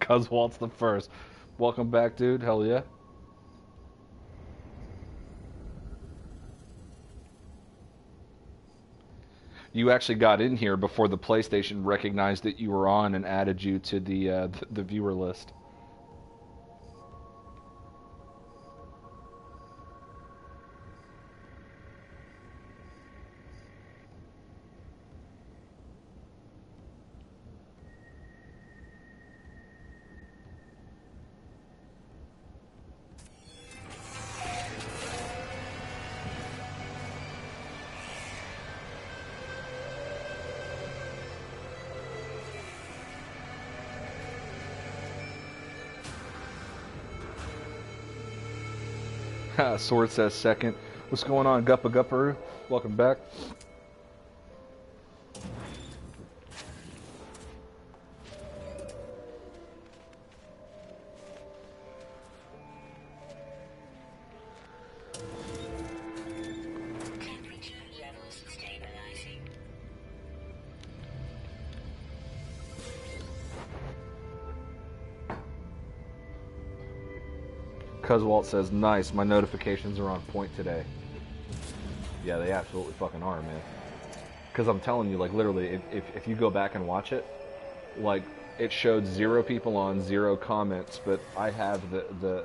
Cuz Walt's the first. Welcome back, dude. Hell yeah. You actually got in here before the PlayStation recognized that you were on and added you to the viewer list. Sword says second. What's going on, Guppa Gupparoo? Welcome back. Cuz Walt says, nice, my notifications are on point today. Yeah, they absolutely fucking are, man. Because I'm telling you, like, literally, if you go back and watch it, like, it showed 0 people on, 0 comments, but I have the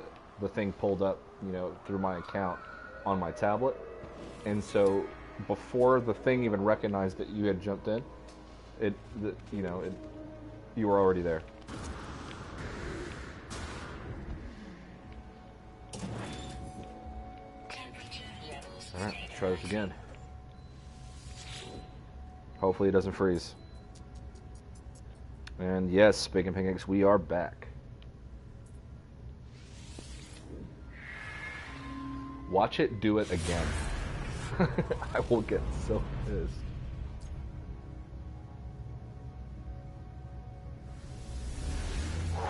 thing pulled up, you know, through my account on my tablet. And so, before the thing even recognized that you had jumped in, you were already there. Alright, let's try this again. Hopefully it doesn't freeze. And yes, Bacon Pancakes, we are back. Watch it do it again. I will get so pissed.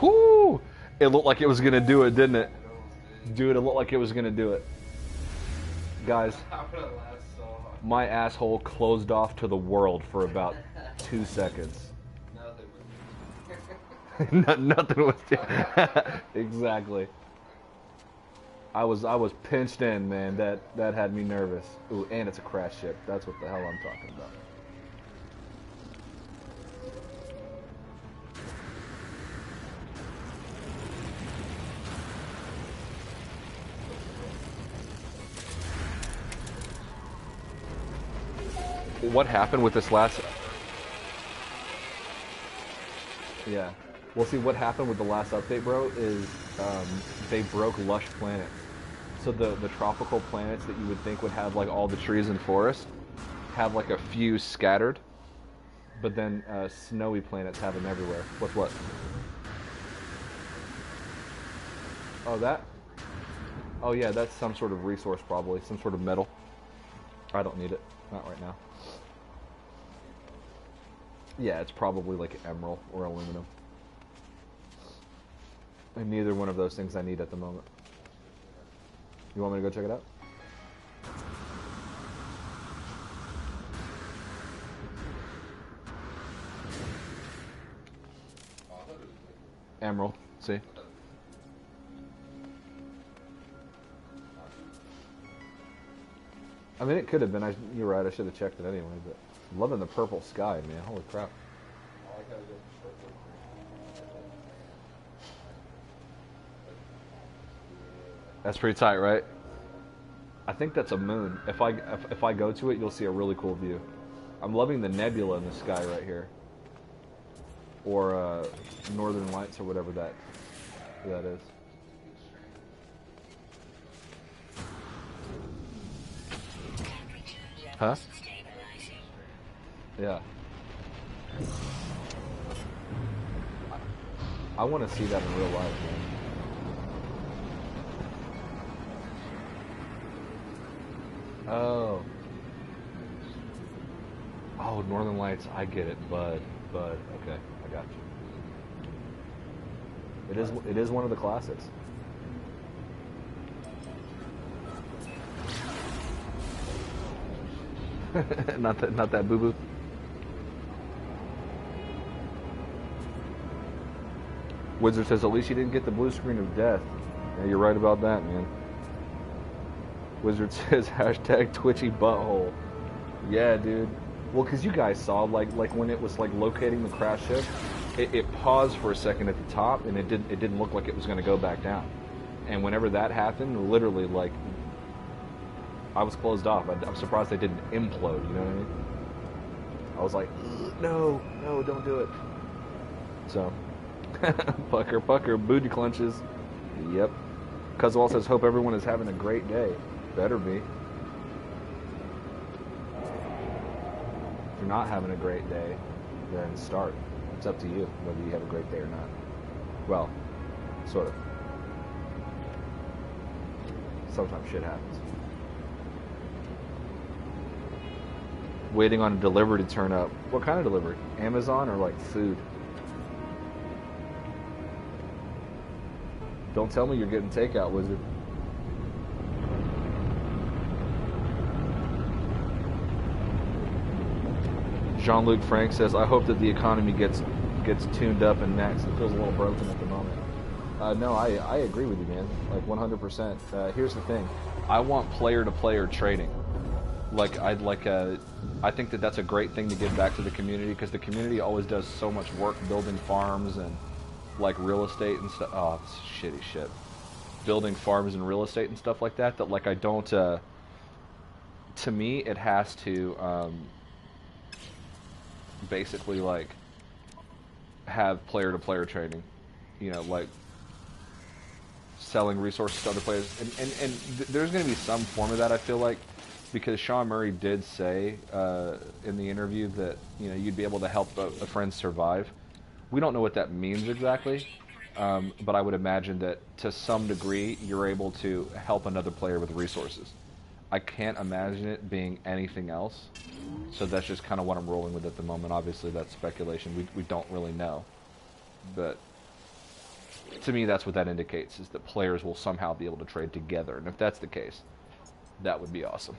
Whoo! It looked like it was gonna do it, didn't it? Dude, it looked like it was gonna do it. Guys, my asshole closed off to the world for about 2 seconds. Nothing was. Exactly. I was pinched in, man. That had me nervous. Ooh, and it's a crash ship. That's what the hell I'm talking about. What happened with this last... Yeah. Well, see, what happened with the last update, bro, is they broke lush planets. So the tropical planets that you would think would have, like, all the trees and forest have, like, a few scattered. But then snowy planets have them everywhere. What's what? Oh, that? Oh, yeah, that's some sort of resource, probably. Some sort of metal. I don't need it. Not right now. Yeah, it's probably like emerald or aluminum. And neither one of those things I need at the moment. You want me to go check it out? Emerald, see? I mean, it could have been. You're right, I should have checked it anyway, but I'm loving the purple sky, man. Holy crap. That's pretty tight, right? I think that's a moon. If I go to it, you'll see a really cool view. I'm loving the nebula in the sky right here. Or Northern Lights or whatever that is. Huh? Yeah. I want to see that in real life, man. Oh. Oh, Northern Lights, I get it, bud. Okay, I got you. It is one of the classics. not that boo boo. Wizard says, at least you didn't get the blue screen of death. Yeah, you're right about that, man. Wizard says, hashtag twitchy butthole. Yeah, dude. Well, because you guys saw, like when it was, like, locating the crash ship, it paused for a second at the top, and it didn't look like it was going to go back down. And whenever that happened, literally, like, I was closed off. I'm surprised they didn't implode, you know what I mean? I was like, no, don't do it. So, pucker, booty clenches. Yep. Cuzwall says, hope everyone is having a great day. Better be. If you're not having a great day, then start. It's up to you whether you have a great day or not. Well, sort of. Sometimes shit happens. Waiting on a delivery to turn up. What kind of delivery? Amazon or like food? Don't tell me you're getting takeout, Wizard. Jean-Luc Frank says, I hope that the economy gets tuned up and next. It feels a little broken at the moment. No, I agree with you, man. Like 100%. Here's the thing. I want player-to-player trading. I think that that's a great thing to give back to the community, because the community always does so much work building farms and like real estate and stuff. Oh, it's shitty shit. Building farms and real estate and stuff like that. That like I don't. To me, it has to basically like have player-to-player trading. You know, like selling resources to other players, and there's going to be some form of that. I feel like. Because Sean Murray did say in the interview that you'd be able to help a friend survive. We don't know what that means exactly, but I would imagine that to some degree you're able to help another player with resources. I can't imagine it being anything else, so that's just kind of what I'm rolling with at the moment. Obviously that's speculation, we don't really know, but to me that's what that indicates, is that players will somehow be able to trade together, and if that's the case, that would be awesome.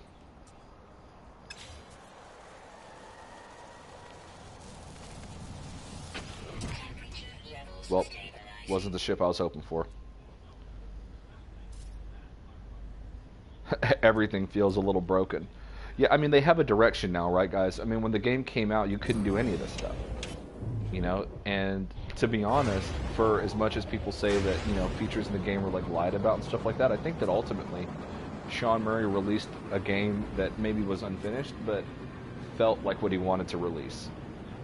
Well, wasn't the ship I was hoping for. Everything feels a little broken. Yeah, I mean, they have a direction now, right, guys? I mean, when the game came out, you couldn't do any of this stuff. And to be honest, for as much as people say that, features in the game were, like, lied about and stuff like that, I think that ultimately Sean Murray released a game that maybe was unfinished, but felt like what he wanted to release.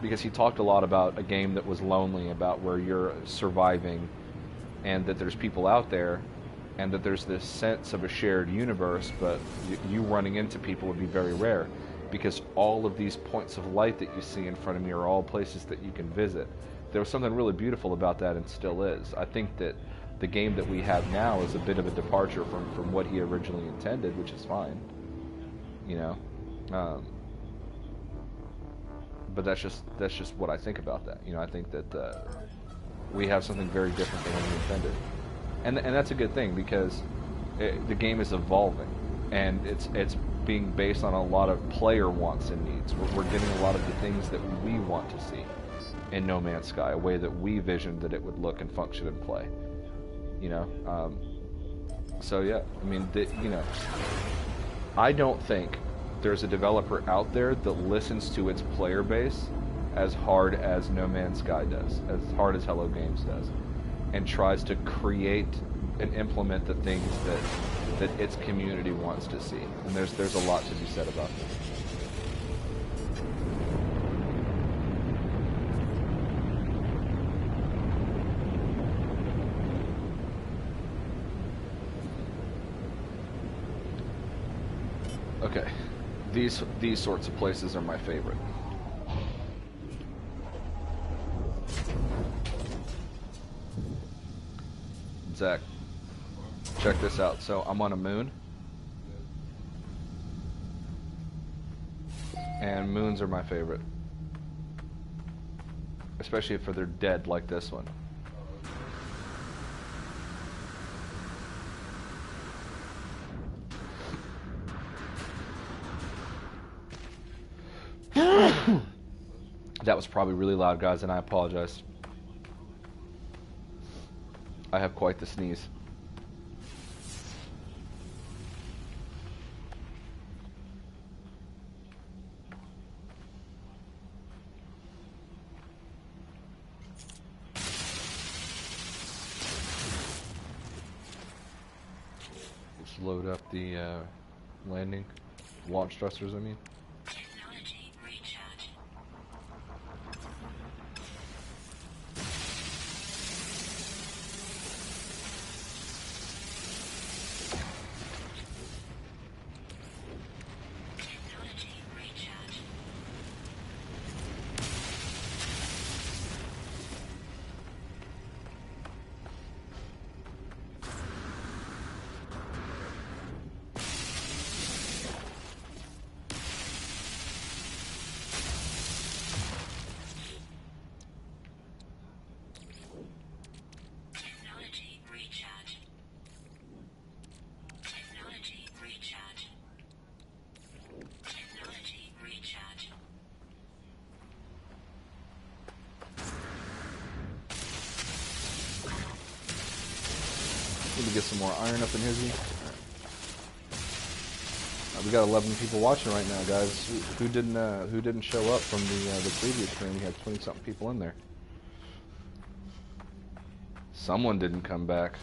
Because he talked a lot about a game that was lonely, about where you're surviving, and that there's people out there, and that there's this sense of a shared universe, but you running into people would be very rare, because all of these points of light that you see in front of me are all places that you can visit. There was something really beautiful about that, and still is. I think that the game that we have now is a bit of a departure from what he originally intended, which is fine. But that's just what I think about that. I think that we have something very different than what we intended, and that's a good thing, because the game is evolving, and it's being based on a lot of player wants and needs. We're getting a lot of the things that we want to see in No Man's Sky, a way that we visioned that it would look and function and play. So yeah, I mean, I don't think there's a developer out there that listens to its player base as hard as No Man's Sky does, as hard as Hello Games does, and tries to create and implement the things that its community wants to see. And there's a lot to be said about this. Okay. These sorts of places are my favorite. Zach, check this out. So I'm on a moon, and moons are my favorite, especially if they're dead like this one. That was probably really loud, guys, and I apologize. I have quite the sneeze. Let's load up the landing. Launch thrusters, I mean. Technology recharge. Technology recharge. Technology recharge. Technology recharge. Technology recharge. Need to get some more iron up in Hizzy. We got 11 people watching right now, guys. Who didn't show up from the previous stream? We had 20-something people in there. Someone didn't come back.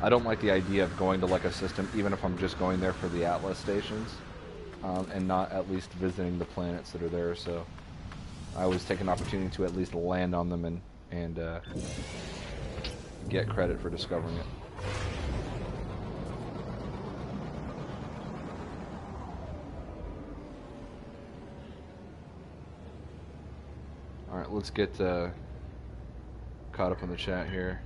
I don't like the idea of going to like a system, even if I'm just going there for the Atlas stations, and not at least visiting the planets that are there. So I always take an opportunity to at least land on them and get credit for discovering it. All right, let's get caught up in the chat here.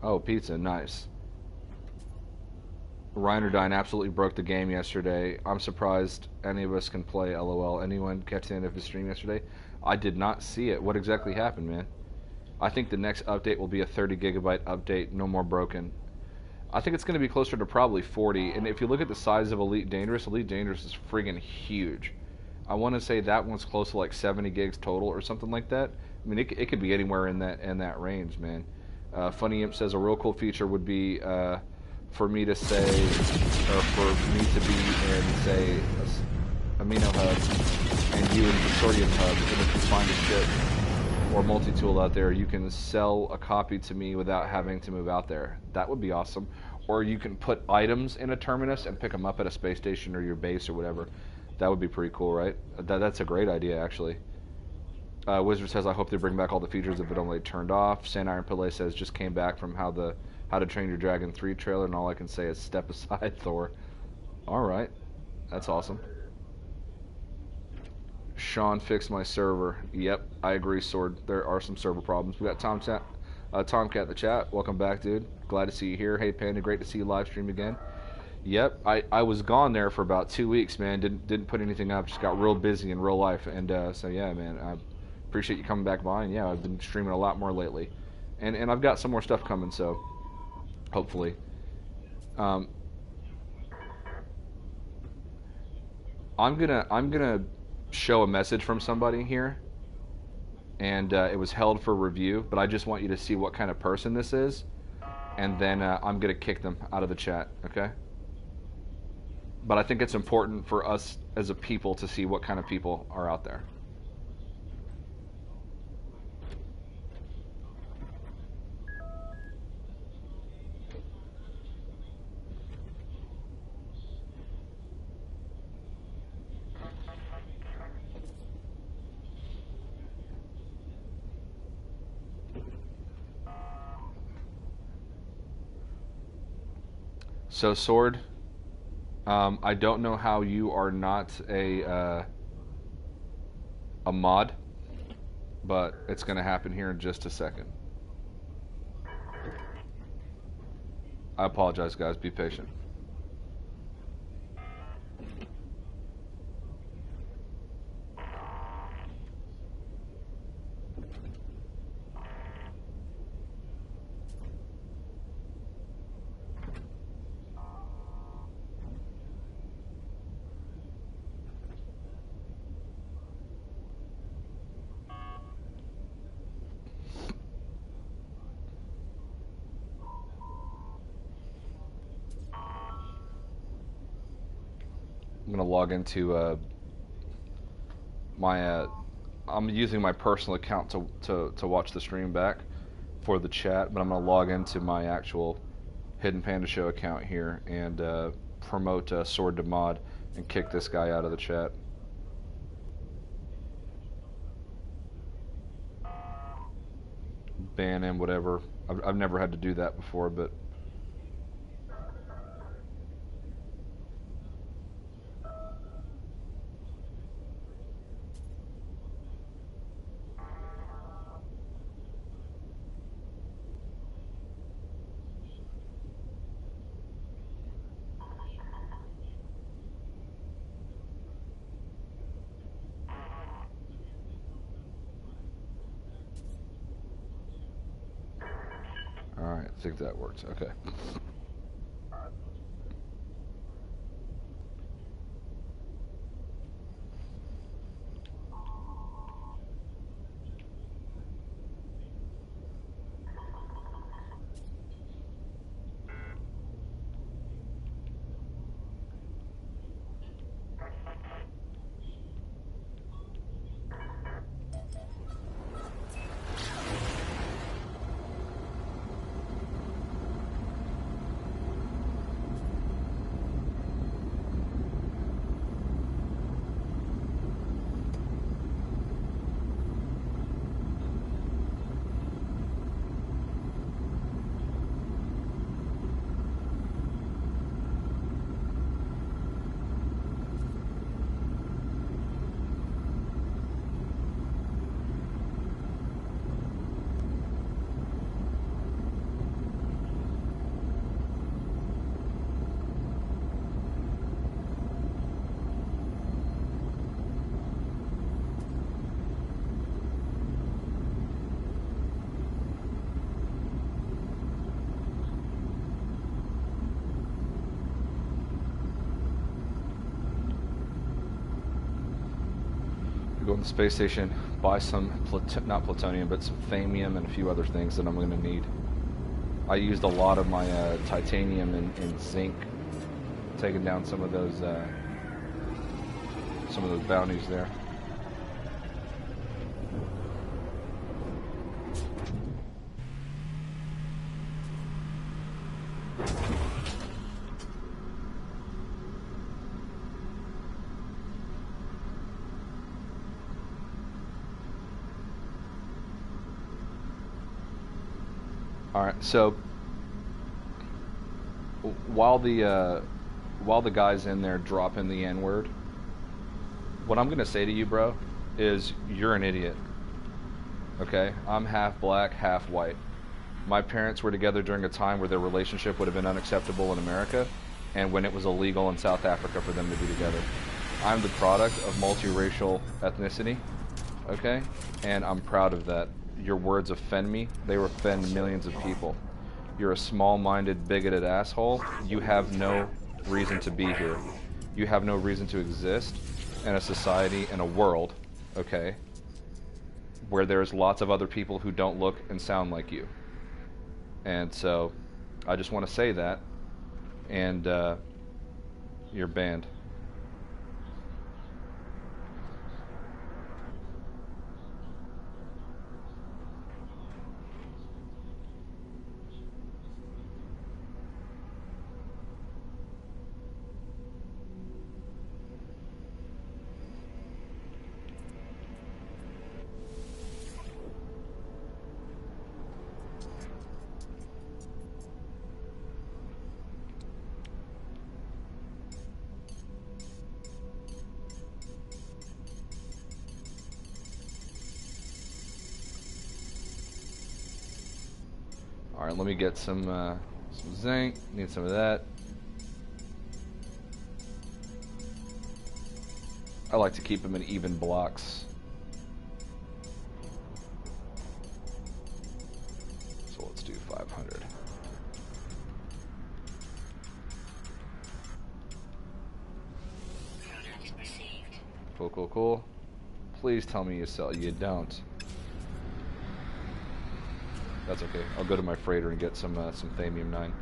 Oh, pizza, nice. Reinerdine absolutely broke the game yesterday. I'm surprised any of us can play, LOL. Anyone catch the end of the stream yesterday? I did not see it. What exactly happened, man? I think the next update will be a 30 gigabyte update, no more broken. I think it's going to be closer to probably 40, and if you look at the size of Elite Dangerous is friggin' huge. I want to say that one's close to like 70 gigs total or something like that. I mean, it could be anywhere in that range, man. Funny Imp says a real cool feature would be for me to say, or for me to be in, say, Amino Hub and you in Consortium Hub, and if you find a ship or multi-tool out there, you can sell a copy to me without having to move out there. That would be awesome. Or you can put items in a terminus and pick them up at a space station or your base or whatever. That would be pretty cool, right? That's a great idea, actually. Wizard says, I hope they bring back all the features of it only turned off. Sand Iron Pillay says, just came back from How to Train Your Dragon 3 trailer, and all I can say is step aside, Thor. Alright. That's awesome. Sean fixed my server. Yep, I agree, Sword. There are some server problems. We got Tomcat in the chat. Welcome back, dude. Glad to see you here. Hey, Panda, great to see you live stream again. Yep, I was gone there for about 2 weeks, man. Didn't put anything up. Just got real busy in real life, and so yeah, man. I appreciate you coming back by, and yeah, I've been streaming a lot more lately, and I've got some more stuff coming, so hopefully. I'm gonna show a message from somebody here, and it was held for review, but I just want you to see what kind of person this is, and then I'm gonna kick them out of the chat, okay? But I think it's important for us as a people to see what kind of people are out there. So, Sword, I don't know how you are not a mod, but it's going to happen here in just a second. I apologize, guys. Be patient. gonna log into my. I'm using my personal account to watch the stream back for the chat, but I'm gonna log into my actual Hidden Panda Show account here and promote Sword to Mod and kick this guy out of the chat. Ban him, whatever. I've never had to do that before, but. Alright, I think that works. Okay. Go on the space station, buy some, not plutonium, but some thamium and a few other things that I'm going to need. I used a lot of my titanium and zinc, taking down some of those bounties there. Alright, so while the guy's in there dropping the N-word, what I'm gonna say to you, bro, is you're an idiot. Okay? I'm half black, half white. My parents were together during a time where their relationship would have been unacceptable in America, and when it was illegal in South Africa for them to be together. I'm the product of multiracial ethnicity, okay? And I'm proud of that. Your words offend me. They offend millions of people. You're a small-minded, bigoted asshole. You have no reason to be here. You have no reason to exist in a society, in a world, okay, where there's lots of other people who don't look and sound like you. And so, I just want to say that, and you're banned. Alright, let me get some zinc. Need some of that. I like to keep them in even blocks. So let's do 500. Cool, cool, cool. Please tell me you sell. You don't. That's okay. I'll go to my freighter and get some thamium 9.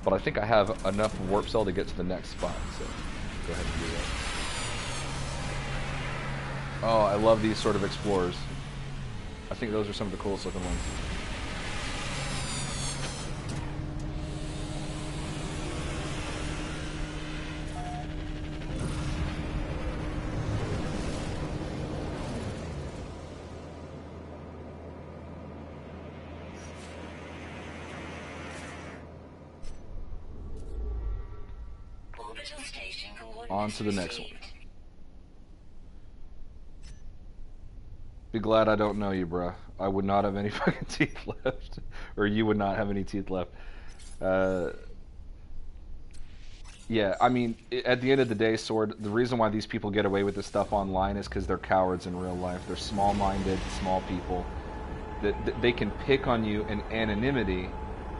But I think I have enough warp cell to get to the next spot. So go ahead and do that. Oh, I love these sort of explorers. I think those are some of the coolest looking ones. Orbital station coordinates On to the next one. received. Be glad I don't know you, bruh. I would not have any fucking teeth left. Or you would not have any teeth left. Yeah, I mean, at the end of the day, Sword, the reason why these people get away with this stuff online is because they're cowards in real life. They're small-minded, small people. That they can pick on you in anonymity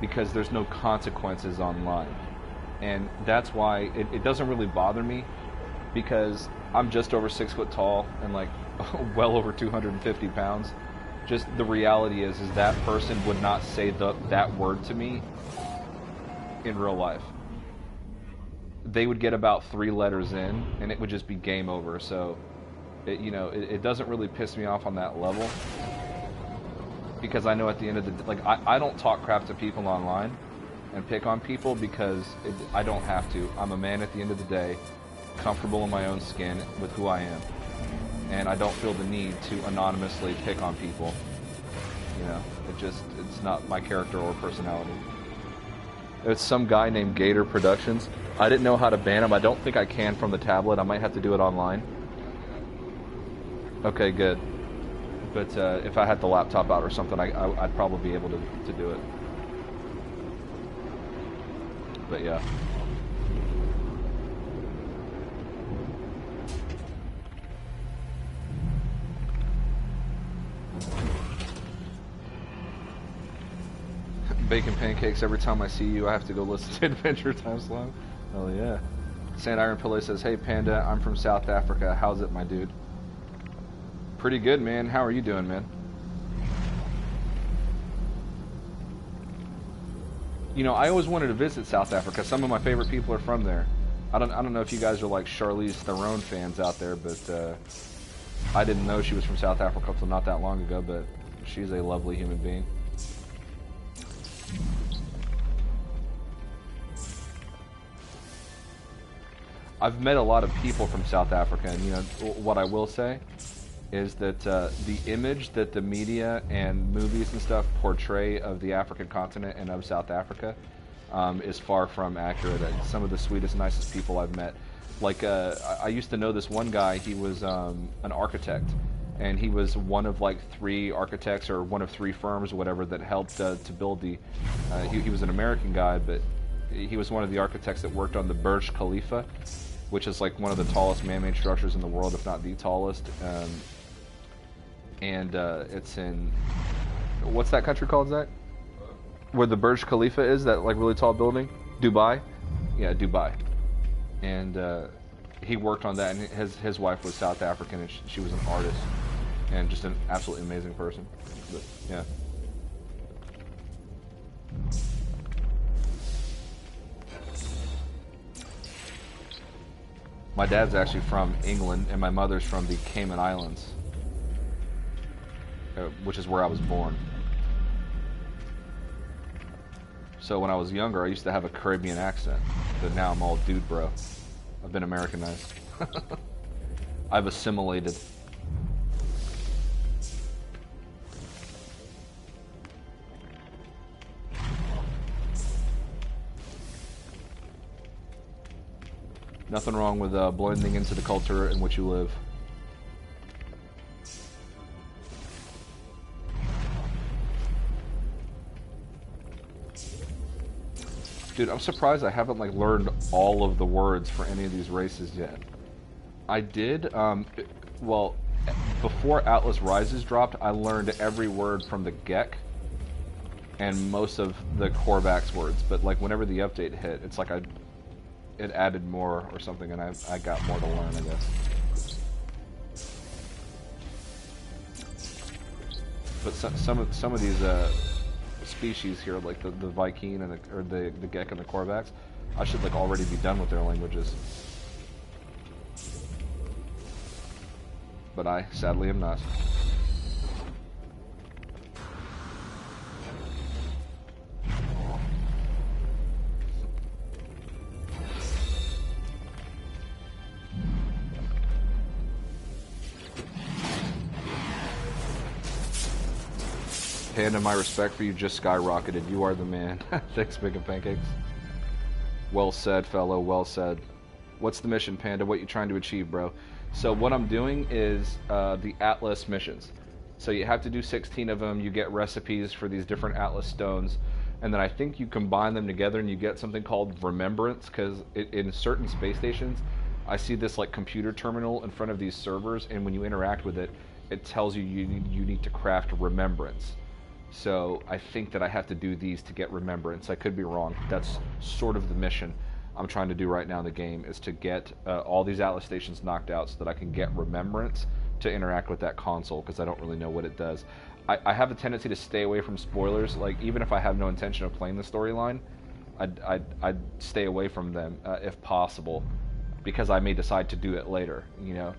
because there's no consequences online. And that's why it doesn't really bother me, because I'm just over 6 foot tall and like well over 250 pounds. Just the reality is that person would not say that word to me in real life. They would get about 3 letters in and it would just be game over. So it doesn't really piss me off on that level, because I know at the end of the day, like, I don't talk crap to people online and pick on people because I don't have to. I'm a man at the end of the day, comfortable in my own skin with who I am. And I don't feel the need to anonymously pick on people. It's not my character or personality. It's some guy named Gator Productions. I didn't know how to ban him. I don't think I can from the tablet. I might have to do it online. Okay, good. But if I had the laptop out or something, I'd probably be able to do it. But yeah. Bacon pancakes. Every time I see you, I have to go listen to Adventure Time Slam. Oh yeah. Sand Iron Pillow says, "Hey Panda, I'm from South Africa. How's it, my dude?" Pretty good, man. How are you doing, man? I always wanted to visit South Africa. Some of my favorite people are from there. I don't know if you guys are like Charlize Theron fans out there, but I didn't know she was from South Africa until not that long ago. But she's a lovely human being. I've met a lot of people from South Africa, and what I will say is that the image that the media and movies and stuff portray of the African continent and of South Africa is far from accurate. Some of the sweetest, nicest people I've met. Like, I used to know this one guy. He was an architect, and he was one of like 3 architects, or one of 3 firms or whatever, that helped to build the... he was an American guy, but he was one of the architects that worked on the Burj Khalifa, which is like one of the tallest man-made structures in the world, if not the tallest. It's in... What's that country called, Zach? Where the Burj Khalifa is, that like really tall building? Dubai? Yeah, Dubai. And he worked on that, and his wife was South African, and she was an artist, and just an absolutely amazing person. But, yeah. My dad's actually from England, and my mother's from the Cayman Islands, which is where I was born. So when I was younger, I used to have a Caribbean accent, but now I'm all dude bro. I've been Americanized. I've assimilated. Nothing wrong with blending into the culture in which you live. Dude, I'm surprised I haven't like learned all of the words for any of these races yet. I did, well, before Atlas Rises dropped, I learned every word from the Gek and most of the Korvax words, but like whenever the update hit, it's like it added more or something, and I got more to learn, I guess. But some of these species here, like the Viking and the Gek and the Korvax, I should like already be done with their languages. but I sadly am not. Panda, my respect for you just skyrocketed. You are the man. Thanks, Big and Pancakes. Well said, fellow. Well said. What's the mission, Panda? What you trying to achieve, bro? So what I'm doing is the Atlas missions. So you have to do 16 of them. You get recipes for these different Atlas stones. And then I think you combine them together and you get something called Remembrance. Because in certain space stations, I see this like computer terminal in front of these servers. And when you interact with it, it tells you you need to craft Remembrance. So I think that I have to do these to get Remembrance. I could be wrong. That's sort of the mission I'm trying to do right now in the game, is to get all these Atlas stations knocked out so that I can get Remembrance to interact with that console, because I don't really know what it does. I have a tendency to stay away from spoilers. Like, even if I have no intention of playing the storyline, I'd stay away from them if possible, because I may decide to do it later, you know?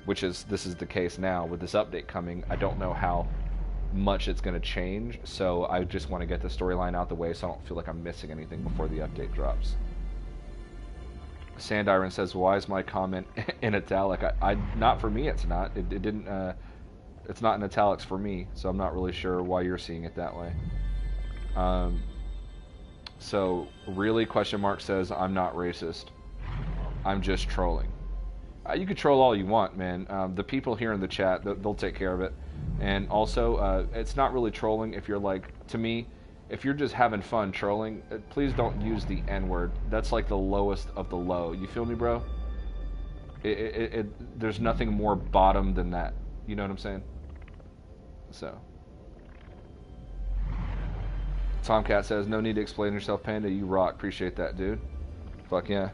This is the case now with this update coming. I don't know how much it's going to change, so I just want to get the storyline out the way so I don't feel like I'm missing anything before the update drops. Sandiron says, why is my comment in italic? Not for me, it's not. It didn't, it's not in italics for me, so I'm not really sure why you're seeing it that way. So, really, question mark says, I'm not racist. I'm just trolling. You can troll all you want, man. The people here in the chat, they'll take care of it. And also, it's not really trolling if you're like, to me, if you're just having fun trolling, please don't use the N-word. That's like the lowest of the low. You feel me, bro? There's nothing more bottom than that. You know what I'm saying? So. Tomcat says, no need to explain yourself, Panda. You rock. Appreciate that, dude. Fuck yeah.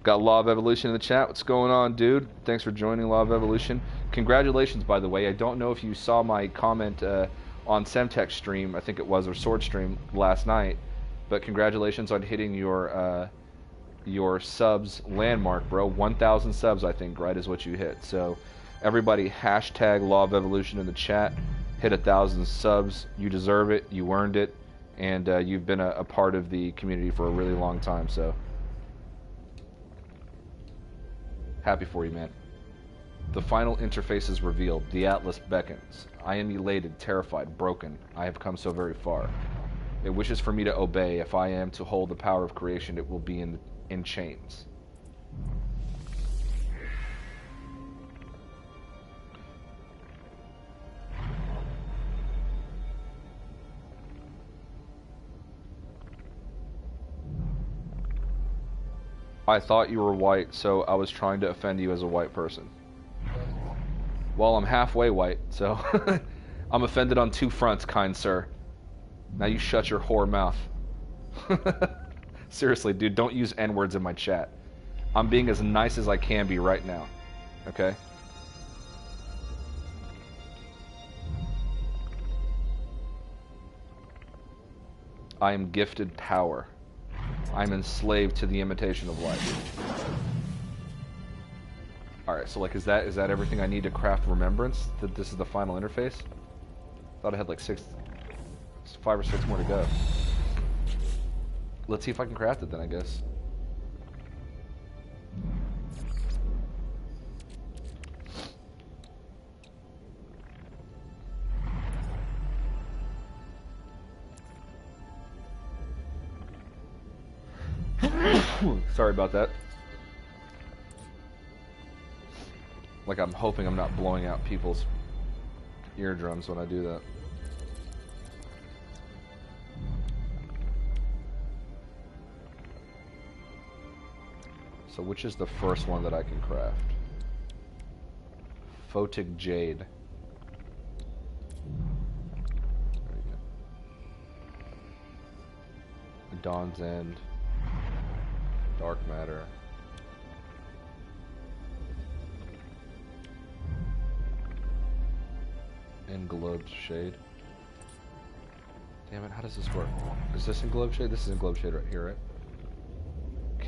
Got Law of Evolution in the chat. What's going on, dude? Thanks for joining, Law of Evolution. Congratulations, by the way. I don't know if you saw my comment on Semtech's stream, I think it was, or Sword stream last night, but congratulations on hitting your subs landmark, bro. 1,000 subs, I think, right, is what you hit. So, everybody, hashtag Law of Evolution in the chat. Hit 1,000 subs. You deserve it. You earned it. And you've been a part of the community for a really long time, so happy for you, man. The final interface is revealed. The Atlas beckons. I am elated, terrified, broken. I have come so very far. It wishes for me to obey. If I am to hold the power of creation, it will be in chains. I thought you were white, so I was trying to offend you as a white person. Well, I'm halfway white, so I'm offended on two fronts, kind sir. Now you shut your whore mouth. Seriously, dude, don't use N-words in my chat. I'm being as nice as I can be right now, okay? I am gifted power. I'm enslaved to the imitation of life. Alright, so like, is that everything I need to craft Remembrance? That this is the final interface? Thought I had like 5 or 6 more to go. Let's see if I can craft it then, I guess. Sorry about that. Like, I'm hoping I'm not blowing out people's eardrums when I do that. So which is the first one that I can craft? Photic Jade. There you go. Dawn's End. Dark Matter. Englobed Shade. Damn it, how does this work? Is this Englobed Shade? This is Englobed Shade right here, right?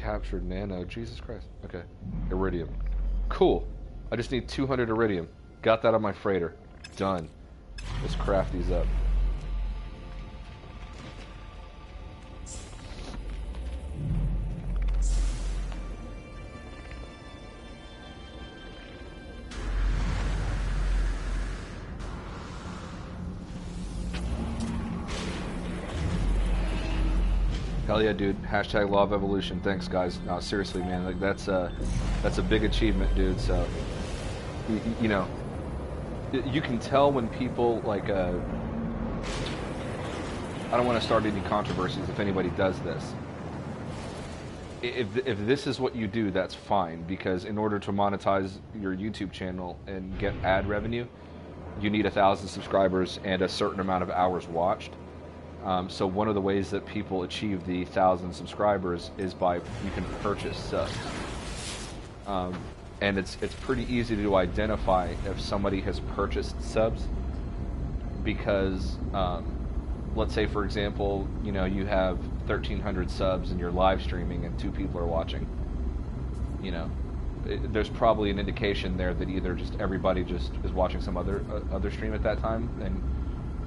captured nano. Jesus Christ. Okay. Iridium. Cool. I just need 200 iridium. Got that on my freighter. Done. Let's craft these up. Hell yeah, dude. Hashtag Law of Evolution. Thanks, guys. No, seriously, man. Like that's a big achievement, dude. So, you know, you can tell when people like. I don't want to start any controversies if anybody does this. If this is what you do, that's fine, because in order to monetize your YouTube channel and get ad revenue, you need 1,000 subscribers and a certain amount of hours watched. So one of the ways that people achieve the 1,000 subscribers is by you can purchase subs, and it's pretty easy to identify if somebody has purchased subs, because let's say, for example, you know, you have 1,300 subs and you're live streaming and 2 people are watching. You know, there's probably an indication there that either just everybody just is watching some other stream at that time and.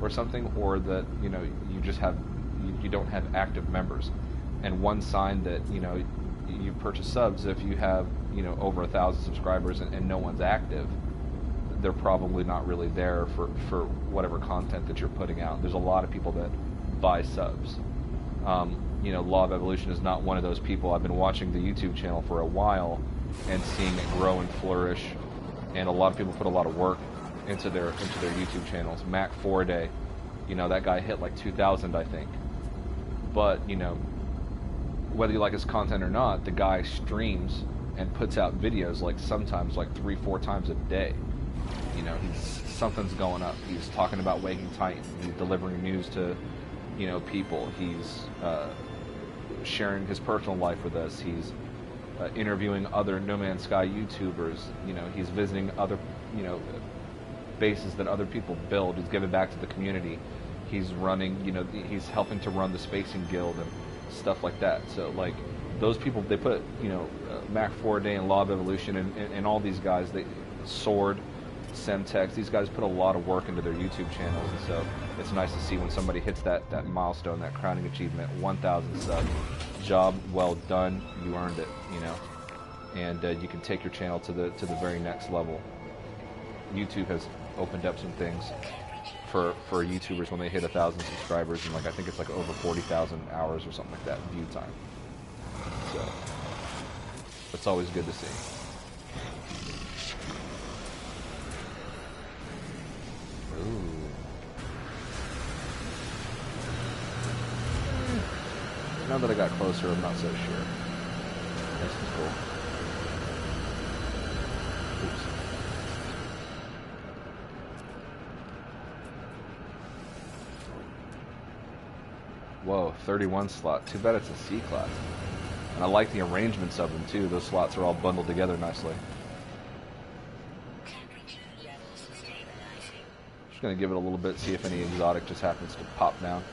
Or something, or that, you know, you just have you don't have active members. And one sign that, you know, you purchase subs, if you have, you know, over 1,000 subscribers and no one's active, they're probably not really there for whatever content that you're putting out. There's a lot of people that buy subs. You know, Law of Evolution is not one of those people. I've been watching the YouTube channel for a while and seeing it grow and flourish, and a lot of people put a lot of work into their YouTube channels. Mac 4-Day, you know, that guy hit like 2,000, I think. But, you know, whether you like his content or not, the guy streams and puts out videos like sometimes like 3-4 times a day. You know, something's going up. He's talking about Waking Titan. He's delivering news to, you know, people. He's sharing his personal life with us. He's interviewing other No Man's Sky YouTubers. You know, he's visiting other, you know, bases that other people build. He's giving back to the community. He's running, you know, he's helping to run the Spacing Guild and stuff like that. So, like, those people, they put, you know, Mac 4-Day and Law of Evolution and all these guys, Sword, Semtex, these guys put a lot of work into their YouTube channels, and so it's nice to see when somebody hits that milestone, that crowning achievement, 1,000 subs. Job well done, you earned it, you know, and you can take your channel to the very next level. YouTube has opened up some things for YouTubers when they hit 1,000 subscribers, and like I think it's like over 40,000 hours or something like that view time. So it's always good to see. Ooh. Now that I got closer, I'm not so sure. This is cool. Oops. Whoa, 31 slot. Too bad it's a C class. And I like the arrangements of them too. Those slots are all bundled together nicely. Just gonna give it a little bit, see if any exotic just happens to pop down.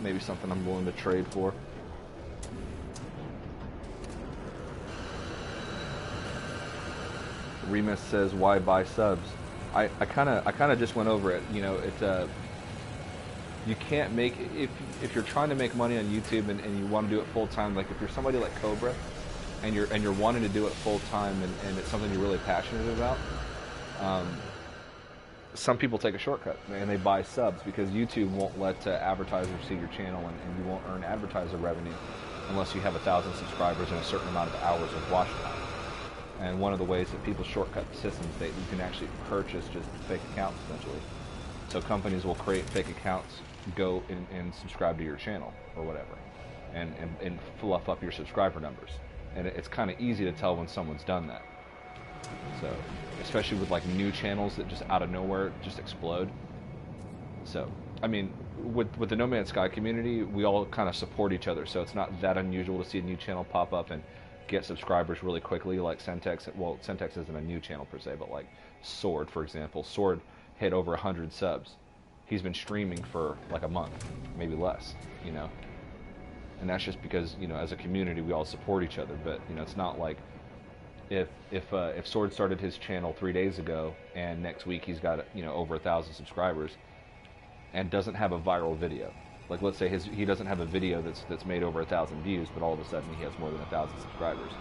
Maybe something I'm willing to trade for. Remus says, "Why buy subs?" I kind of just went over it. You know, you can't make, if you're trying to make money on YouTube and you want to do it full time. Like if you're somebody like Cobra, and you're wanting to do it full time and it's something you're really passionate about. Some people take a shortcut and they buy subs because YouTube won't let advertisers see your channel, and you won't earn advertiser revenue unless you have 1,000 subscribers and a certain amount of hours of watch time. And one of the ways that people shortcut the system is that you can actually purchase just fake accounts essentially. So companies will create fake accounts, go and subscribe to your channel or whatever, and fluff up your subscriber numbers. And it's kind of easy to tell when someone's done that. So, especially with like new channels that just out of nowhere just explode. So, I mean, with the No Man's Sky community, we all kind of support each other. So it's not that unusual to see a new channel pop up and get subscribers really quickly, like Semtex. Well, Semtex isn't a new channel per se, but like Sword, for example. Sword hit over 100 subs. He's been streaming for like a month, maybe less, you know. And that's just because, you know, as a community we all support each other. But, you know, it's not like if Sword started his channel 3 days ago and next week he's got, you know, over 1,000 subscribers and doesn't have a viral video. Like, let's say he doesn't have a video that's made over 1,000 views, but all of a sudden he has more than 1,000 subscribers.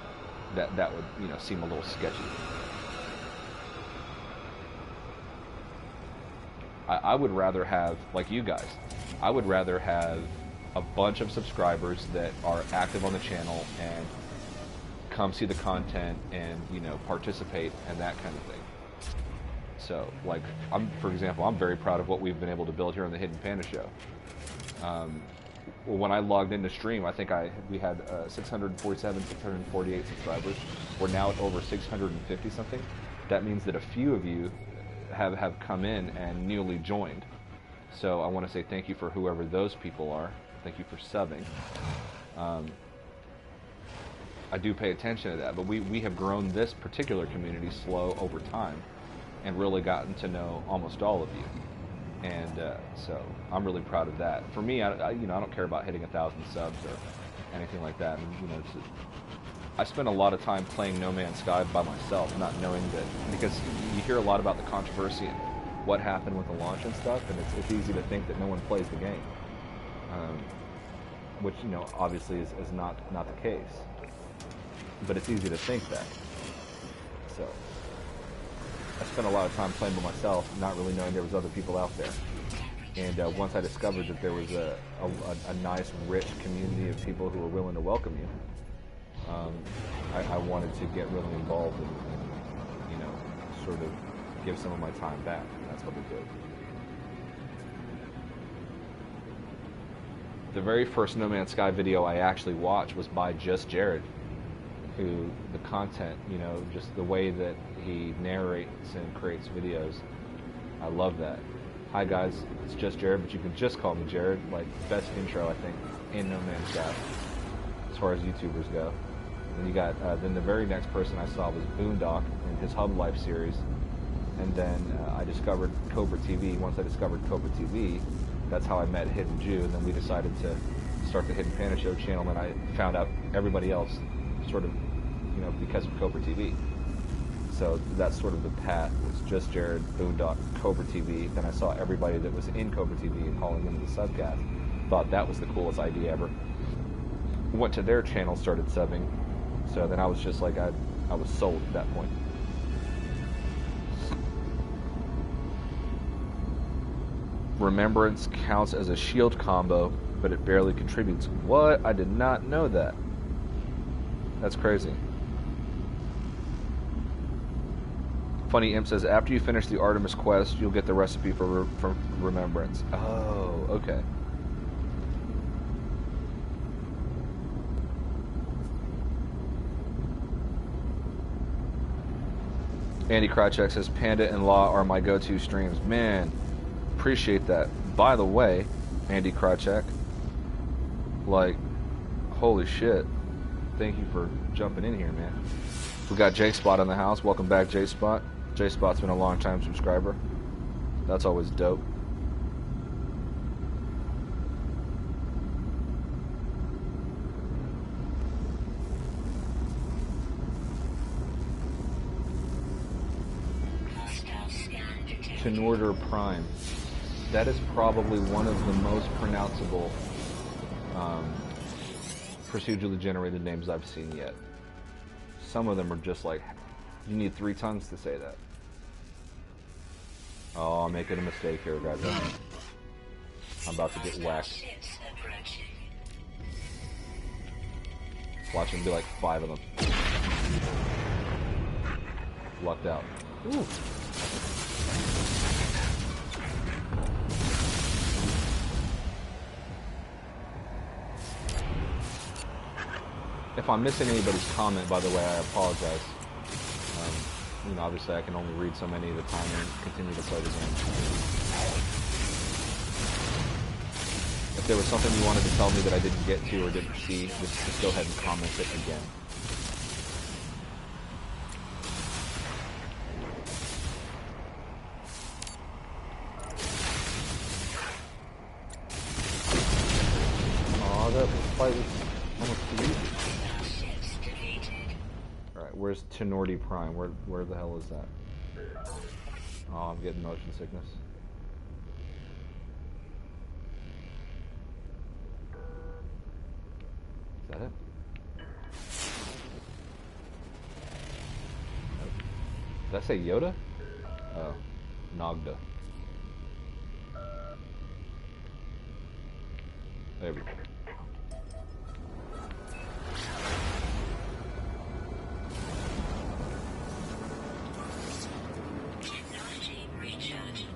That would, you know, seem a little sketchy. I would rather have, like you guys, I would rather have a bunch of subscribers that are active on the channel and come see the content and, you know, participate and that kind of thing. So, like, for example, I'm very proud of what we've been able to build here on the Hidden Panda Show. When I logged into stream, I think we had 647, 648 subscribers. We're now at over 650 something. That means that a few of you have come in and newly joined. So I want to say thank you for whoever those people are. Thank you for subbing. I do pay attention to that, but we have grown this particular community slow over time and really gotten to know almost all of you. And so I'm really proud of that. For me, I don't care about hitting 1,000 subs or anything like that. And, you know, I spend a lot of time playing No Man's Sky by myself, not knowing that, because you hear a lot about the controversy and what happened with the launch and stuff, and it's easy to think that no one plays the game, which, you know, obviously is not the case. But it's easy to think that. So I spent a lot of time playing by myself, not really knowing there was other people out there. And once I discovered that there was a nice, rich community of people who were willing to welcome you, I wanted to get really involved and, you know, sort of give some of my time back. And that's what we did. The very first No Man's Sky video I actually watched was by Just Jared, who the content, you know, just the way that he narrates and creates videos, I love that. Hi guys, it's Just Jared, but you can just call me Jared. Like, best intro, I think, in No Man's Sky, as far as YouTubers go. And you got, then the very next person I saw was Boondock in his Hub Life series. And then I discovered Cobra TV. Once I discovered Cobra TV, that's how I met Hidden Jew. And then we decided to start the Hidden Panda Show channel, and I found out everybody else sort of, you know, because of Cobra TV. So that's sort of the path. It's Just Jared, Boondock, Cobra TV. Then I saw everybody that was in Cobra TV and calling into the subcast. Thought that was the coolest idea ever. Went to their channel, started subbing. So then I was just like, I was sold at that point. Remembrance counts as a shield combo, but it barely contributes. What? I did not know that. That's crazy. Funny Imp says, after you finish the Artemis quest, you'll get the recipe for Remembrance. Oh, okay. Andy Krychek says, Panda and Law are my go-to streams. Man, appreciate that. By the way, Andy Krychek, like, holy shit. Thank you for jumping in here, man. We got J-Spot in the house. Welcome back, J-Spot. J-Spot's been a long-time subscriber. That's always dope. Tenorder Prime. That is probably one of the most pronounceable procedurally generated names I've seen yet. Some of them are just like, you need 3 tongues to say that. Oh, I'm making a mistake here, guys. I'm about to get whacked. Watch them be like 5 of them. Lucked out. Ooh. If I'm missing anybody's comment, by the way, I apologize. You know, obviously I can only read so many at a time and continue to play the game. If there was something you wanted to tell me that I didn't get to or didn't see, just go ahead and comment it again. Oh, that fight was almost too easy. Alright, where's Tenorti Prime? Where the hell is that? Oh, I'm getting motion sickness. Is that it? Did I say Yoda? Oh, Nagda. There we go. Technology recharging.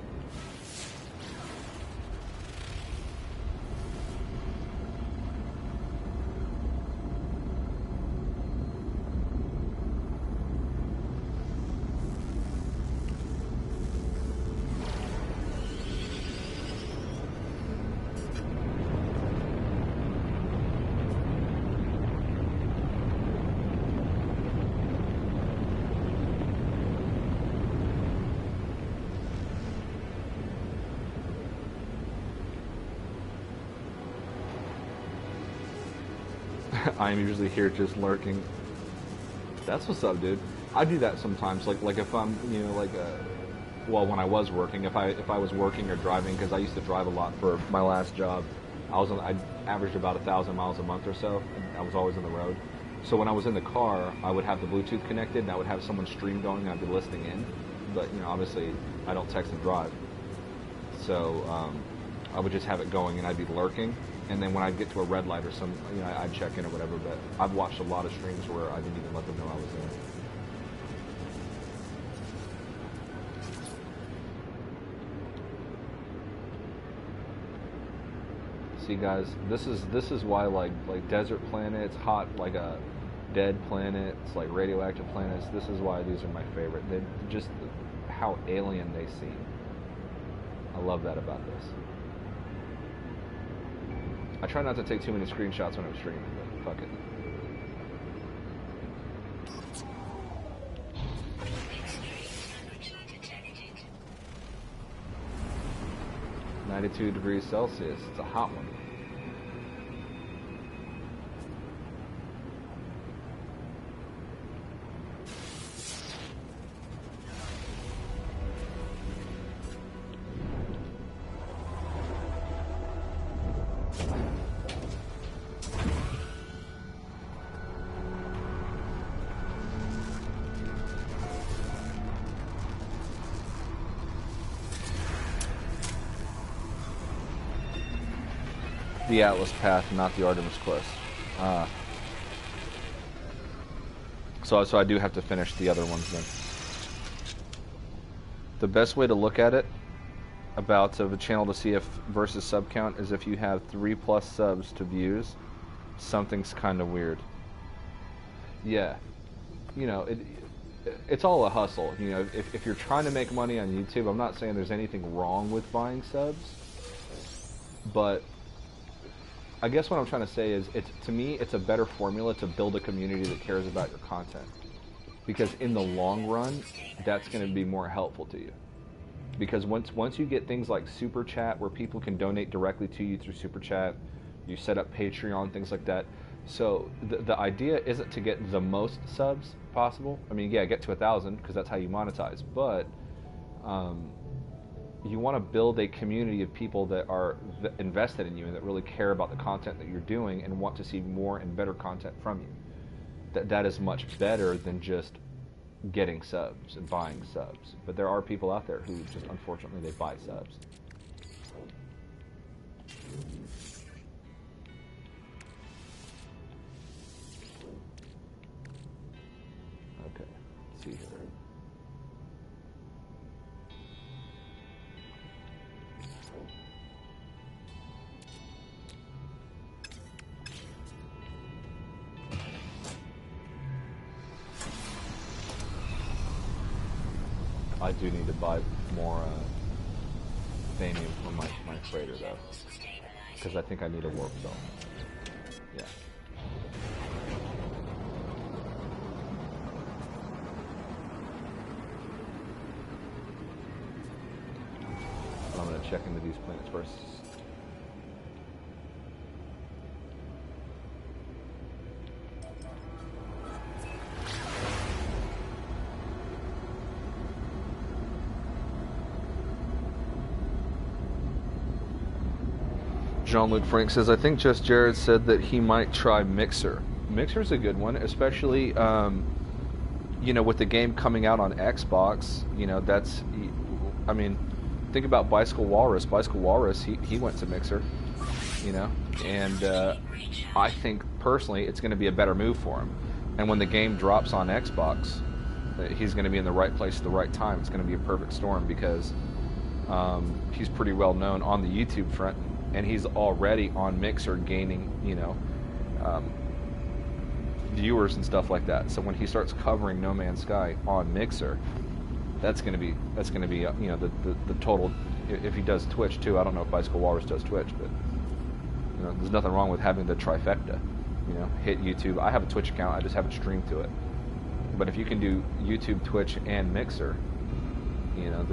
I'm usually here just lurking. That's what's up, dude. I do that sometimes. Like if I'm, you know, like well, when I was working, if I was working or driving, because I used to drive a lot for my last job. I averaged about 1,000 miles a month or so, and I was always on the road. So when I was in the car, I would have the Bluetooth connected, and I would have someone stream going, and I'd be listening in. But you know, obviously, I don't text and drive, so I would just have it going, and I'd be lurking. And then when I'd get to a red light or some, you know, I'd check in or whatever. But I've watched a lot of streams where I didn't even let them know I was there. See, guys, this is why like desert planets, hot like dead planets, like radioactive planets. This is why these are my favorite. They just how alien they seem. I love that about this. I try not to take too many screenshots when I'm streaming, but fuck it. Temperature detected. 92 degrees Celsius. It's a hot one. The Atlas Path, not the Artemis Quest. So I do have to finish the other ones then. The best way to look at it about of a channel to see if versus sub count is if you have 3+ subs to views, something's kind of weird. Yeah, you know it's all a hustle. You know, if you're trying to make money on YouTube, I'm not saying there's anything wrong with buying subs, but I guess what I'm trying to say is, to me, it's a better formula to build a community that cares about your content. Because in the long run, that's going to be more helpful to you. Because once you get things like Super Chat, where people can donate directly to you through Super Chat, you set up Patreon, things like that. So the idea isn't to get the most subs possible. I mean, yeah, get to 1,000, because that's how you monetize. But you want to build a community of people that are invested in you and that really care about the content that you're doing and want to see more and better content from you. That is much better than just getting subs and buying subs. But there are people out there who just, unfortunately, they buy subs. Okay, let's see here. I do need to buy more Thamium for my freighter though, because I think I need a warp zone. Yeah. But I'm gonna check into these planets first. Jean-Luc Frank says, I think Just Jared said that he might try Mixer. Mixer's a good one, especially, you know, with the game coming out on Xbox. You know, that's, I mean, think about Bicycle Walrus. Bicycle Walrus, he went to Mixer, you know, and I think personally it's going to be a better move for him. And when the game drops on Xbox, he's going to be in the right place at the right time. It's going to be a perfect storm because he's pretty well known on the YouTube front, and he's already on Mixer gaining, you know, viewers and stuff like that. So when he starts covering No Man's Sky on Mixer, that's going to be you know, the total. If he does Twitch too, I don't know if Bicycle Walrus does Twitch, but you know, there's nothing wrong with having the trifecta. You know, hit YouTube. I have a Twitch account. I just haven't streamed to it. But if you can do YouTube, Twitch, and Mixer, you know,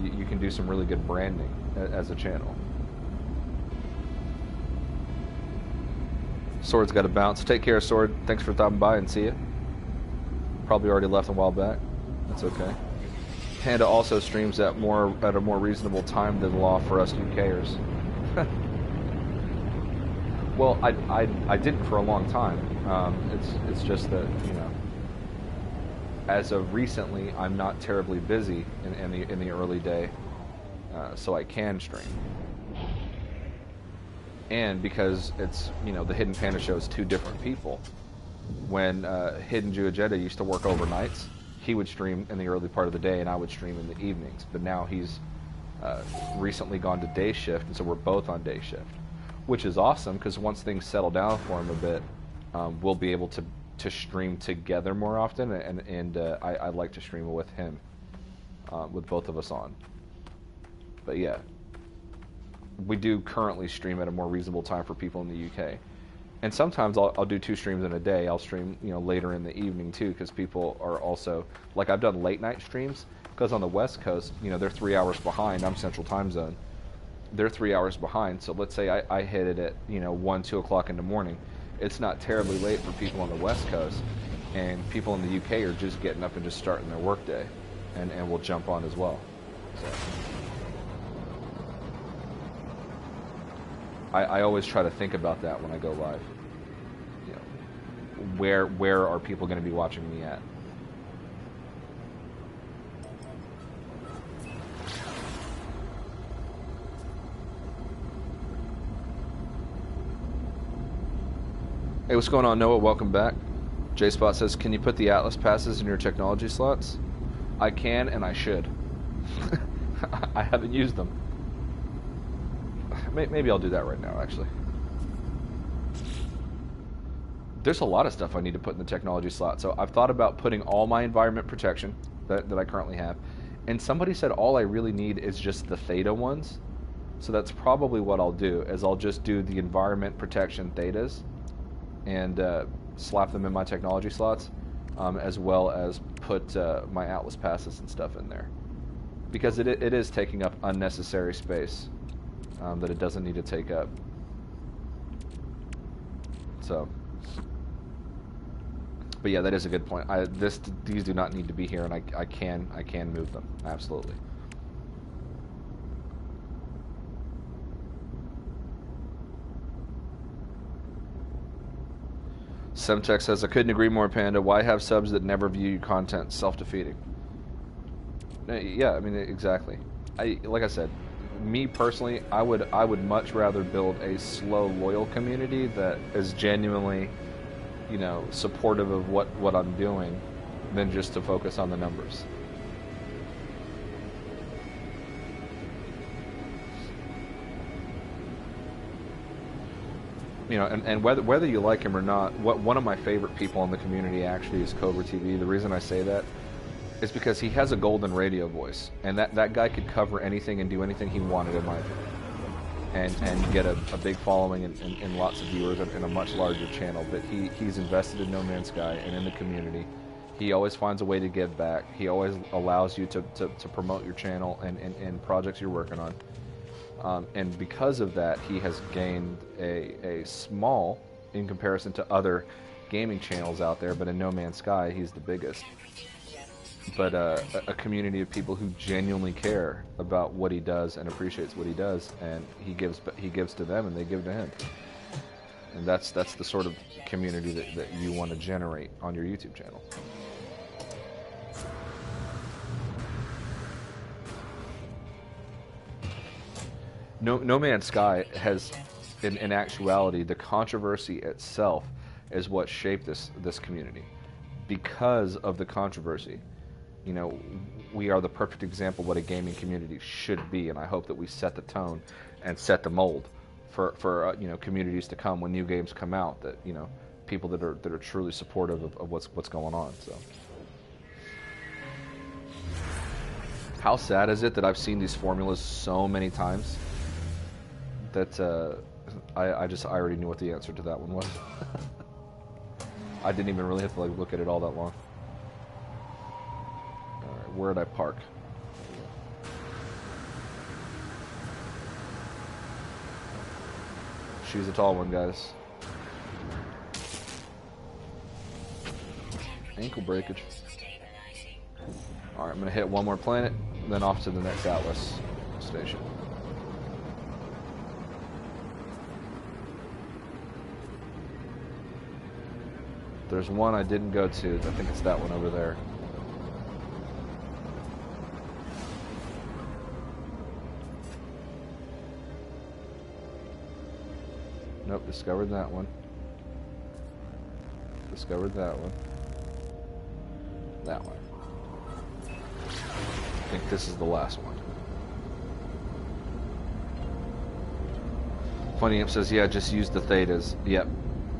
you can do some really good branding as a channel. Sword's got to bounce. Take care, Sword. Thanks for stopping by, and see you. Probably already left a while back. That's okay. Panda also streams at a more reasonable time than law for us UKers. Well, I didn't for a long time. It's just that, you know, as of recently, I'm not terribly busy in the early day, so I can stream. And because it's, you know, the Hidden Panda show is two different people. When HiddenJewAgenda used to work overnights, he would stream in the early part of the day, and I would stream in the evenings. But now he's recently gone to day shift, and so we're both on day shift, which is awesome because once things settle down for him a bit, we'll be able to stream together more often, and I'd like to stream with him, with both of us on. But yeah, we do currently stream at a more reasonable time for people in the UK. And sometimes I'll do 2 streams in a day. I'll stream, you know, later in the evening too, because people are also, like, I've done late night streams, because on the West Coast, you know, they're 3 hours behind. I'm Central Time Zone. They're 3 hours behind. So let's say I hit it at, you know, 1, 2 o'clock in the morning. It's not terribly late for people on the West Coast, and people in the UK are just getting up and just starting their workday, and will jump on as well. So I always try to think about that when I go live. You know, where are people going to be watching me at? Hey, what's going on, Noah? Welcome back. J-Spot says, can you put the Atlas passes in your technology slots? I can, and I should. I haven't used them. Maybe I'll do that right now, actually. There's a lot of stuff I need to put in the technology slot. So I've thought about putting all my environment protection that I currently have. And somebody said all I really need is just the theta ones. So that's probably what I'll do, is I'll just do the environment protection thetas and slap them in my technology slots, as well as put my Atlas passes and stuff in there. Because it is taking up unnecessary space that it doesn't need to take up. So, but yeah, that is a good point. These do not need to be here, and I can move them, absolutely. Semtech says, I couldn't agree more, Panda. Why have subs that never view your content? Self-defeating. Yeah, I mean, exactly. Like I said, me personally, I would much rather build a slow, loyal community that is genuinely, you know, supportive of what I'm doing, than just to focus on the numbers. You know, and whether you like him or not, one of my favorite people in the community actually is Cobra TV. The reason I say that is because he has a golden radio voice, and that guy could cover anything and do anything he wanted, in my opinion, and get a big following and lots of viewers and a much larger channel. But he's invested in No Man's Sky and in the community. He always finds a way to give back. He always allows you to promote your channel and projects you're working on. And because of that, he has gained a small, in comparison to other gaming channels out there, but in No Man's Sky, he's the biggest. but a community of people who genuinely care about what he does and appreciates what he does, and he gives to them and they give to him. And that's the sort of community that you want to generate on your YouTube channel. No Man's Sky has, in actuality, the controversy itself is what shaped this community. Because of the controversy, you know, we are the perfect example of what a gaming community should be, and I hope that we set the tone and set the mold for you know, communities to come when new games come out. That, you know, people that are truly supportive of what's going on. So, how sad is it that I've seen these formulas so many times that I already knew what the answer to that one was. I didn't even really have to like look at it all that long. All right, where'd I park? She's a tall one, guys. Ankle breakage. All right, I'm gonna hit one more planet, then off to the next Atlas station. There's one I didn't go to. I think it's that one over there. Nope, discovered that one. Discovered that one. That one. I think this is the last one. Funny Imp says, yeah, just use the thetas. Yep.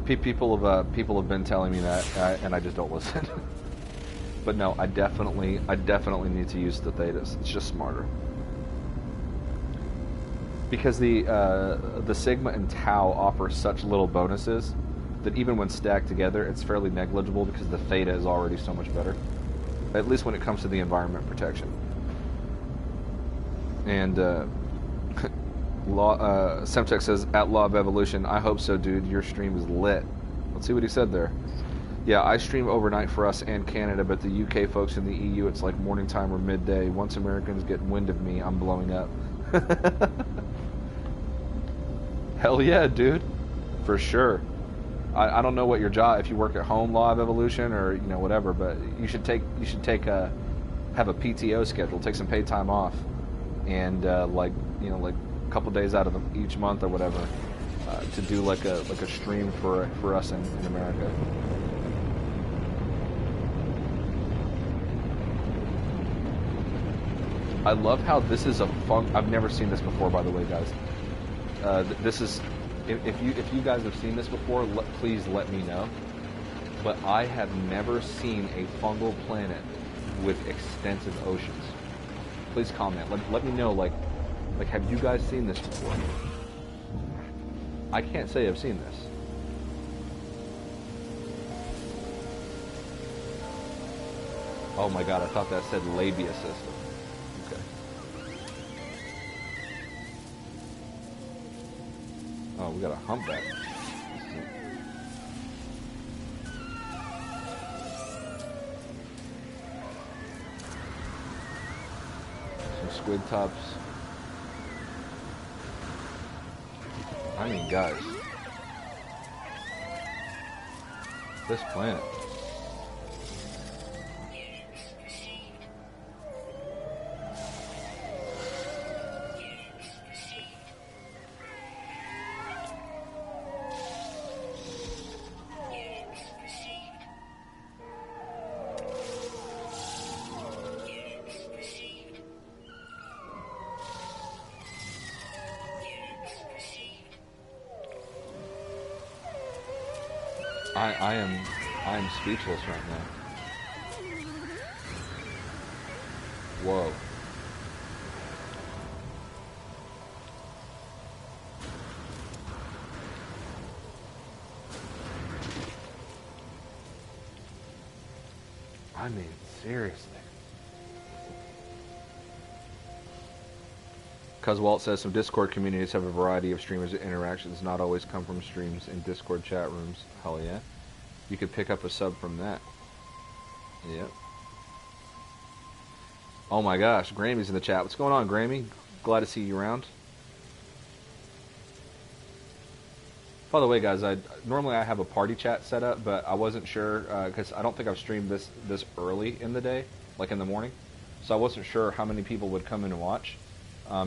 People have been telling me that, and I just don't listen. But no, I definitely need to use the thetas. It's just smarter. Because the Sigma and Tau offer such little bonuses that even when stacked together, it's fairly negligible because the theta is already so much better. At least when it comes to the environment protection. And Semtech says, at Law of Evolution, I hope so, dude. Your stream is lit. Let's see what he said there. Yeah, I stream overnight for us and Canada, but the UK folks in the EU, it's like morning time or midday. Once Americans get wind of me, I'm blowing up. Hell yeah, dude. For sure. I don't know what your job, if you work at home, Law of Evolution, or, you know, whatever, but you should have a PTO schedule, take some paid time off, and like, you know, like a couple days out of each month or whatever, to do like a stream for us in America. I love how this is I've never seen this before, by the way, guys. This is, if you guys have seen this before, please let me know. But I have never seen a fungal planet with extensive oceans. Please comment. Let me know. Like, have you guys seen this before? I can't say I've seen this. Oh my god! I thought that said labia system. Oh, we got a humpback. Some squid tops. I mean, guys. This planet. I am speechless right now. Whoa. I mean, seriously. Cuz Walt says some Discord communities have a variety of streamers' interactions, not always come from streams in Discord chat rooms. Hell yeah. You could pick up a sub from that. Yep. Oh my gosh, Grammy's in the chat. What's going on, Grammy? Glad to see you around. By the way, guys, normally I have a party chat set up, but I wasn't sure because I don't think I've streamed this early in the day, like in the morning. So I wasn't sure how many people would come in and watch.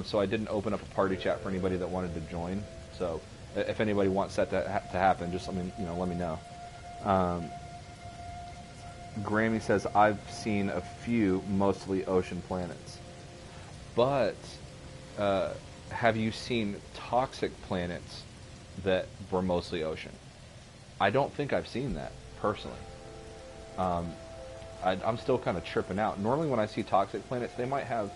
So I didn't open up a party chat for anybody that wanted to join. So if anybody wants that to happen, just let me know. Grammy says I've seen a few, mostly ocean planets. But have you seen toxic planets that were mostly ocean? I don't think I've seen that personally. I'm still kind of tripping out. Normally when I see toxic planets, they might have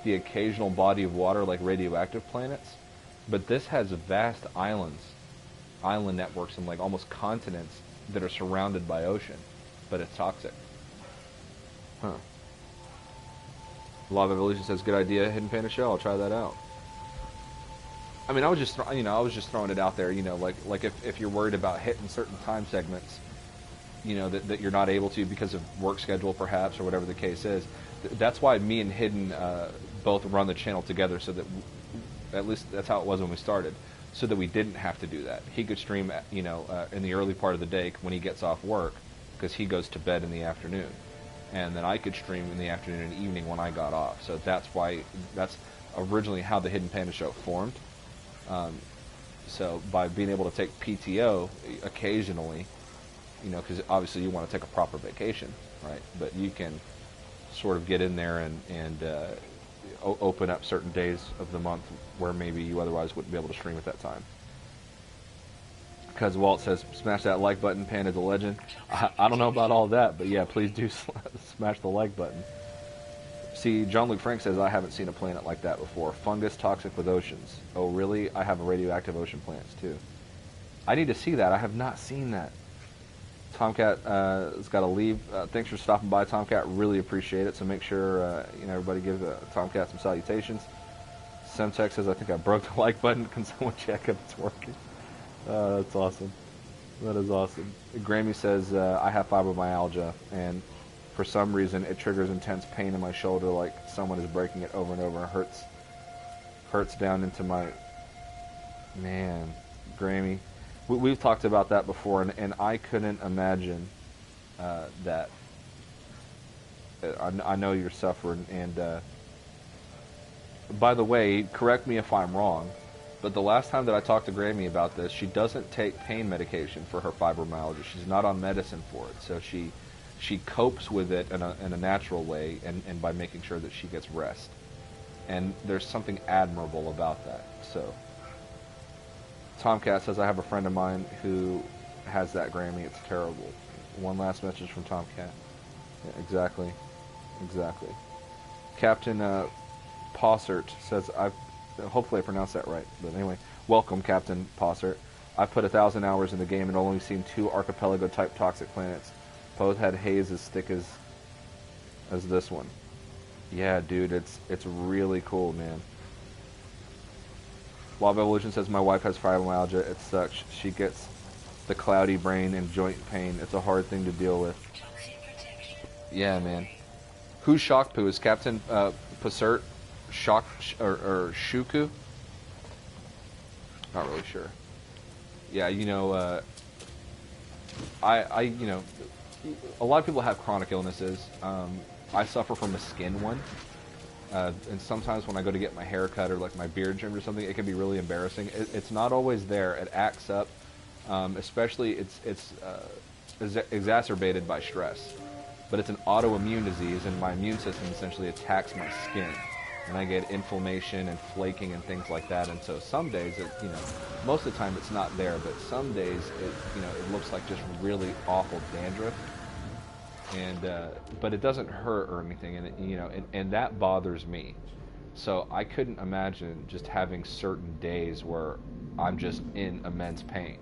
the occasional body of water like radioactive planets, but this has vast island networks and like almost continents that are surrounded by ocean, but it's toxic. Huh. Law of Evolution says, good idea, Hidden Panda Show. I'll try that out. I mean, I was just throwing it out there, like if you're worried about hitting certain time segments, that you're not able to because of work schedule perhaps or whatever the case is. That's why me and Hidden both run the channel together, so that at least that's how it was when we started, so that we didn't have to do that. He could stream, in the early part of the day when he gets off work, because he goes to bed in the afternoon, and then I could stream in the afternoon and evening when I got off. So that's originally how the Hidden Panda Show formed. So by being able to take PTO occasionally, because obviously you want to take a proper vacation, right? But you can sort of get in there and open up certain days of the month where maybe you otherwise wouldn't be able to stream at that time. Because Walt says, smash that like button, Panda's a legend. I don't know about all that, but yeah, please do smash the like button. See, John Luke Frank says, I haven't seen a planet like that before. Fungus toxic with oceans. Oh, really? I have radioactive ocean planets, too. I need to see that. I have not seen that. Tomcat has got to leave. Thanks for stopping by, Tomcat. Really appreciate it. So make sure everybody give Tomcat some salutations. Semtech says, I think I broke the like button. Can someone check if it's working? That's awesome. That is awesome. Grammy says, I have fibromyalgia, and for some reason it triggers intense pain in my shoulder, like someone is breaking it over and over. It hurts down into my... Man, Grammy. We've talked about that before, and I couldn't imagine that. I know you're suffering, and by the way, correct me if I'm wrong, but the last time that I talked to Grammy about this, she doesn't take pain medication for her fibromyalgia. She's not on medicine for it, so she copes with it in a natural way, and by making sure that she gets rest. And there's something admirable about that. So Tomcat says, I have a friend of mine who has that, Grammy. It's terrible. One last message from Tomcat. Yeah, exactly. Captain Possert says, hopefully I pronounced that right. But anyway, welcome, Captain Possert. I've put 1,000 hours in the game and only seen 2 archipelago-type toxic planets. Both had haze as thick as this one. Yeah, dude, it's really cool, man. Law of Evolution says, my wife has fibromyalgia. It sucks. She gets the cloudy brain and joint pain. It's a hard thing to deal with. Yeah, man. Who's Shock Poo? Is Captain Passert Shock or Shuku? Not really sure. Yeah, I a lot of people have chronic illnesses. I suffer from a skin one. And sometimes when I go to get my hair cut or like my beard trimmed or something, it can be really embarrassing. It's not always there. It acts up, especially it's exacerbated by stress. But it's an autoimmune disease, and my immune system essentially attacks my skin, and I get inflammation and flaking and things like that. And so some days, most of the time it's not there, but some days it looks like just really awful dandruff. And but it doesn't hurt or anything, and that bothers me. So I couldn't imagine just having certain days where I'm just in immense pain.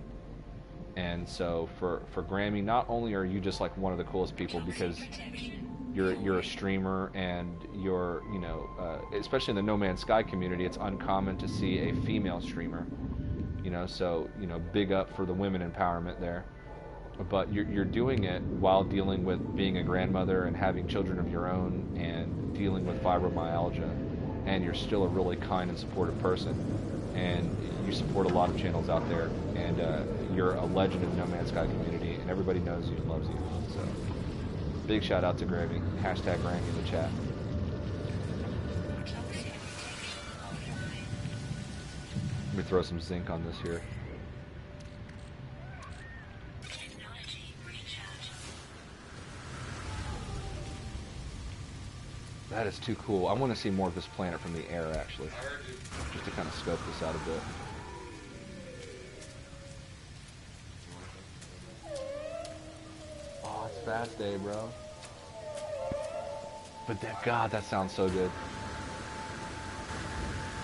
And so for Grammy, not only are you just like one of the coolest people because you're a streamer, and you're especially in the No Man's Sky community, it's uncommon to see a female streamer. So big up for the women empowerment there. but you're doing it while dealing with being a grandmother and having children of your own and dealing with fibromyalgia, and you're still a really kind and supportive person, and you support a lot of channels out there, and you're a legend in the No Man's Sky community, and everybody knows you and loves you. So big shout out to Gravy. Hashtag Granny in the chat. Let me throw some zinc on this here. That is too cool. I want to see more of this planet from the air, actually. Just to kind of scope this out a bit. Oh, it's Fast Day, bro. But God, that sounds so good.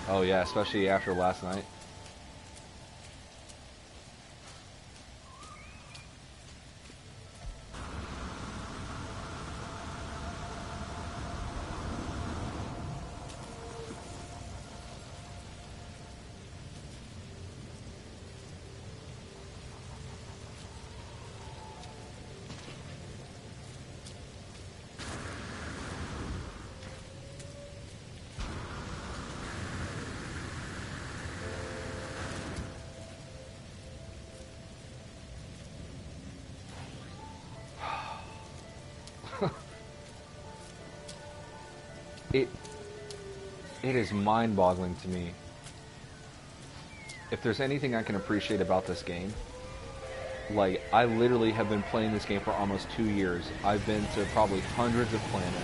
Oh yeah, especially after last night. It is mind-boggling to me. If there's anything I can appreciate about this game, like, I literally have been playing this game for almost 2 years. I've been to probably hundreds of planets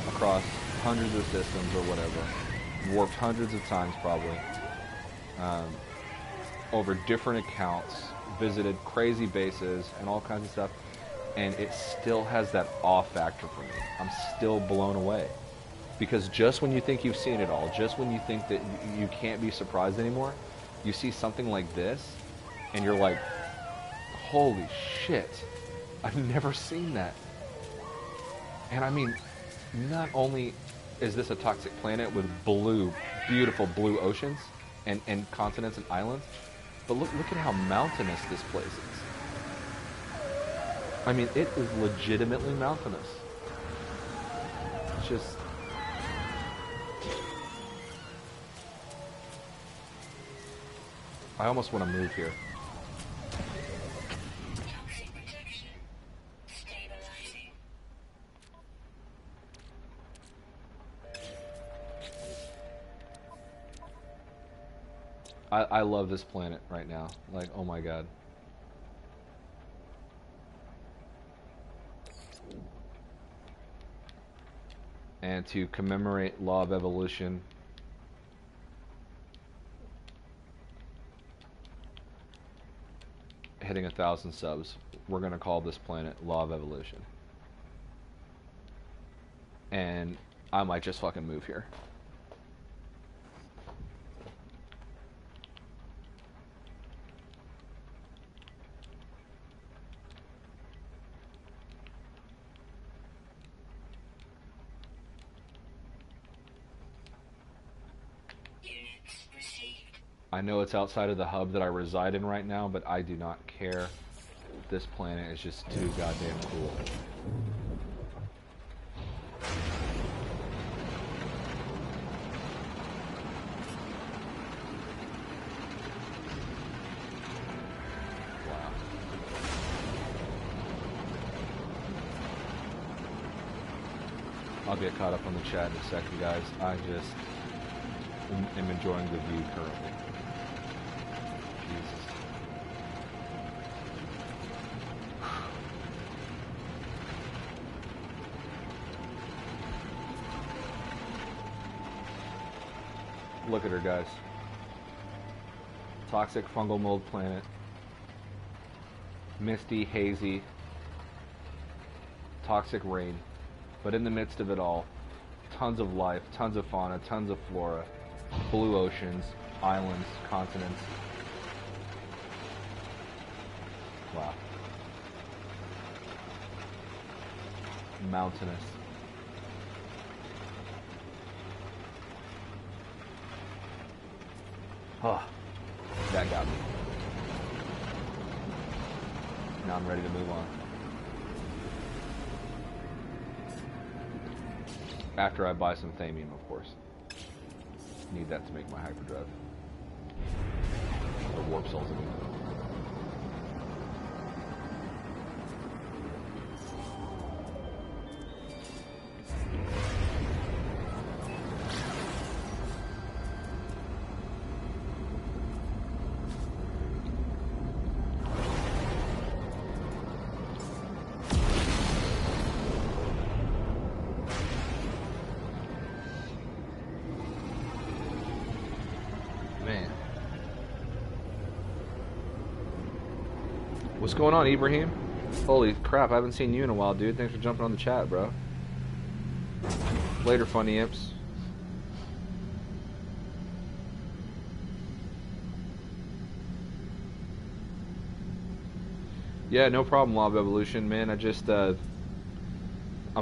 across hundreds of systems or whatever. Warped hundreds of times probably. Over different accounts, visited crazy bases and all kinds of stuff. And it still has that awe factor for me. I'm still blown away. Because just when you think you've seen it all, just when you think that you can't be surprised anymore, you see something like this, and you're like, holy shit, I've never seen that. And I mean, not only is this a toxic planet with blue, beautiful blue oceans, and continents and islands, but look at how mountainous this place is. I mean, it is legitimately mountainous. It's just... I almost want to move here. Toxic protection. Stabilizing. I love this planet right now. Like, oh my god. And to commemorate Law of Evolution, hitting 1,000 subs, we're gonna call this planet Law of Evolution. And I might just fucking move here. Units received. I know it's outside of the hub that I reside in right now, but I do not care. This planet is just too goddamn cool. Wow. I'll get caught up on the chat in a second, guys. I just am enjoying the view currently. Jesus. Look at her, guys. Toxic fungal mold planet. Misty, hazy, toxic rain. But in the midst of it all, tons of life, tons of fauna, tons of flora, blue oceans, islands, continents. Wow. Mountainous. Oh, that got me. Now I'm ready to move on. After I buy some Thamium, of course. Need that to make my hyperdrive. Or warp cells again. What's going on, Ibrahim? Holy crap, I haven't seen you in a while, dude. Thanks for jumping on the chat, bro. Later, funny imps. Yeah, no problem, Lob Evolution, man. I just, I'm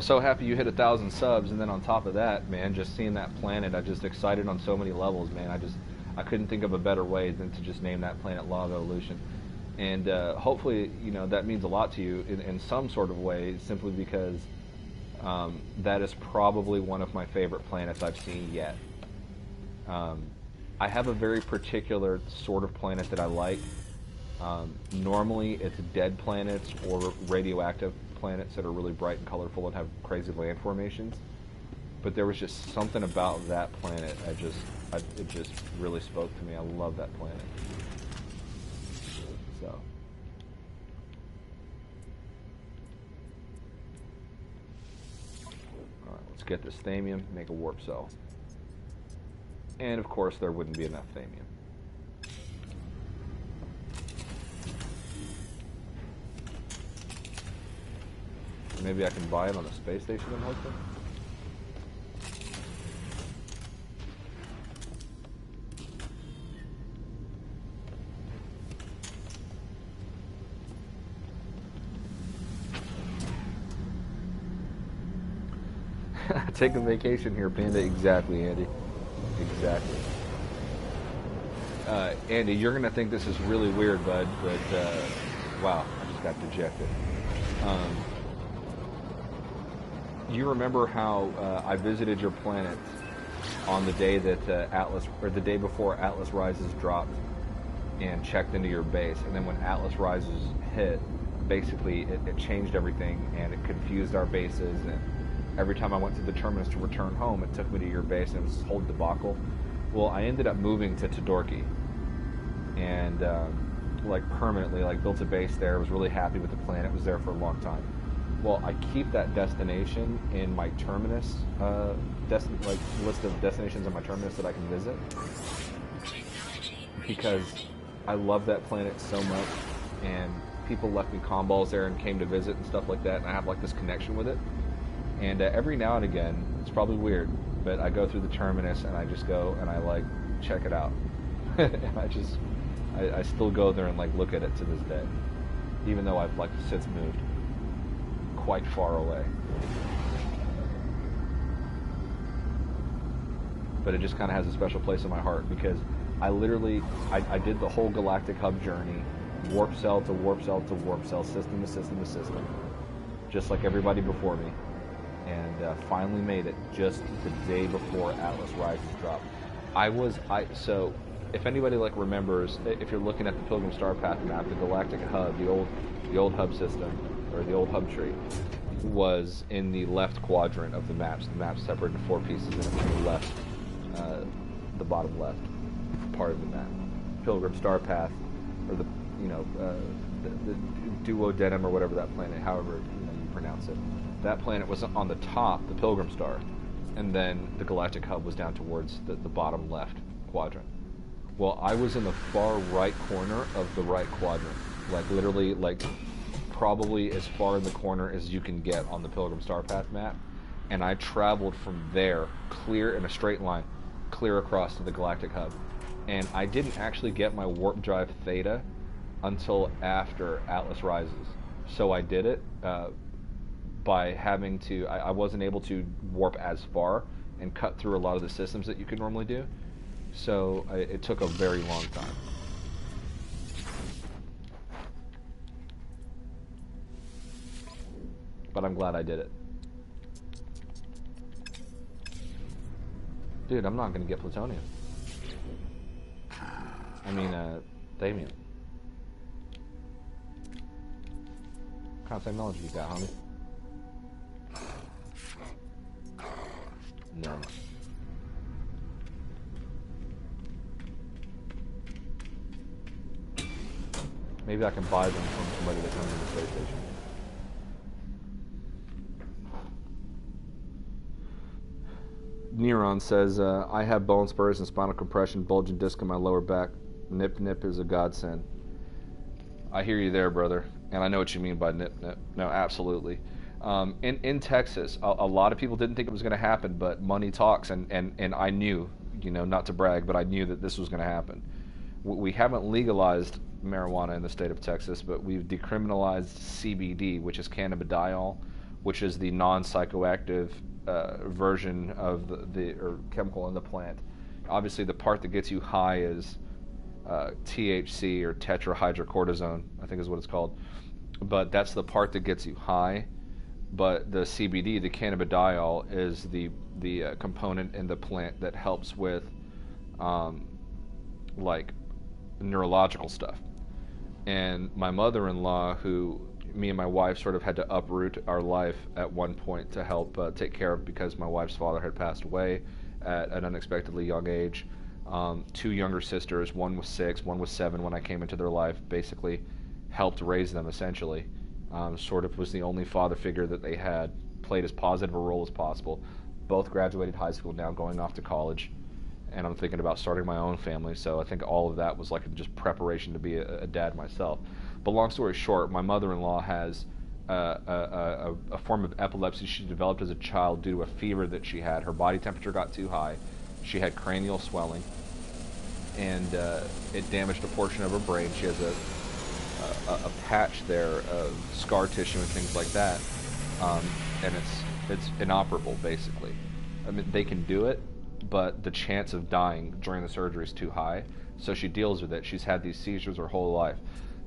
so happy you hit 1,000 subs, and then on top of that, man, just seeing that planet, I'm just excited on so many levels, man. I couldn't think of a better way than to just name that planet Lob Evolution. And hopefully, you know, that means a lot to you in some sort of way, simply because that is probably one of my favorite planets I've seen yet. I have a very particular sort of planet that I like. Normally, it's dead planets or radioactive planets that are really bright and colorful and have crazy land formations. But there was just something about that planet it just really spoke to me. I love that planet. So. Alright, let's get this Thamium, make a warp cell. And of course there wouldn't be enough Thamium. Maybe I can buy it on the space station I'm hoping? Take a vacation here, Panda. Exactly, Andy. Exactly. Andy, you're going to think this is really weird, bud, but, wow, I just got dejected. You remember how I visited your planet on the day that Atlas, or the day before Atlas Rises dropped, and checked into your base, and then when Atlas Rises hit, basically it changed everything, and it confused our bases, and every time I went to the terminus to return home, it took me to your base, and it was this whole debacle. Well, I ended up moving to Todorki, and like permanently, like built a base there. Was really happy with the planet. Was there for a long time. Well, I keep that destination in my terminus, like list of destinations on my terminus that I can visit, because I love that planet so much, and people left me comm balls there and came to visit and stuff like that, and I have like this connection with it. And every now and again, it's probably weird, but I go through the terminus and I just go and I like check it out. And I still go there and like look at it to this day, even though I've like since moved quite far away. But it just kind of has a special place in my heart, because I literally, I did the whole galactic hub journey, warp cell to warp cell to warp cell, system to system to system, just like everybody before me. And finally made it just the day before Atlas Rises dropped. So if anybody like remembers, if you're looking at the Pilgrim Star Path map, the galactic hub, the old hub system, or the old hub tree, was in the left quadrant of the maps. The map's separated into 4 pieces, and it's in the left, the bottom left part of the map. Pilgrim Star Path, or the duodenum, or whatever that planet, however you pronounce it. That planet was on the top, the Pilgrim Star, and then the galactic hub was down towards the bottom left quadrant. Well, I was in the far right corner of the right quadrant, like literally, like probably as far in the corner as you can get on the Pilgrim Star Path map, and I traveled from there, clear in a straight line, clear across to the galactic hub. And I didn't actually get my warp drive theta until after Atlas Rises. So I did it by having to, I wasn't able to warp as far and cut through a lot of the systems that you could normally do. So it took a very long time. but I'm glad I did it. Dude, I'm not gonna get plutonium. I mean, Thamium. What kind of technology you got, homie? None. Maybe I can buy them from somebody that comes to the space station. Neuron says, I have bone spurs and spinal compression, bulging disc in my lower back. Nip nip is a godsend. I hear you there, brother. And I know what you mean by nip nip. No, absolutely. In Texas, a lot of people didn't think it was going to happen, but money talks, and I knew, you know, not to brag, but I knew that this was going to happen. We haven't legalized marijuana in the state of Texas, but we've decriminalized CBD, which is cannabidiol, which is the non-psychoactive version of the chemical in the plant. Obviously, the part that gets you high is THC, or tetrahydrocortisone, I think is what it's called. But that's the part that gets you high. But the CBD, the cannabidiol, is the component in the plant that helps with like neurological stuff. And my mother-in-law, who me and my wife sort of had to uproot our life at one point to help take care of, because my wife's father had passed away at an unexpectedly young age. 2 younger sisters, one was 6, one was 7 when I came into their life, basically helped raise them essentially. Sort of was the only father figure that they had, played as positive a role as possible. Both graduated high school, now going off to college, and I'm thinking about starting my own family, so I think all of that was like just preparation to be a dad myself. But long story short, my mother-in-law has a form of epilepsy she developed as a child due to a fever that she had. Her body temperature got too high, she had cranial swelling, and it damaged a portion of her brain. She has a patch there of scar tissue and things like that, and it's inoperable basically. I mean, they can do it, but the chance of dying during the surgery is too high, so she deals with it. She's had these seizures her whole life.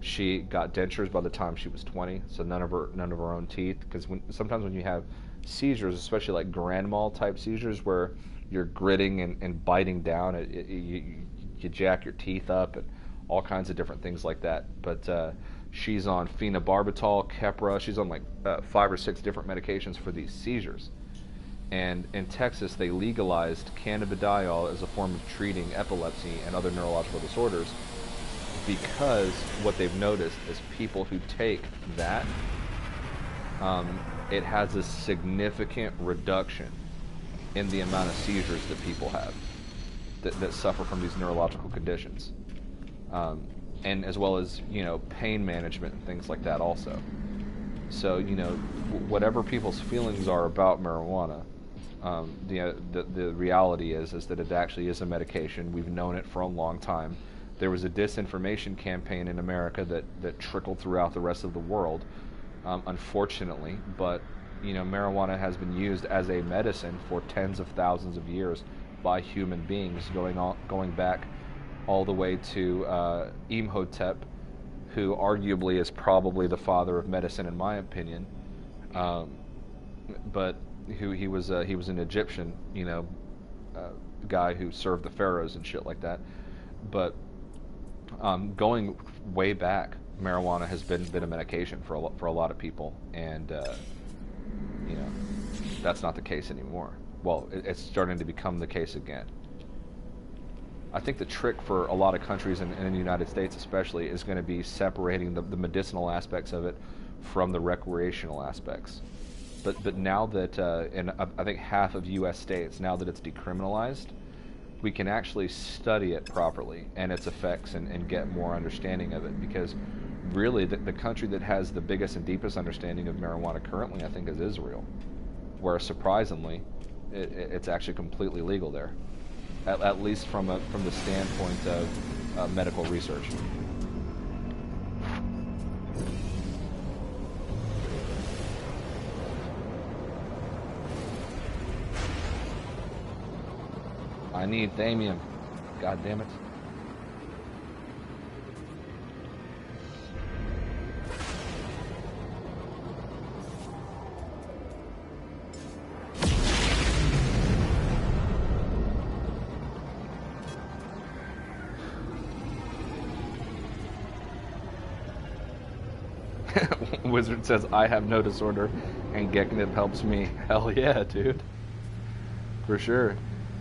She got dentures by the time she was 20, so none of her own teeth, because sometimes when you have seizures, especially like grand mal type seizures where you're gritting and biting down, you jack your teeth up and all kinds of different things like that. But she's on phenobarbital, Keppra. She's on like 5 or 6 different medications for these seizures. And in Texas, they legalized cannabidiol as a form of treating epilepsy and other neurological disorders, because what they've noticed is people who take that, it has a significant reduction in the amount of seizures that people have that suffer from these neurological conditions. And as well as, you know, pain management and things like that also. So, you know, whatever people's feelings are about marijuana, the reality is that it actually is a medication. We've known it for a long time. There was a disinformation campaign in America that trickled throughout the rest of the world, unfortunately. But, you know, marijuana has been used as a medicine for tens of thousands of years by human beings, going back all the way to Imhotep, who arguably is probably the father of medicine in my opinion, but he was an Egyptian, you know, guy who served the pharaohs and shit like that. But going way back, marijuana has been a medication for a lot of people, and you know, that's not the case anymore. Well, it's starting to become the case again. I think the trick for a lot of countries, and in the United States especially, is going to be separating the medicinal aspects of it from the recreational aspects. But now that, in I think half of U.S. states, now that it's decriminalized, we can actually study it properly and its effects and get more understanding of it. Because really, the country that has the biggest and deepest understanding of marijuana currently, I think, is Israel, where surprisingly, it's actually completely legal there. At least from the standpoint of medical research. I need Thamium. God damn it. Wizard says, I have no disorder, and Geknip helps me. Hell yeah, dude. For sure.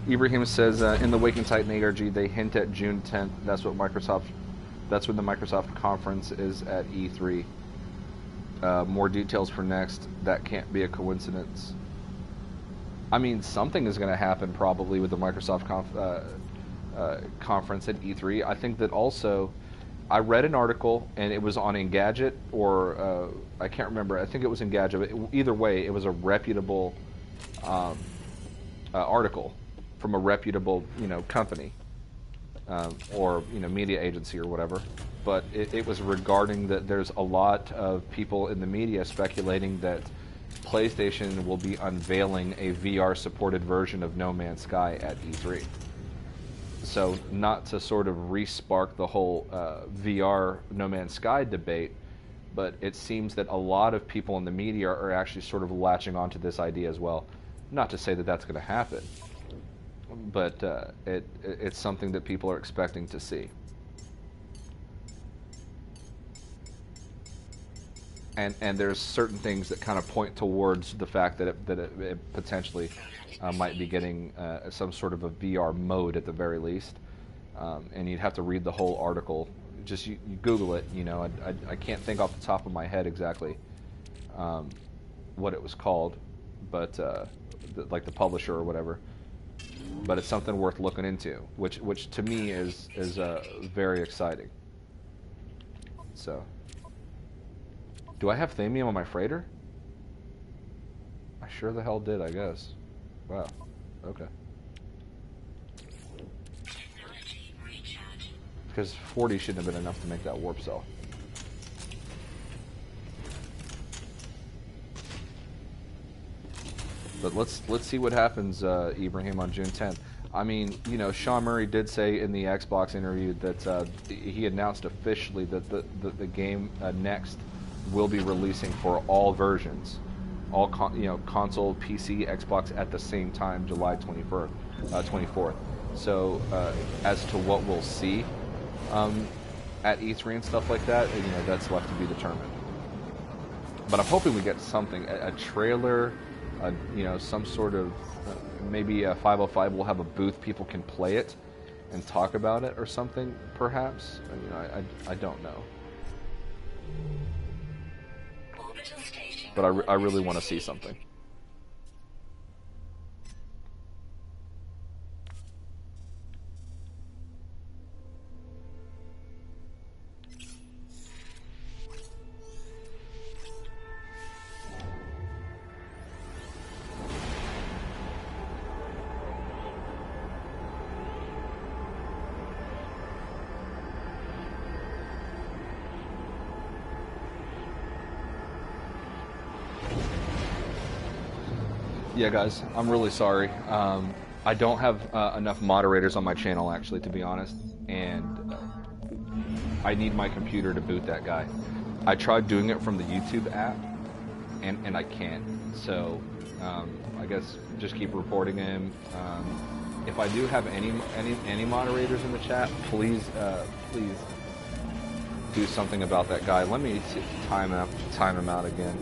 Ibrahim says, in the Waking Titan ARG, they hint at June 10th. That's when the Microsoft conference is at E3. More details for next. That can't be a coincidence. I mean, something is going to happen probably with the Microsoft conference at E3. I think that also, I read an article, and it was on Engadget, or I can't remember. I think it was Engadget. But either way, it was a reputable article from a reputable, company or media agency or whatever. But it was regarding that there's a lot of people in the media speculating that PlayStation will be unveiling a VR-supported version of No Man's Sky at E3. So not to sort of re-spark the whole VR No Man's Sky debate, but it seems that a lot of people in the media are actually sort of latching onto this idea as well. Not to say that that's going to happen, but it's something that people are expecting to see. And there's certain things that kind of point towards the fact that it potentially might be getting some sort of a VR mode at the very least. And you'd have to read the whole article. Just you Google it. I can't think off the top of my head exactly what it was called, but like the publisher or whatever. But it's something worth looking into, which to me is very exciting. So. Do I have Thamium on my freighter? I sure the hell did, I guess. Wow. Okay. Because 40 shouldn't have been enough to make that warp cell. But let's see what happens, Ibrahim, on June 10th. I mean, Sean Murray did say in the Xbox interview that he announced officially that the game next will be releasing for all versions, all console, PC, Xbox at the same time, July 24th. So as to what we'll see at E3 and stuff like that, that's left to be determined. But I'm hoping we get something, a trailer, some sort of maybe 505 will have a booth, people can play it and talk about it or something, perhaps. I don't know. But I really want to see something. Yeah, guys, I'm really sorry. I don't have enough moderators on my channel, actually, to be honest, and I need my computer to boot that guy. I tried doing it from the YouTube app, and I can't. So I guess just keep reporting him. If I do have any moderators in the chat, please do something about that guy. Let me time him out again.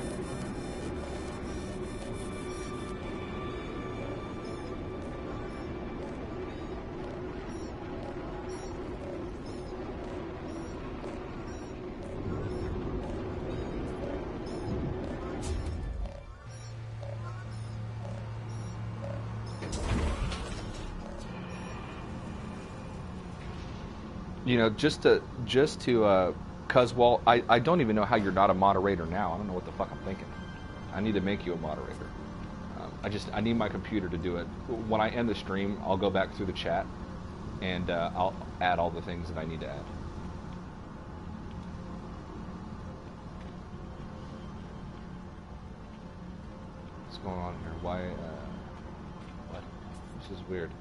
Just to, cause I don't even know how you're not a moderator now. I don't know what the fuck I'm thinking. I need to make you a moderator. I need my computer to do it. When I end the stream, I'll go back through the chat, and I'll add all the things that I need to add. What's going on here? Why? What? This is weird.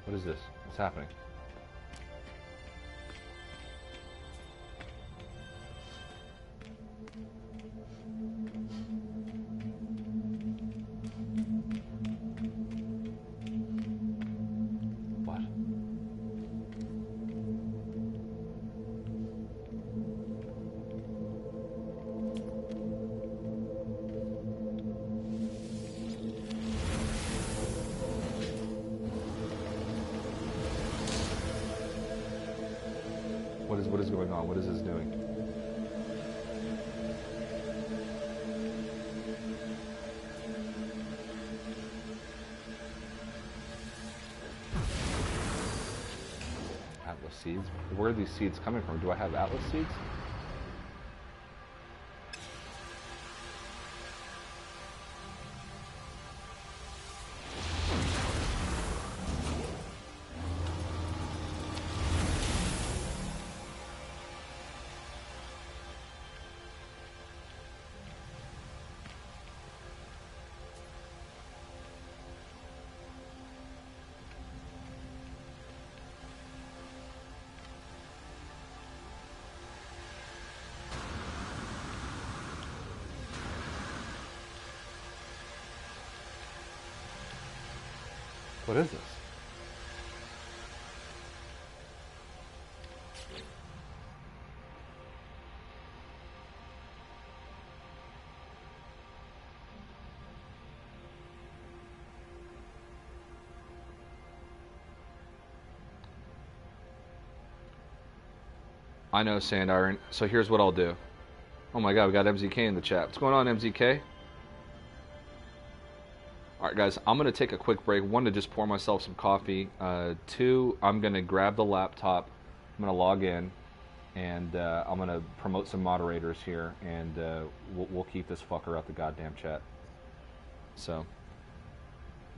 What is this? What's happening? going on? What is this doing? Atlas seeds? Where are these seeds coming from? Do I have Atlas seeds? What is this? I know, Sand Iron. So here's what I'll do. Oh my god, we got MZK in the chat. What's going on, MZK? Alright guys, I'm going to take a quick break. One, to just pour myself some coffee. Two, I'm going to grab the laptop. I'm going to log in. And I'm going to promote some moderators here. And we'll keep this fucker out the goddamn chat. So,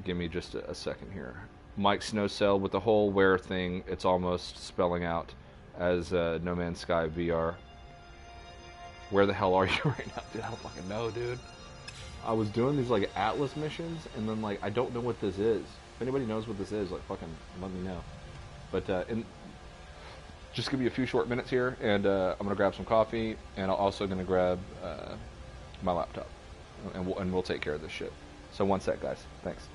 give me just a second here. Mike Snowcell with the whole where thing, it's almost spelling out as No Man's Sky VR. Where the hell are you right now? Dude, I don't fucking know, dude. I was doing these like Atlas missions, and then like I don't know what this is. If anybody knows what this is, like fucking let me know. But just give me a few short minutes here, and I'm gonna grab some coffee, and I'm also gonna grab my laptop, and we'll take care of this shit. So one sec, guys. Thanks.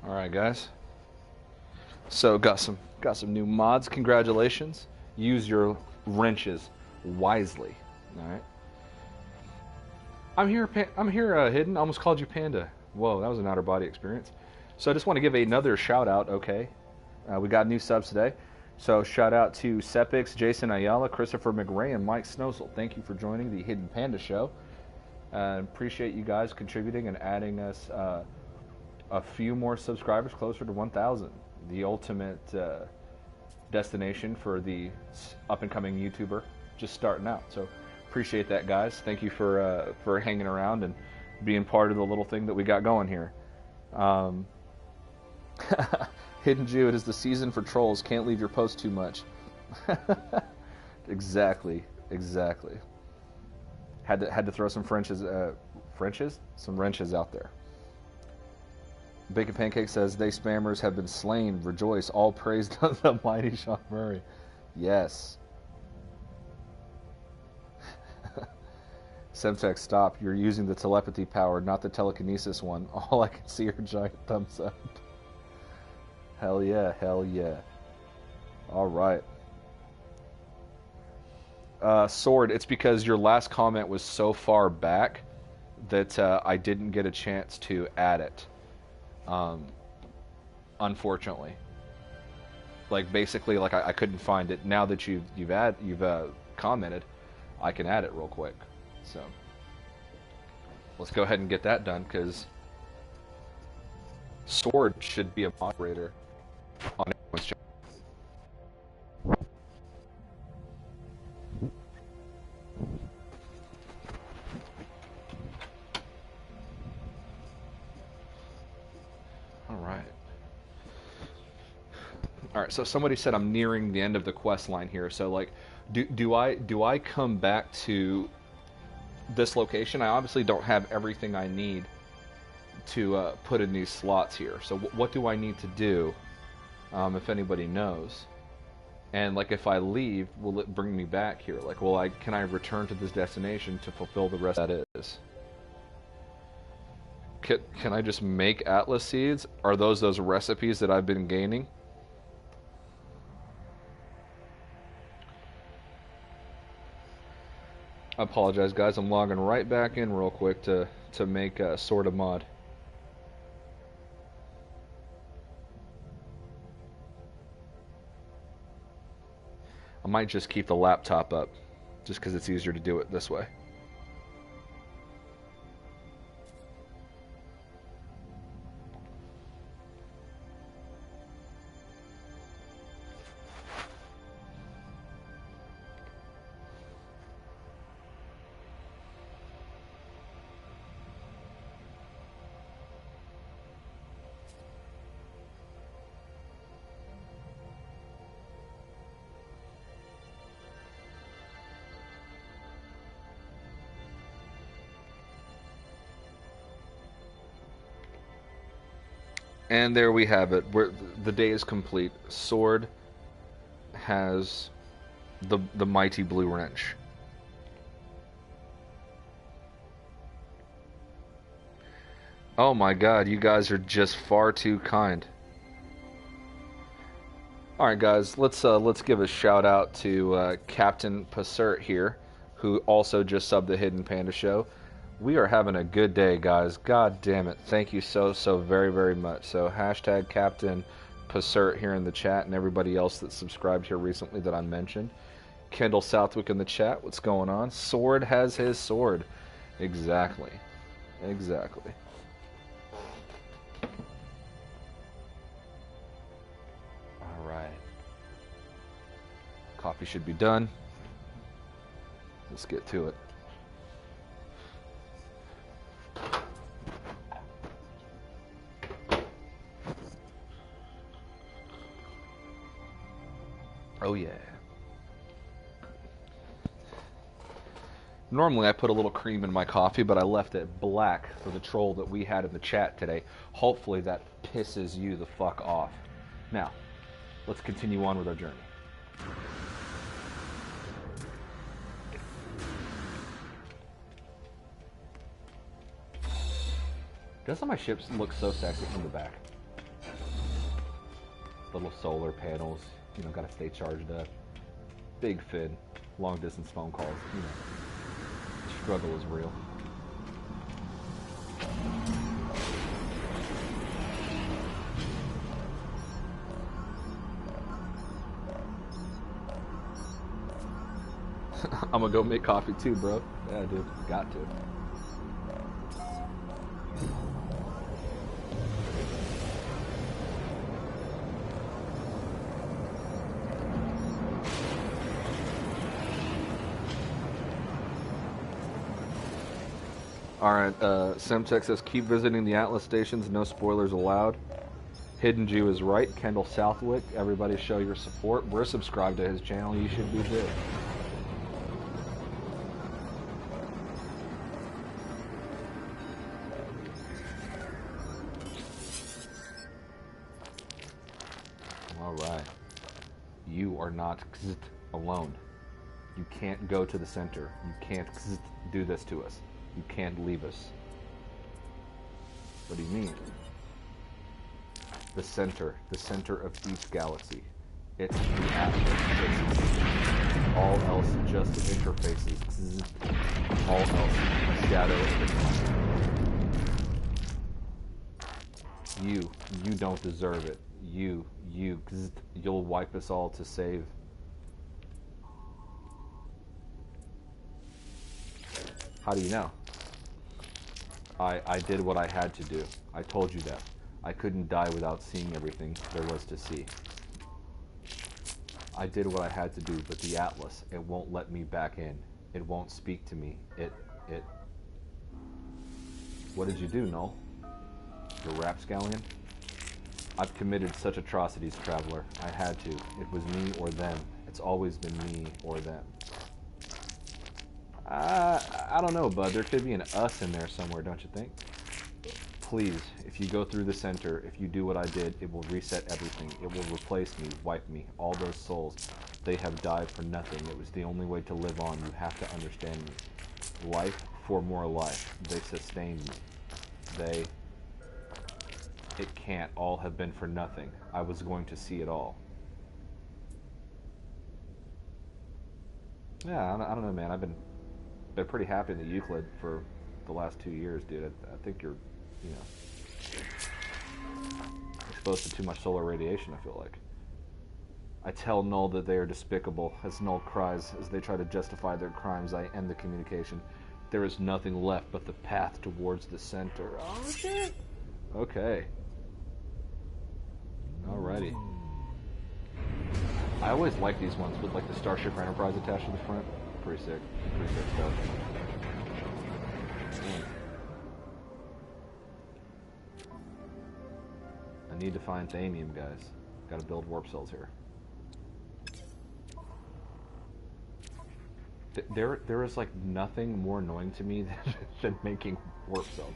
All right, guys. So got some new mods. Congratulations. Use your wrenches wisely. All right. I'm here, Hidden. I almost called you Panda. Whoa, that was an outer body experience. So I just want to give another shout out. Okay, we got new subs today. So shout out to Sepix, Jason Ayala, Christopher McRae, and Mike Snozel. Thank you for joining the Hidden Panda Show. Appreciate you guys contributing and adding us a few more subscribers, closer to 1,000. The ultimate destination for the up-and-coming YouTuber just starting out. So appreciate that, guys. Thank you for hanging around and being part of the little thing that we got going here. Hidden Jew, it is the season for trolls. Can't leave your post too much. Exactly. Had to throw some some wrenches out there. Bacon Pancake says, they spammers have been slain. Rejoice. All praise to the mighty Sean Murray. Yes. Semtex, stop. You're using the telepathy power, not the telekinesis one. All I can see are giant thumbs up. Hell yeah. All right. Sword, it's because your last comment was so far back that I didn't get a chance to add it. Unfortunately, like basically, like I couldn't find it. Now that you've commented, I can add it real quick. So let's go ahead and get that done, because Sword should be a moderator on everyone's channel. All right, so somebody said I'm nearing the end of the quest line here. So like, do I come back to this location? I obviously don't have everything I need to put in these slots here. So what do I need to do, if anybody knows? And like, if I leave, will it bring me back here? Like, can I return to this destination to fulfill the rest that is? Can I just make Atlas seeds? Are those recipes that I've been gaining? I apologize, guys. I'm logging right back in real quick to make a sort of mod. I might just keep the laptop up, just because it's easier to do it this way. And there we have it. The day is complete. Sword has the mighty blue wrench. Oh my god, you guys are just far too kind. Alright guys, let's give a shout out to Captain Passert here, who also just subbed the Hidden Panda Show. We are having a good day, guys. God damn it. Thank you so very much. So hashtag Captain Passert here in the chat, and everybody else that subscribed here recently that I mentioned. Kendall Southwick in the chat. What's going on? Sword has his sword. Exactly. Alright. Coffee should be done. Let's get to it. Oh yeah. Normally I put a little cream in my coffee, but I left it black for the troll that we had in the chat today. Hopefully that pisses you the fuck off. Now, let's continue on with our journey. Doesn't my ship look so sexy from the back? Little solar panels, you know, gotta stay charged up. Big fin, long distance phone calls, you know. The struggle is real. I'm gonna go make coffee too, bro. Yeah, dude, got to. Alright, Semtech says keep visiting the Atlas stations, no spoilers allowed. Hidden Jew is right. Kendall Southwick, everybody show your support. We're subscribed to his channel, you should be too. Alright. You are not alone. You can't go to the center. You can't do this to us. You can't leave us. What do you mean? The center of each galaxy. It's the Atlas. It's all else just interfaces. All else a shadow of the time. You don't deserve it. You'll wipe us all to save. How do you know? I did what I had to do. I told you that. I couldn't die without seeing everything there was to see. I did what I had to do, but the Atlas, it won't let me back in. It won't speak to me. It... What did you do, Null? The rapscallion? I've committed such atrocities, Traveler. I had to. It was me or them. It's always been me or them. I don't know, bud. There could be an us in there somewhere, don't you think? Please, if you go through the center, if you do what I did, it will reset everything. It will replace me, wipe me. All those souls, they have died for nothing. It was the only way to live on. You have to understand me. Life for more life. They sustained me. It can't all have been for nothing. I was going to see it all. Yeah, I don't know, man. I've been pretty happy in the Euclid for the last 2 years, dude. I think you're, you know, exposed to too much solar radiation, I feel like. I tell Null that they are despicable. As Null cries, as they try to justify their crimes, I end the communication. There is nothing left but the path towards the center. Oh, shit! Okay. Alrighty. I always like these ones with, like, the Starship Enterprise attached to the front. Pretty sick. Pretty sick stuff. I need to find Thamium, guys. Gotta build warp cells here. There is, like, nothing more annoying to me than making warp cells.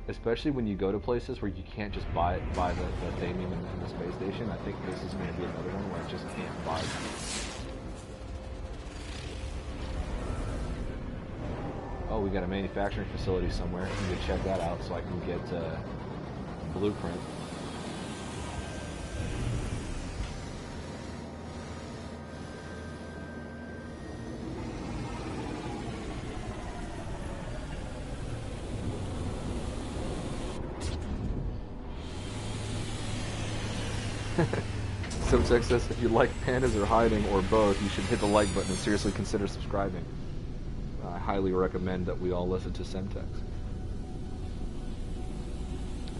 Especially when you go to places where you can't just buy the Thamium in the space station. I think this is going to be another one where I just can't buy them. Oh, we got a manufacturing facility somewhere. I'm going to check that out so I can get blueprint. Simtex says, if you like pandas or hiding, or both, you should hit the like button and seriously consider subscribing. I highly recommend that we all listen to Semtex.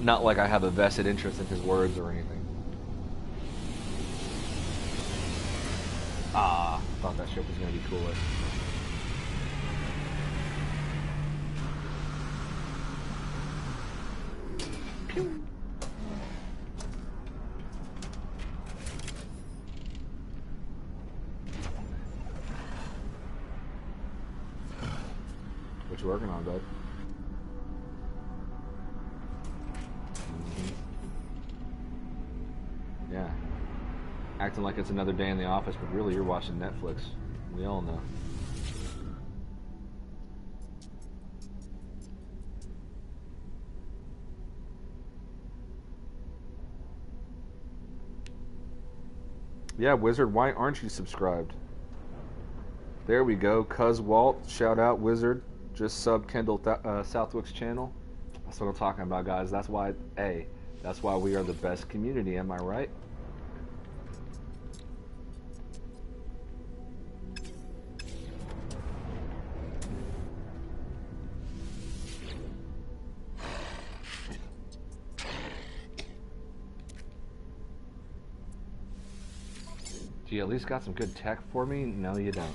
Not like I have a vested interest in his words or anything. Ah, thought that ship was going to be cooler. Pew! What you working on, bud? Yeah. Acting like it's another day in the office, but really you're watching Netflix. We all know. Yeah, Wizard, why aren't you subscribed? There we go. Cuz Walt, shout out, Wizard. Just sub Kendall Southwick's channel. That's what I'm talking about, guys. That's why, hey, that's why we are the best community, am I right? Do you at least got some good tech for me? No, you don't.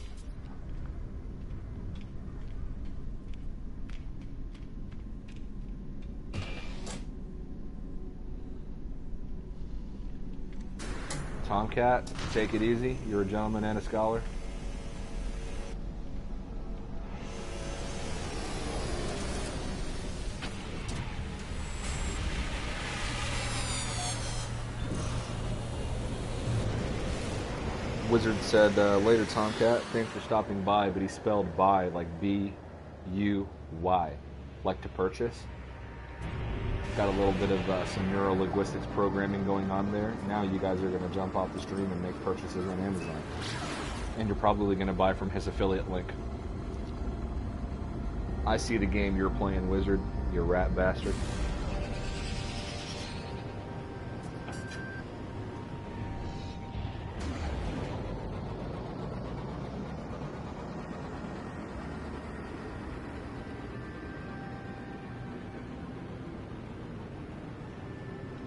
Tomcat, take it easy. You're a gentleman and a scholar. Wizard said, later Tomcat, thanks for stopping by, but he spelled buy like B-U-Y, like to purchase. Got a little bit of some neuro-linguistics programming going on there. Now you guys are going to jump off the stream and make purchases on Amazon. And you're probably going to buy from his affiliate link. I see the game you're playing, Wizard, you rat bastard.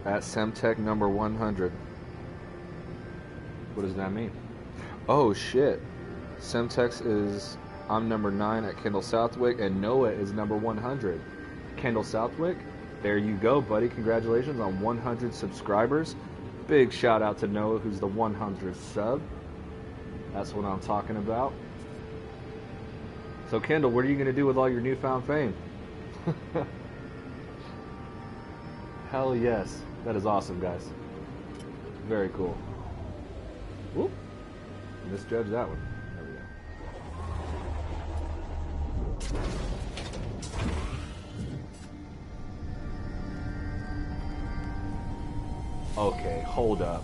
At Semtech number 100. What does that mean? Oh shit. Semtex is, I'm number 9 at Kendall Southwick, and Noah is number 100. Kendall Southwick, there you go, buddy. Congratulations on 100 subscribers. Big shout out to Noah, who's the 100th sub. That's what I'm talking about. So Kendall, what are you going to do with all your newfound fame? Hell yes. That is awesome, guys. Very cool. Whoop. Misjudged that one. There we go. Okay, hold up.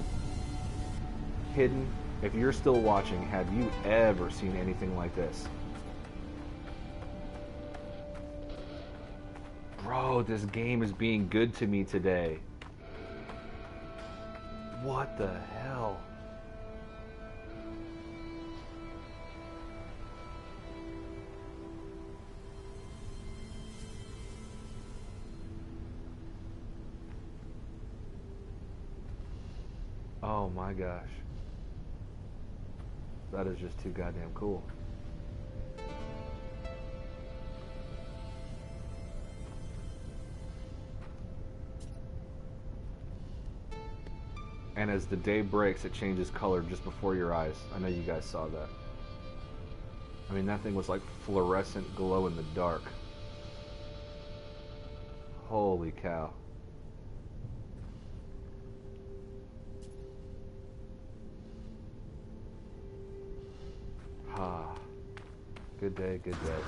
Hidden, if you're still watching, have you ever seen anything like this? Bro, this game is being good to me today. What the hell? Oh my gosh. That is just too goddamn cool. And as the day breaks, it changes color just before your eyes. I know you guys saw that. I mean, that thing was like fluorescent glow in the dark. Holy cow. Ah. Good day, good day.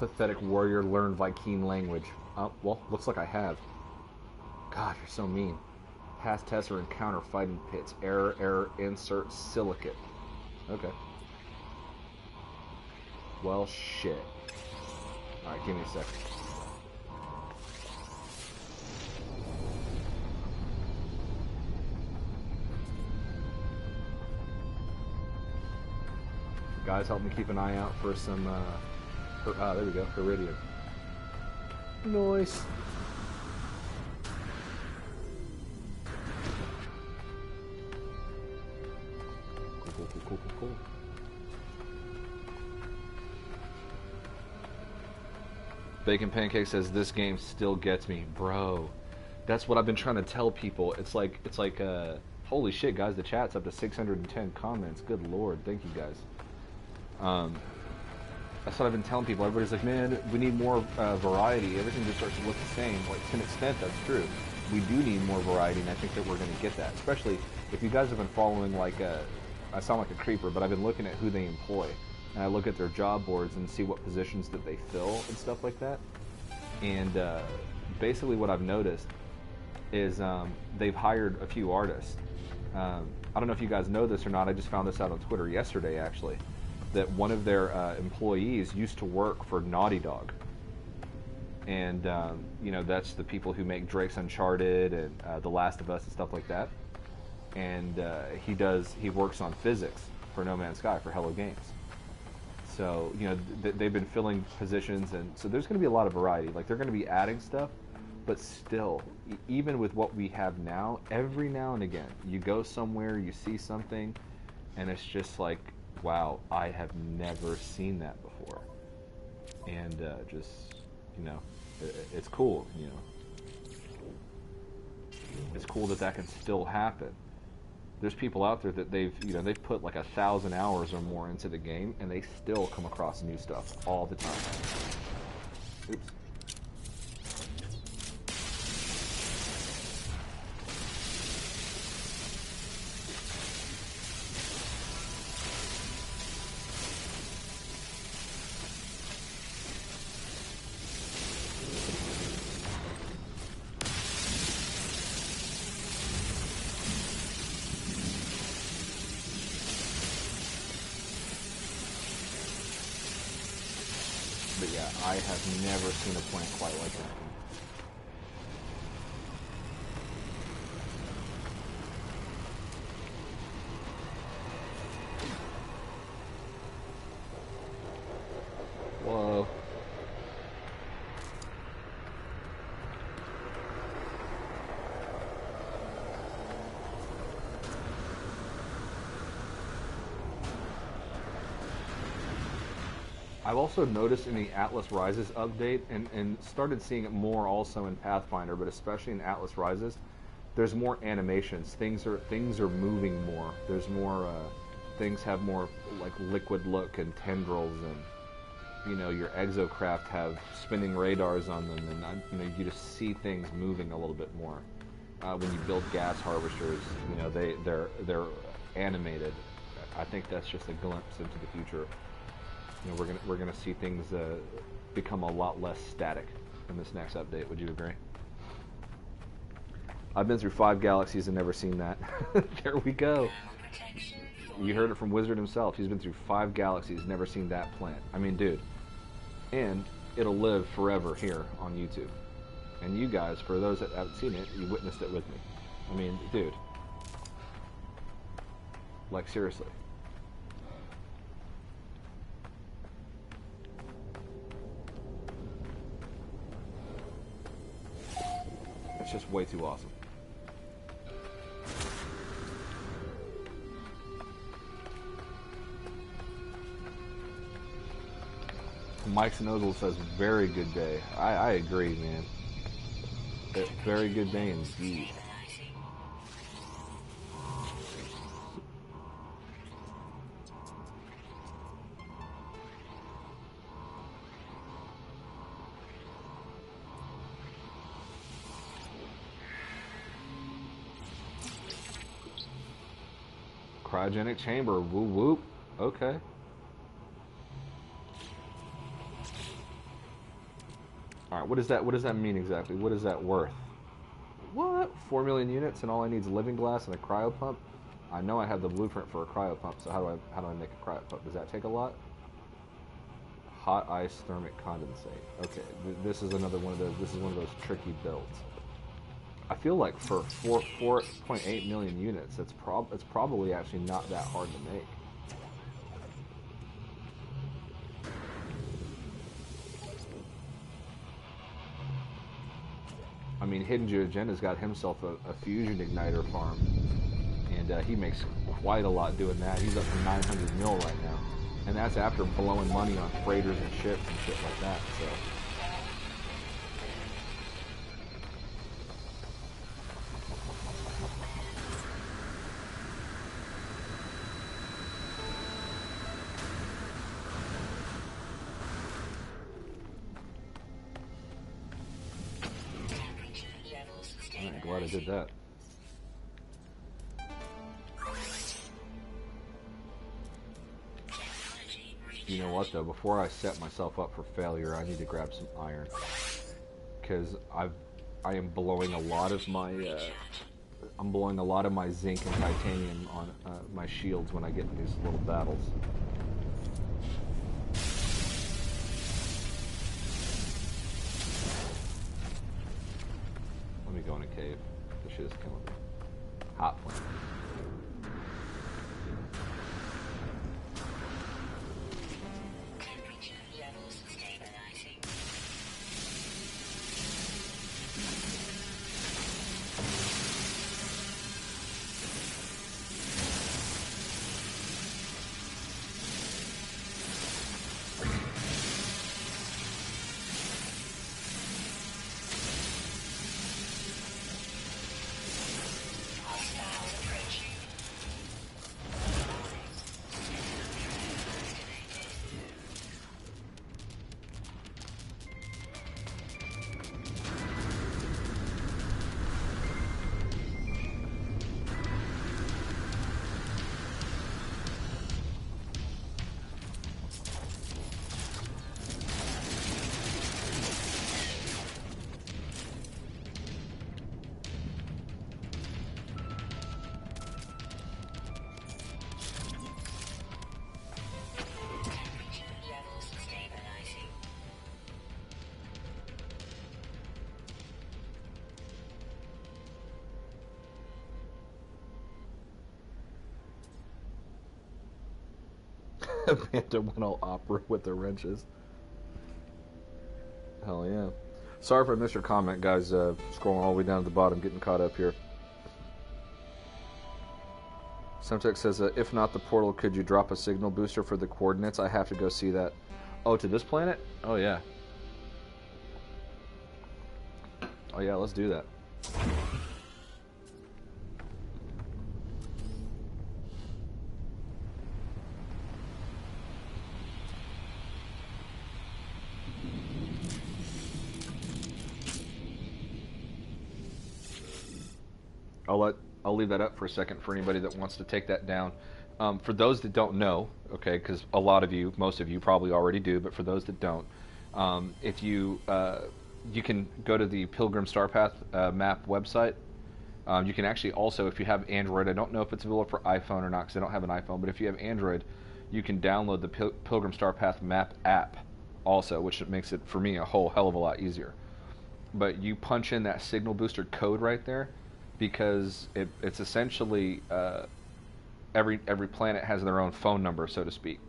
Pathetic warrior learn Viking language. Well, looks like I have. God, you're so mean. Has test or encounter fighting pits. Error, insert silicate. Okay. Well, shit. Alright, give me a sec. Guys, help me keep an eye out for some, there we go, Iridium. Nice. Cool. Bacon Pancake says this game still gets me, bro. That's what I've been trying to tell people. It's like, holy shit, guys! The chat's up to 610 comments. Good lord, thank you guys. That's what I've been telling people. Everybody's like, man, we need more variety. Everything just starts to look the same. Like, to an extent, that's true. We do need more variety, and I think that we're going to get that. Especially if you guys have been following, like, I sound like a creeper, but I've been looking at who they employ. And I look at their job boards and see what positions that they fill and stuff like that. And basically what I've noticed is they've hired a few artists. I don't know if you guys know this or not. I just found this out on Twitter yesterday, actually. That one of their employees used to work for Naughty Dog. And, you know, that's the people who make Drake's Uncharted and The Last of Us and stuff like that. And he works on physics for No Man's Sky, for Hello Games. So, you know, they've been filling positions, and so there's going to be a lot of variety. Like, they're going to be adding stuff, but still, even with what we have now, every now and again, you go somewhere, you see something, and it's just like, wow, I have never seen that before. And just, you know, it's cool, you know. It's cool that that can still happen. There's people out there that they've put like 1,000 hours or more into the game, and they still come across new stuff all the time. Oops. But yeah, I have never seen a plant quite like that. Whoa. I've also noticed in the Atlas Rises update, and started seeing it more also in Pathfinder, but especially in Atlas Rises, there's more animations. Things are moving more. There's more things have more like liquid look and tendrils, and you know, your exocraft have spinning radars on them, and you know, you just see things moving a little bit more. When you build gas harvesters, you know, they're animated. I think that's just a glimpse into the future. You know, we're gonna see things become a lot less static in this next update. Would you agree? I've been through 5 galaxies and never seen that. There we go. You heard it from Wizard himself. He's been through 5 galaxies, never seen that plant. I mean, dude. And it'll live forever here on YouTube. And you guys, for those that haven't seen it, you witnessed it with me. I mean, dude. Like, seriously. It's just way too awesome. Mike Snozle says, very good day. I agree, man. Very good day indeed. Cryogenic chamber, whoop whoop. Okay. Alright, what does that mean exactly? What is that worth? What? 4 million units and all I need is living glass and a cryo pump? I know I have the blueprint for a cryo pump, so how do I make a cryo pump? Does that take a lot? Hot ice thermic condensate. Okay, this is another one of those. This is one of those tricky builds. I feel like for 4.8 million units, it's probably actually not that hard to make. I mean, HiddenJewAgenda's got himself a fusion igniter farm, and he makes quite a lot doing that. He's up to 900 mil right now, and that's after blowing money on freighters and ships and shit like that. So. I'm glad I did that. You know what though? Before I set myself up for failure, I need to grab some iron, because I am blowing a lot of my I'm blowing a lot of my zinc and titanium on my shields when I get in these little battles. Let me go in a cave. This shit is killing me. Hot flame. Panda went all opera with the wrenches. Hell yeah. Sorry if I missed your comment, guys. Scrolling all the way down to the bottom, getting caught up here. Semtex says, if not the portal, could you drop a signal booster for the coordinates? I have to go see that. Oh, to this planet? Oh, yeah. Oh, yeah, let's do that. I'll leave that up for a second for anybody that wants to take that down. For those that don't know, okay, because a lot of you, most of you probably already do, but for those that don't, if you can go to the Pilgrim Starpath map website. You can actually also, if you have Android, I don't know if it's available for iPhone or not because I don't have an iPhone, but if you have Android, you can download the Pilgrim Starpath map app also, which makes it, for me, a whole hell of a lot easier. But you punch in that signal booster code right there, because it's essentially every planet has their own phone number, so to speak.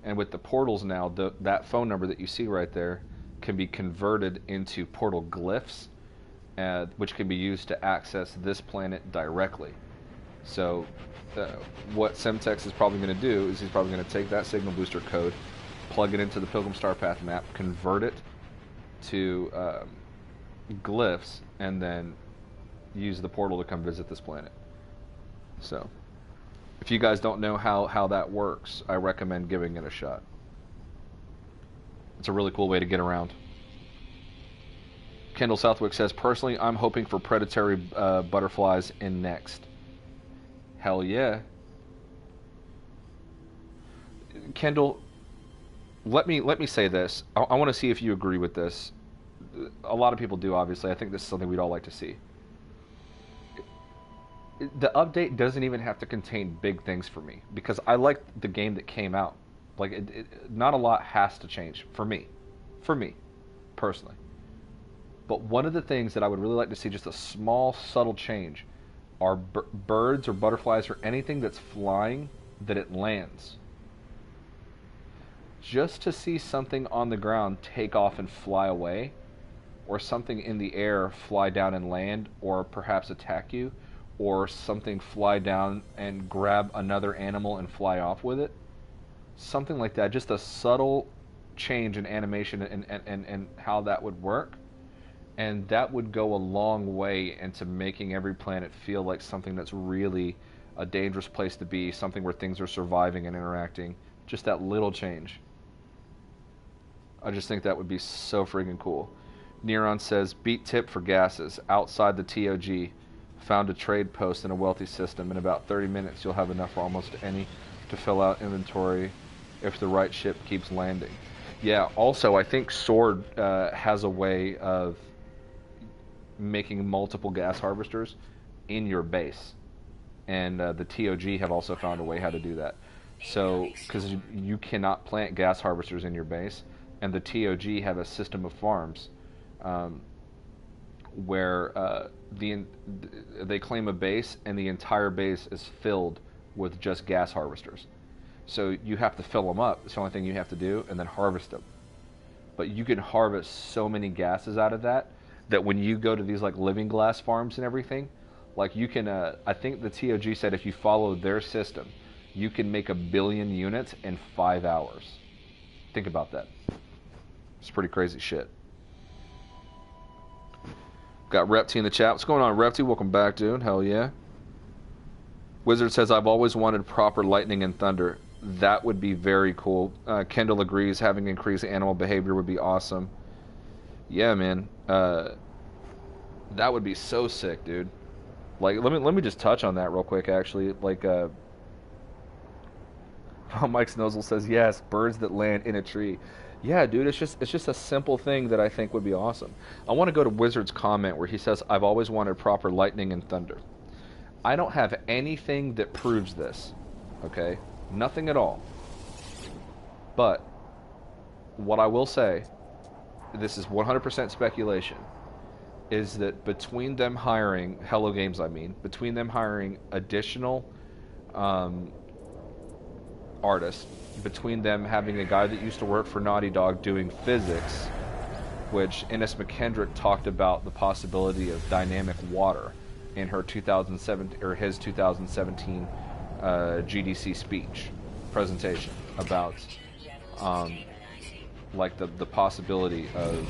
And with the portals now, that phone number that you see right there can be converted into portal glyphs, which can be used to access this planet directly. So what Semtex is probably going to do is he's probably going to take that signal booster code, plug it into the Pilgrim Starpath map, convert it to glyphs, and then use the portal to come visit this planet. So if you guys don't know how that works, I recommend giving it a shot. It's a really cool way to get around. Kendall Southwick says, personally, I'm hoping for predatory butterflies in next. Hell yeah. Kendall, let me say this. I want to see if you agree with this. a lot of people do, obviously. I think this is something we'd all like to see. The update doesn't even have to contain big things for me, because I like the game that came out. Like, not a lot has to change for me, personally. But one of the things that I would really like to see, just a small, subtle change, are birds or butterflies or anything that's flying, that it lands. Just to see something on the ground take off and fly away, or something in the air fly down and land, or perhaps attack you, or something fly down and grab another animal and fly off with it. Something like that, just a subtle change in animation and how that would work. And that would go a long way into making every planet feel like something that's really a dangerous place to be, something where things are surviving and interacting. Just that little change. I just think that would be so friggin' cool. Neron says, beat tip for gases. Outside the TOG. Found a trade post in a wealthy system. In about 30 minutes you'll have enough for almost any to fill out inventory if the right ship keeps landing. Yeah, also I think Sword has a way of making multiple gas harvesters in your base. And the TOG have also found a way how to do that. So, because you cannot plant gas harvesters in your base, and the TOG have a system of farms where they claim a base, and the entire base is filled with just gas harvesters. So you have to fill them up. It's the only thing you have to do, and then harvest them. But you can harvest so many gases out of that when you go to these like living glass farms and everything, like you can. I think the TOG said if you follow their system, you can make 1 billion units in 5 hours. Think about that. It's pretty crazy shit. Got Repti in the chat. What's going on, Repti? Welcome back, dude. Hell yeah. Wizard says, I've always wanted proper lightning and thunder. That would be very cool. Kendall agrees. Having increased animal behavior would be awesome. Yeah, man. That would be so sick, dude. Like, let me just touch on that real quick, actually. Like, Mike Snozzle says, yes, birds that land in a tree. Yeah, dude, it's just a simple thing that I think would be awesome. I want to go to Wizard's comment where he says, I've always wanted proper lightning and thunder. I don't have anything that proves this, okay? Nothing at all. But what I will say, this is 100% speculation, is that between them hiring, Hello Games between them hiring additional artists, between them having a guy that used to work for Naughty Dog doing physics, which Ines McKendrick talked about the possibility of dynamic water in her 2007 or his 2017 GDC speech presentation about like the possibility of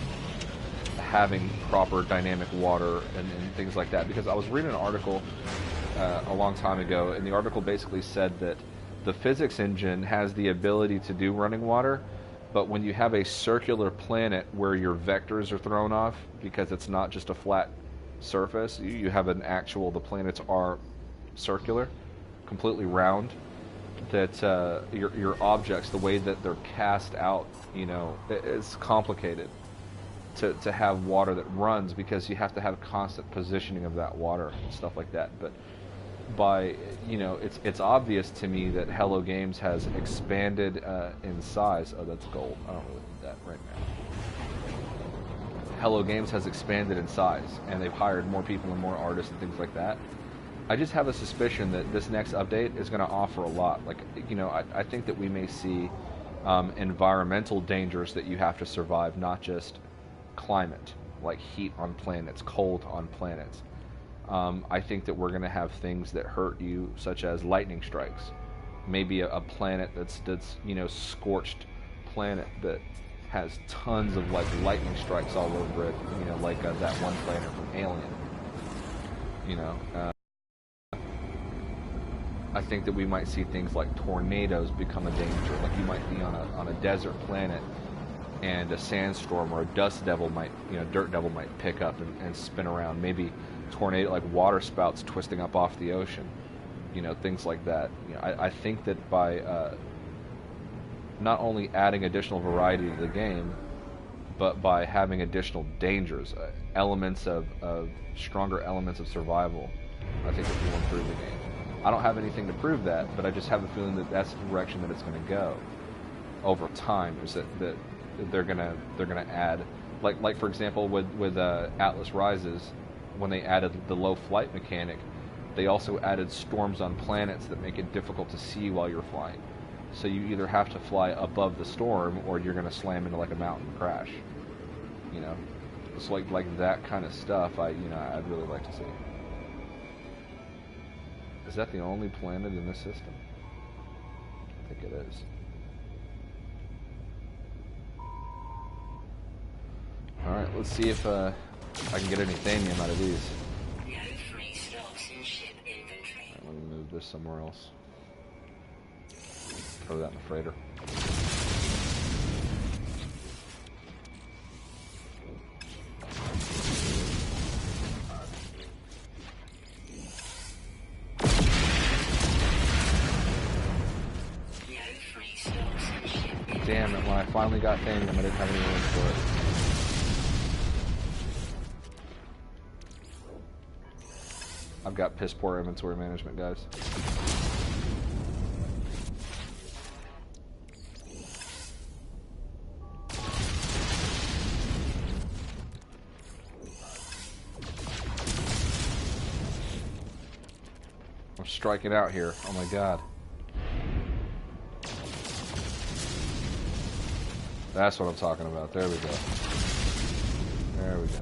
having proper dynamic water and things like that. Because I was reading an article a long time ago, and the article basically said that the physics engine has the ability to do running water, but when you have a circular planet where your vectors are thrown off because it's not just a flat surface, you have an actual, the planets are circular, completely round, that your objects, the way that they're cast out, you know, it's complicated to have water that runs, because you have to have constant positioning of that water and stuff like that. But by, you know, it's obvious to me that Hello Games has expanded in size. Oh, that's gold. I don't really need that right now. Hello Games has expanded in size, and they've hired more people and more artists and things like that. I just have a suspicion that this next update is going to offer a lot. Like, you know, I think that we may see environmental dangers that you have to survive, not just climate, like heat on planets, cold on planets. I think that we're going to have things that hurt you, such as lightning strikes. Maybe a planet that's you know, scorched planet that has tons of like lightning strikes all over it. You know, like that one planet from Alien. You know, I think that we might see things like tornadoes become a danger. Like you might be on a desert planet, and a sandstorm or a dust devil might, you know, dirt devil might pick up and spin around. Maybe tornado, like water spouts twisting up off the ocean, you know, things like that. You know, I think that by not only adding additional variety to the game, but by having additional dangers, elements of stronger elements of survival. I think it will improve the game. I don't have anything to prove that, but I just have a feeling that that's the direction that it's going to go over time. Is that they're gonna add, like for example with Atlas Rises, when they added the low flight mechanic, they also added storms on planets that make it difficult to see while you're flying. So you either have to fly above the storm, or you're going to slam into like a mountain and crash. You know, it's like that kind of stuff. I'd really like to see. Is that the only planet in this system? I think it is. All right, let's see if I can get any thamium out of these. No free stocks in ship inventory. All right, let me move this somewhere else. Throw that in the freighter. Damn it, when I finally got thamium, I didn't have any room for it. I've got piss poor inventory management, guys. I'm striking out here. Oh my god. That's what I'm talking about. There we go. There we go.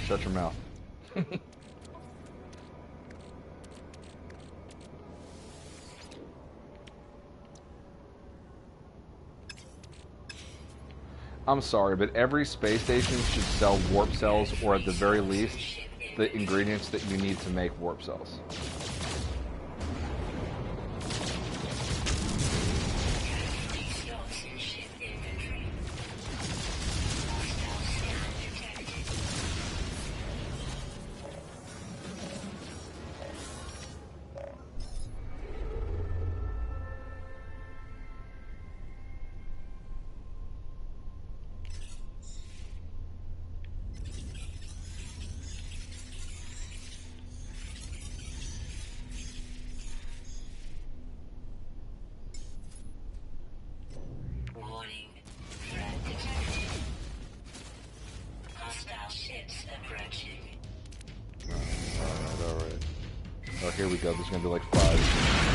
Shut your mouth. I'm sorry, but every space station should sell warp cells, or at the very least, the ingredients that you need to make warp cells. Oh, here we go. There's gonna be like 5.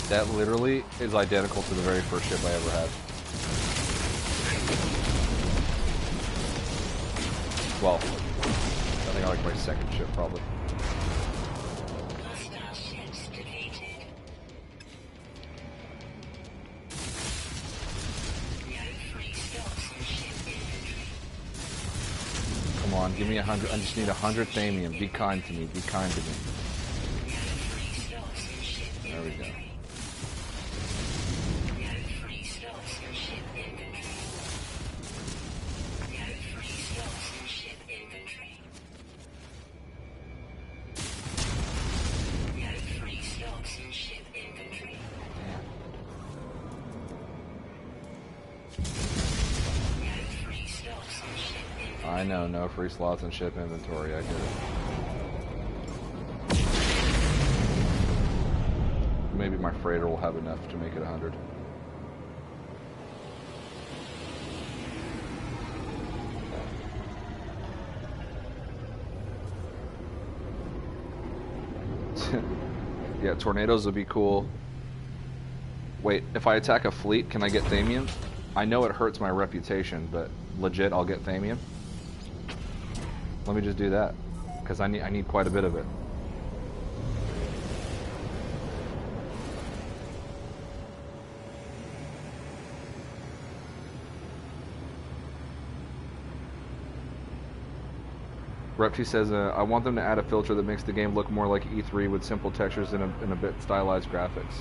That literally is identical to the very first ship I ever had. Well, I think I like my second ship probably. on. Give me 100. I just need 100 thamium. Be kind to me. Be kind to me. There we go. I know, no free slots in ship inventory, I get it. Maybe my freighter will have enough to make it 100. Yeah, tornadoes would be cool. Wait, if I attack a fleet, can I get thamium? I know it hurts my reputation, but legit, I'll get thamium. Let me just do that, because I need quite a bit of it. Repti says, I want them to add a filter that makes the game look more like E3 with simple textures and a bit stylized graphics.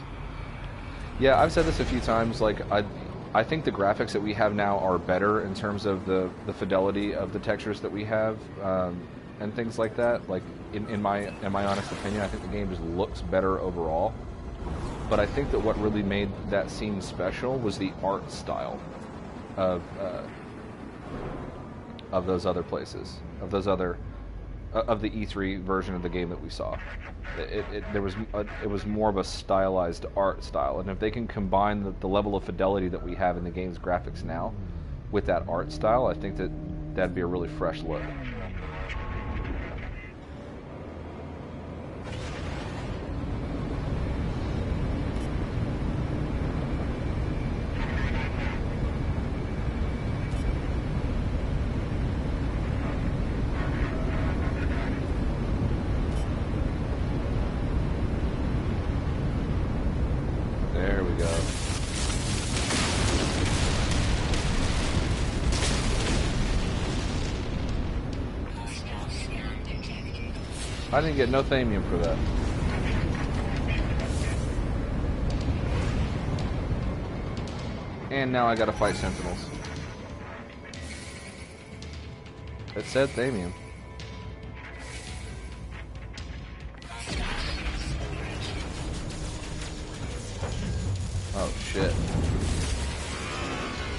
Yeah, I've said this a few times, like, I think the graphics that we have now are better in terms of the fidelity of the textures that we have, and things like that. Like, in my honest opinion, I think the game just looks better overall. But I think that what really made that scene special was the art style of those other places, of the E3 version of the game that we saw. It was more of a stylized art style, and if they can combine the level of fidelity that we have in the game's graphics now with that art style, I think that'd be a really fresh look. I didn't get no thamium for that. And now I gotta fight sentinels. It said thamium. Oh shit.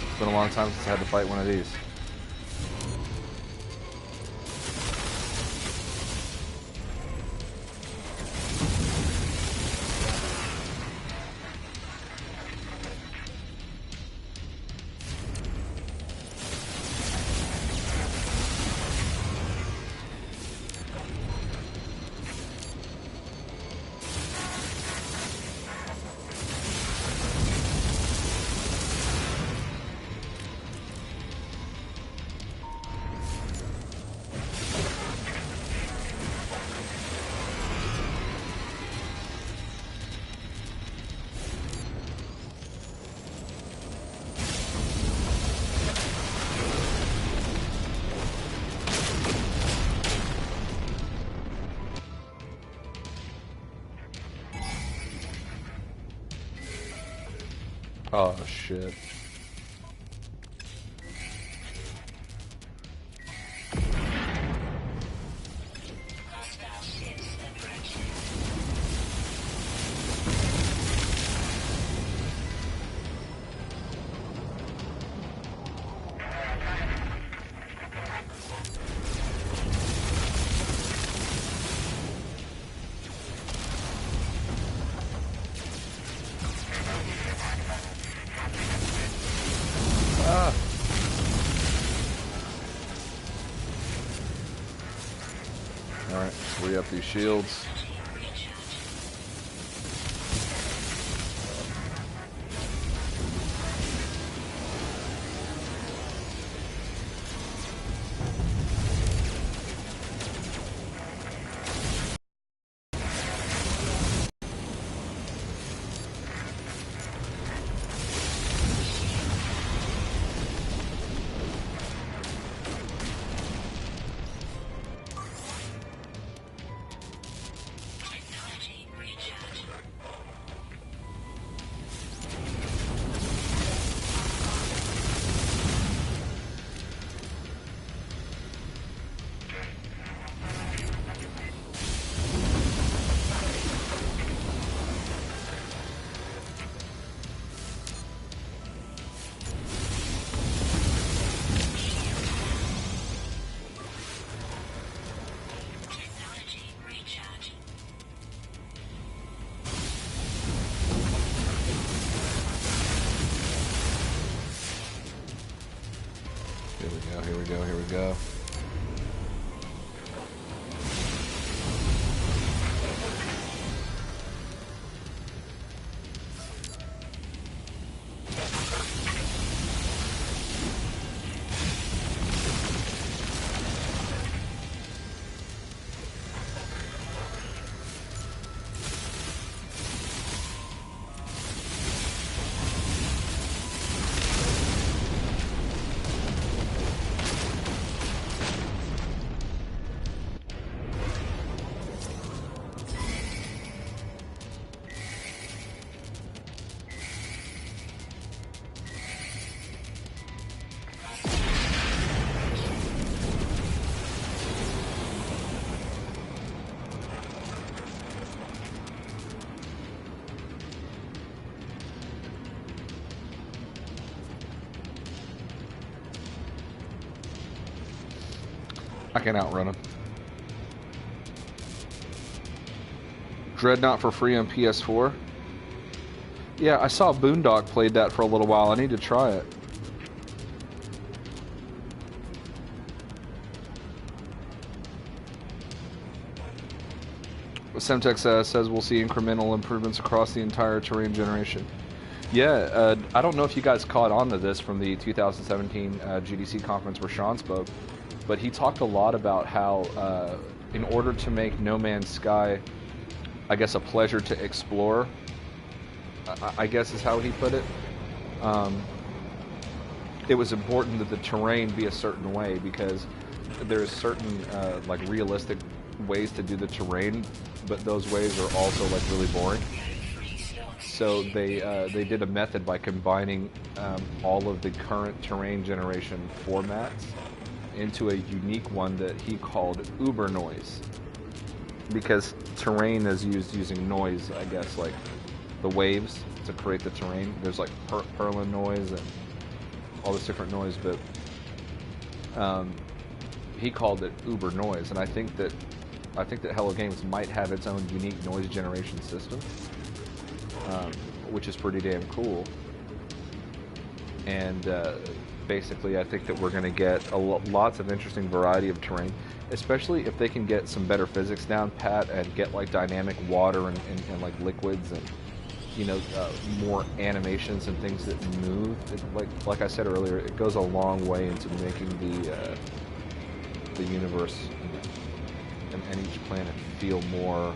It's been a long time since I had to fight one of these. Oh shit. Alright, free up these shields. Here we go, here we go. I can outrun him. Dreadnought for free on PS4. Yeah, I saw Boondock played that for a little while. I need to try it. Semtex says we'll see incremental improvements across the entire terrain generation. Yeah, I don't know if you guys caught on to this from the 2017 GDC conference where Sean spoke, but he talked a lot about how in order to make No Man's Sky, I guess, a pleasure to explore, I guess is how he put it, it was important that the terrain be a certain way because there's certain like realistic ways to do the terrain, but those ways are also like really boring. So they did a method by combining all of the current terrain generation formats into a unique one that he called Uber Noise, because terrain is used using noise, I guess, like the waves to create the terrain. There's like Perlin noise and all this different noise, but he called it Uber Noise, and I think that Hello Games might have its own unique noise generation system, which is pretty damn cool. And basically, I think that we're going to get lots of interesting variety of terrain, especially if they can get some better physics down pat and get like dynamic water and like liquids and, you know, more animations and things that move. Like I said earlier, it goes a long way into making the universe and each planet feel more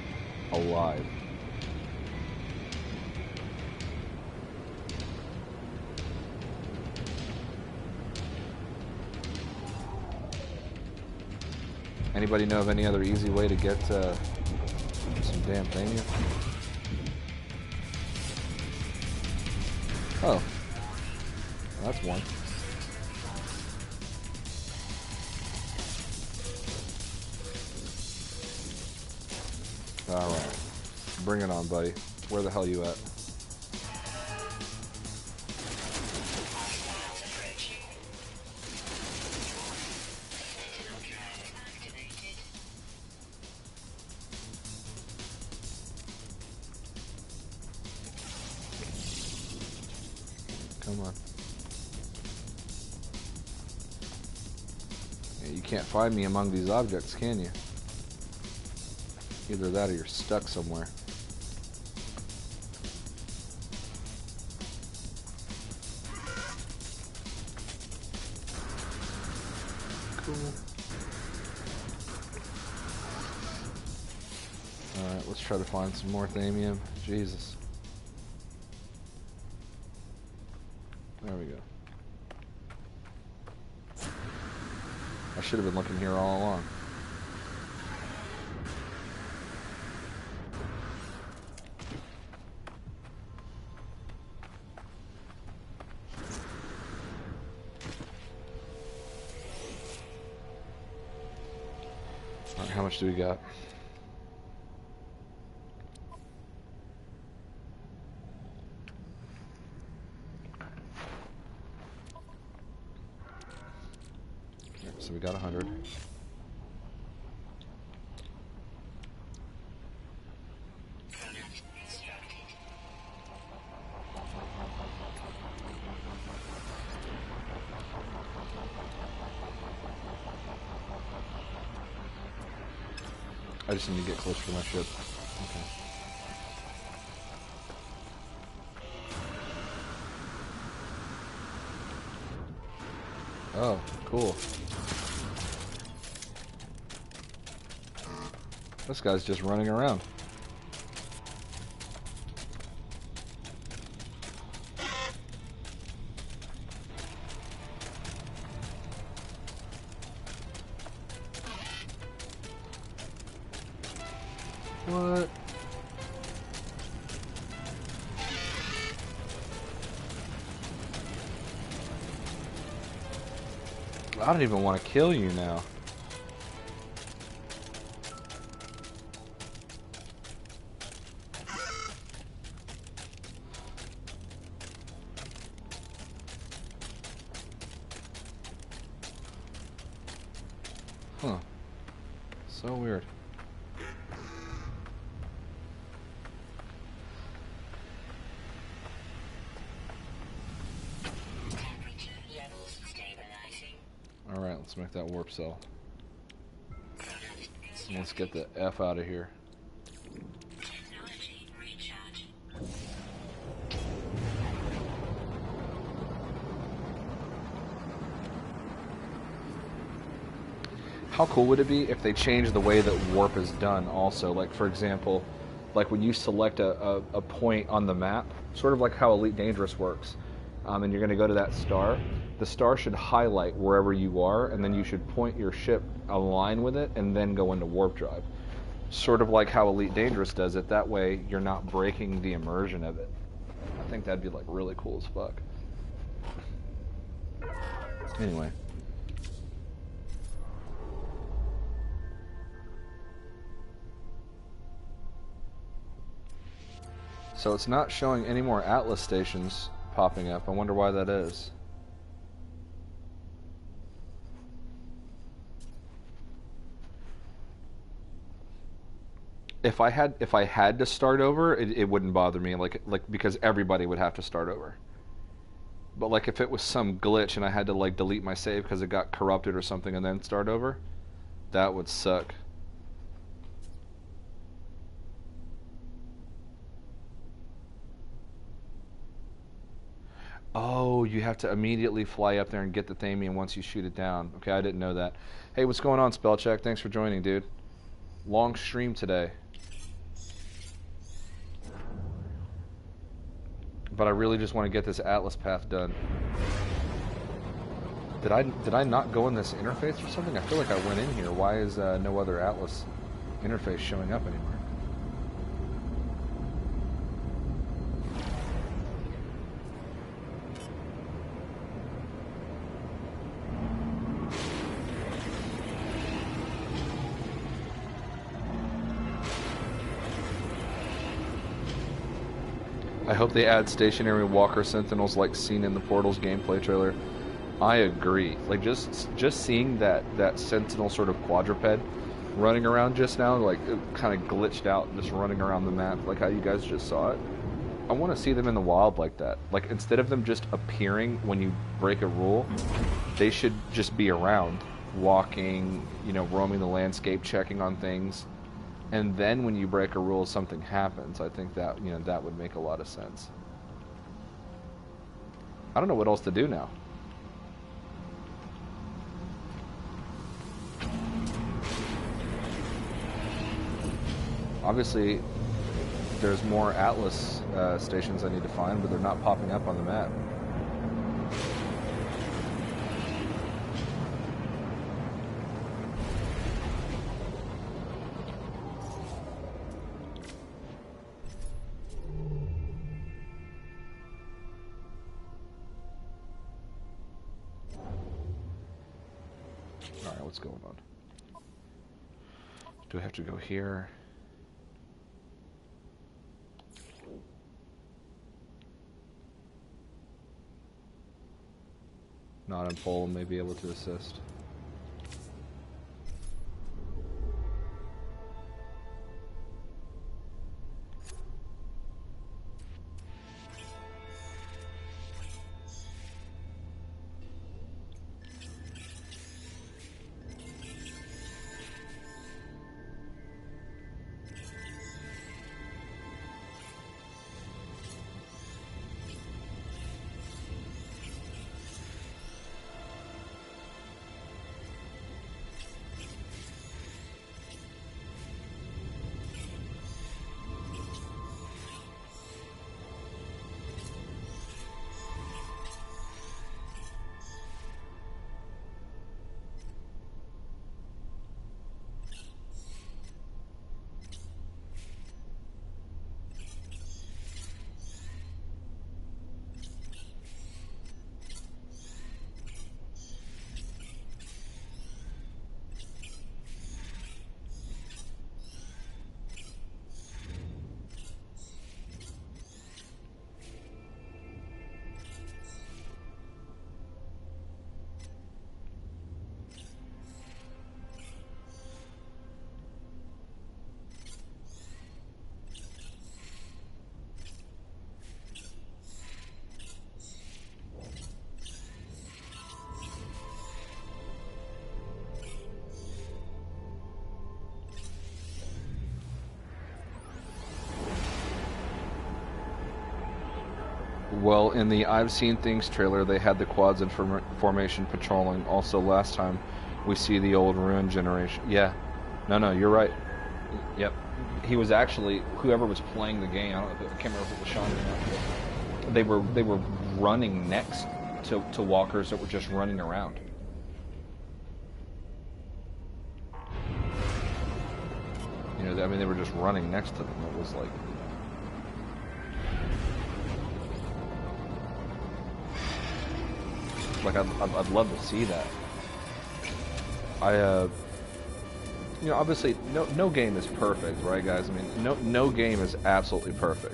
alive. Anybody know of any other easy way to get some damn thing? Oh, that's one. All right, bring it on, buddy. Where the hell you at? Come on. Yeah, you can't find me among these objects, can you? Either that or you're stuck somewhere. Cool. Alright, let's try to find some more thamium. Jesus. There we go. I should have been looking here all along. Alright, how much do we got? So we got 100. I just need to get closer to my ship. Okay. Oh, cool. This guy's just running around. What? I don't even want to kill you now. Huh. So weird. Alright, let's make that warp cell. Let's get the F out of here. How cool would it be if they changed the way that warp is done also? Like, for example, like when you select a point on the map, sort of like how Elite Dangerous works, and you're going to go to that star, the star should highlight wherever you are, and then you should point your ship align with it, and then go into warp drive. Sort of like how Elite Dangerous does it. That way, you're not breaking the immersion of it. I think that'd be like really cool as fuck. Anyway. So it's not showing any more Atlas stations popping up. I wonder why that is. If I had to start over, it wouldn't bother me, like because everybody would have to start over. But like if it was some glitch and I had to like delete my save because it got corrupted or something and then start over, that would suck. Oh, you have to immediately fly up there and get the Thamian once you shoot it down. Okay, I didn't know that. Hey, what's going on, Spellcheck? Thanks for joining, dude. Long stream today. But I really just want to get this Atlas path done. Did I not go in this interface or something? I feel like I went in here. Why is no other Atlas interface showing up anymore? I hope they add stationary walker sentinels like seen in the Portals gameplay trailer. I agree. Like just seeing that sentinel sort of quadruped running around just now, like it kind of glitched out, just running around the map, like how you guys just saw it. I want to see them in the wild like that. Like instead of them just appearing when you break a rule, they should just be around, walking, you know, roaming the landscape, checking on things. And then when you break a rule, something happens. I think that, you know, that would make a lot of sense. I don't know what else to do now. Obviously, there's more Atlas stations I need to find, but they're not popping up on the map. Alright, what's going on? Do I have to go here? Not in pole may be able to assist. Well, in the I've Seen Things trailer, they had the quads in formation patrolling. Also, last time we see the old Ruin generation. Yeah. No, you're right. Yep. He was actually, whoever was playing the game, I can't remember if it was Sean or not, they were running next to walkers that were just running around. You know, I mean, they were just running next to them. It was like, I'd love to see that. You know, obviously, no game is perfect, right, guys? I mean, no game is absolutely perfect.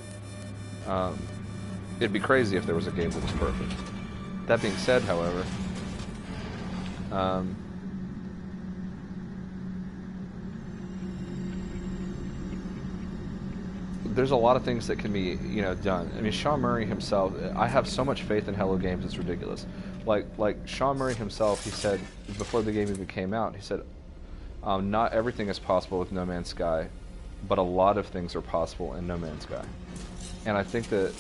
It'd be crazy if there was a game that was perfect. That being said, however, there's a lot of things that can be, you know, done. I mean, Sean Murray himself, I have so much faith in Hello Games, it's ridiculous. Like Sean Murray himself, he said, before the game even came out, he said, not everything is possible with No Man's Sky, but a lot of things are possible in No Man's Sky. And I think that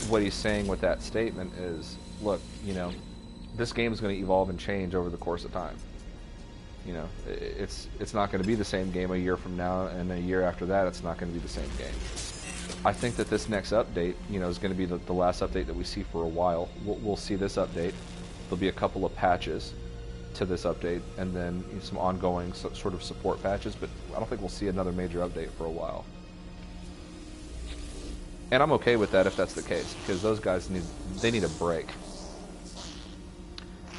what he's saying with that statement is, look, you know, this game is going to evolve and change over the course of time. You know, it's not going to be the same game a year from now, and a year after that, it's not going to be the same game. I think that this next update, you know, is going to be the last update that we see for a while. We'll see this update. There'll be a couple of patches to this update, and then some ongoing sort of support patches, but I don't think we'll see another major update for a while. And I'm okay with that if that's the case, because those guys need a break.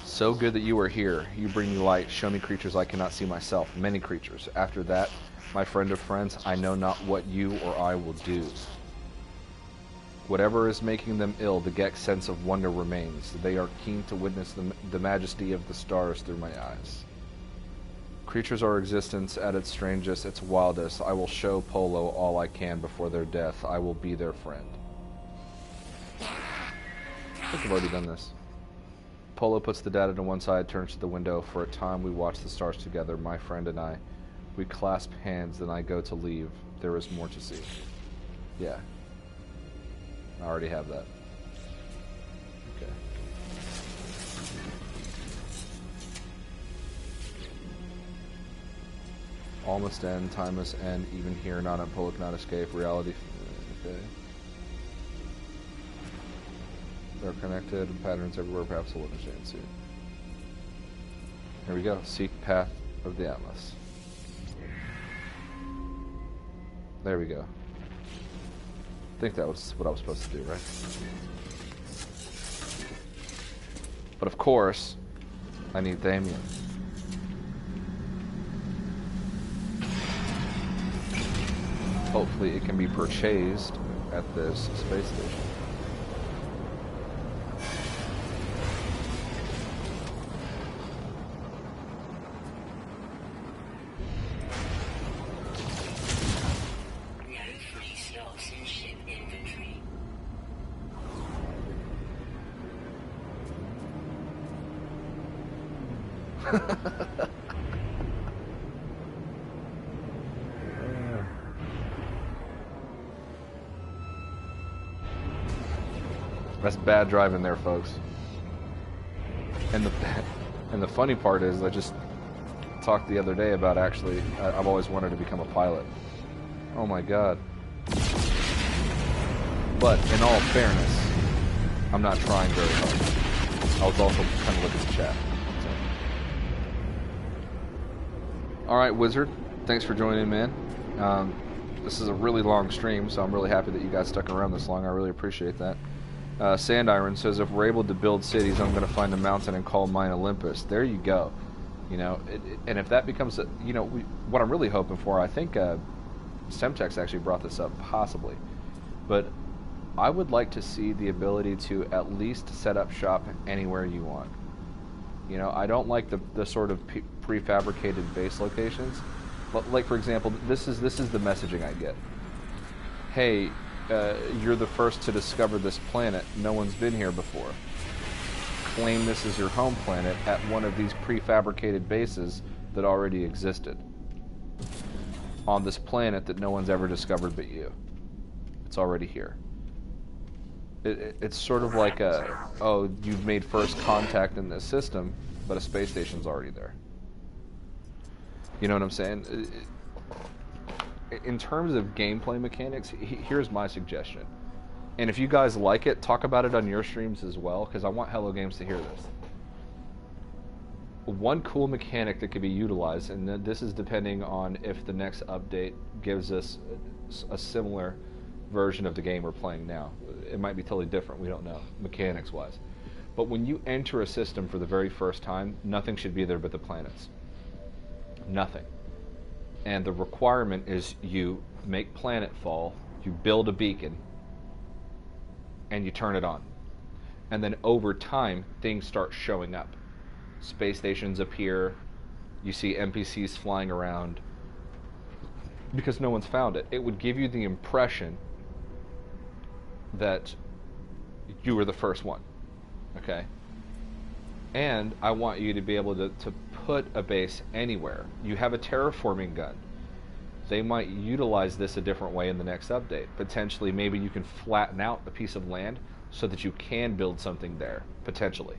So good that you are here. You bring me light. Show me creatures I cannot see myself. Many creatures. After that, my friend of friends, I know not what you or I will do. Whatever is making them ill, the Gek's sense of wonder remains. They are keen to witness the majesty of the stars through my eyes. Creatures are existence at its strangest, its wildest. I will show Polo all I can before their death. I will be their friend. I think I've already done this. Polo puts the data to one side, turns to the window. For a time we watch the stars together, my friend and I. We clasp hands, then I go to leave. There is more to see. Yeah. I already have that. Okay. All must end, time must end, even here, not on Polo cannot escape, reality. Okay. They're connected, patterns everywhere, perhaps we'll understand soon. Here we go, seek path of the Atlas. There we go. I think that was what I was supposed to do, right? But of course, I need Thamian. Hopefully it can be purchased at this space station. That's bad driving there, folks. And the funny part is, I just talked the other day about actually, I've always wanted to become a pilot. Oh my god. But in all fairness, I'm not trying very hard. I was also kind of looking at the chat. Alright, Wizard, thanks for joining, man. This is a really long stream, so I'm really happy that you guys stuck around this long. I really appreciate that. Sandiron says, if we're able to build cities, I'm going to find a mountain and call mine Olympus. There you go. You know, and if that becomes, you know, what I'm really hoping for, I think Semtex actually brought this up, possibly. But I would like to see the ability to at least set up shop anywhere you want. You know, I don't like the sort of prefabricated base locations. But like, for example, this is the messaging I get. Hey, you're the first to discover this planet. No one's been here before. Claim this as your home planet at one of these prefabricated bases that already existed. On this planet that no one's ever discovered but you. It's already here. It's sort of like oh, you've made first contact in this system, but a space station's already there. You know what I'm saying? In terms of gameplay mechanics, here's my suggestion. And if you guys like it, talk about it on your streams as well, because I want Hello Games to hear this. One cool mechanic that could be utilized, and this is depending on if the next update gives us a similar version of the game we're playing now. It might be totally different, we don't know, mechanics-wise. But when you enter a system for the very first time, nothing should be there but the planets. Nothing. And the requirement is you make planetfall, you build a beacon, and you turn it on. And then over time, things start showing up. Space stations appear, you see NPCs flying around, because no one's found it. It would give you the impression that you were the first one, okay? And I want you to be able to put a base anywhere. You have a terraforming gun. They might utilize this a different way in the next update. Potentially, maybe you can flatten out a piece of land so that you can build something there, potentially.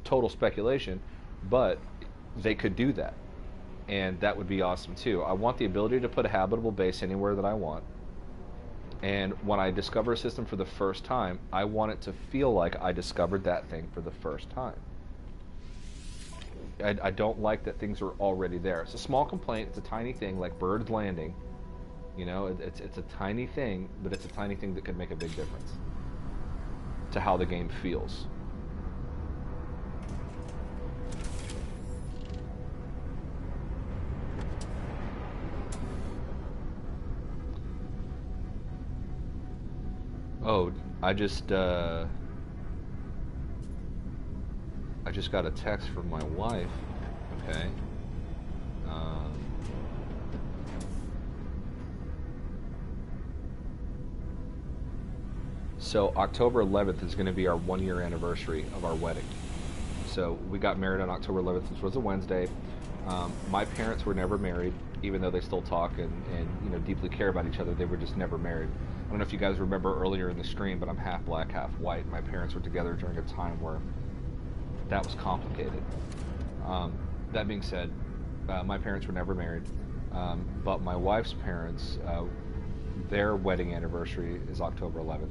Total speculation, but they could do that. And that would be awesome too. I want the ability to put a habitable base anywhere that I want. And when I discover a system for the first time, I want it to feel like I discovered that thing for the first time. I don't like that things are already there. It's a small complaint. It's a tiny thing, like birds landing. You know, it's a tiny thing, but it's a tiny thing that could make a big difference to how the game feels. Oh, I just got a text from my wife. Okay. So October 11th is going to be our 1-year anniversary of our wedding. So we got married on October 11th, which was a Wednesday. My parents were never married, even though they still talk and you know, deeply care about each other. They were just never married. I don't know if you guys remember earlier in the stream, but I'm half black, half white. My parents were together during a time where that was complicated. That being said, my parents were never married, but my wife's parents, their wedding anniversary is October 11th.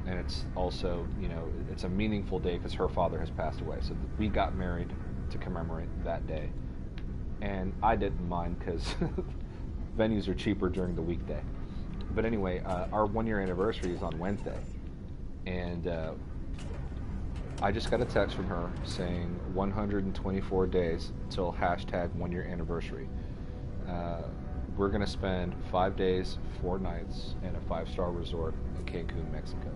And it's also, you know, it's a meaningful day because her father has passed away. So we got married to commemorate that day. And I didn't mind because venues are cheaper during the weekday. But anyway, our 1-year anniversary is on Wednesday. And I just got a text from her saying 124 days till hashtag 1-year anniversary. We're going to spend 5 days, 4 nights in a 5-star resort in Cancun, Mexico.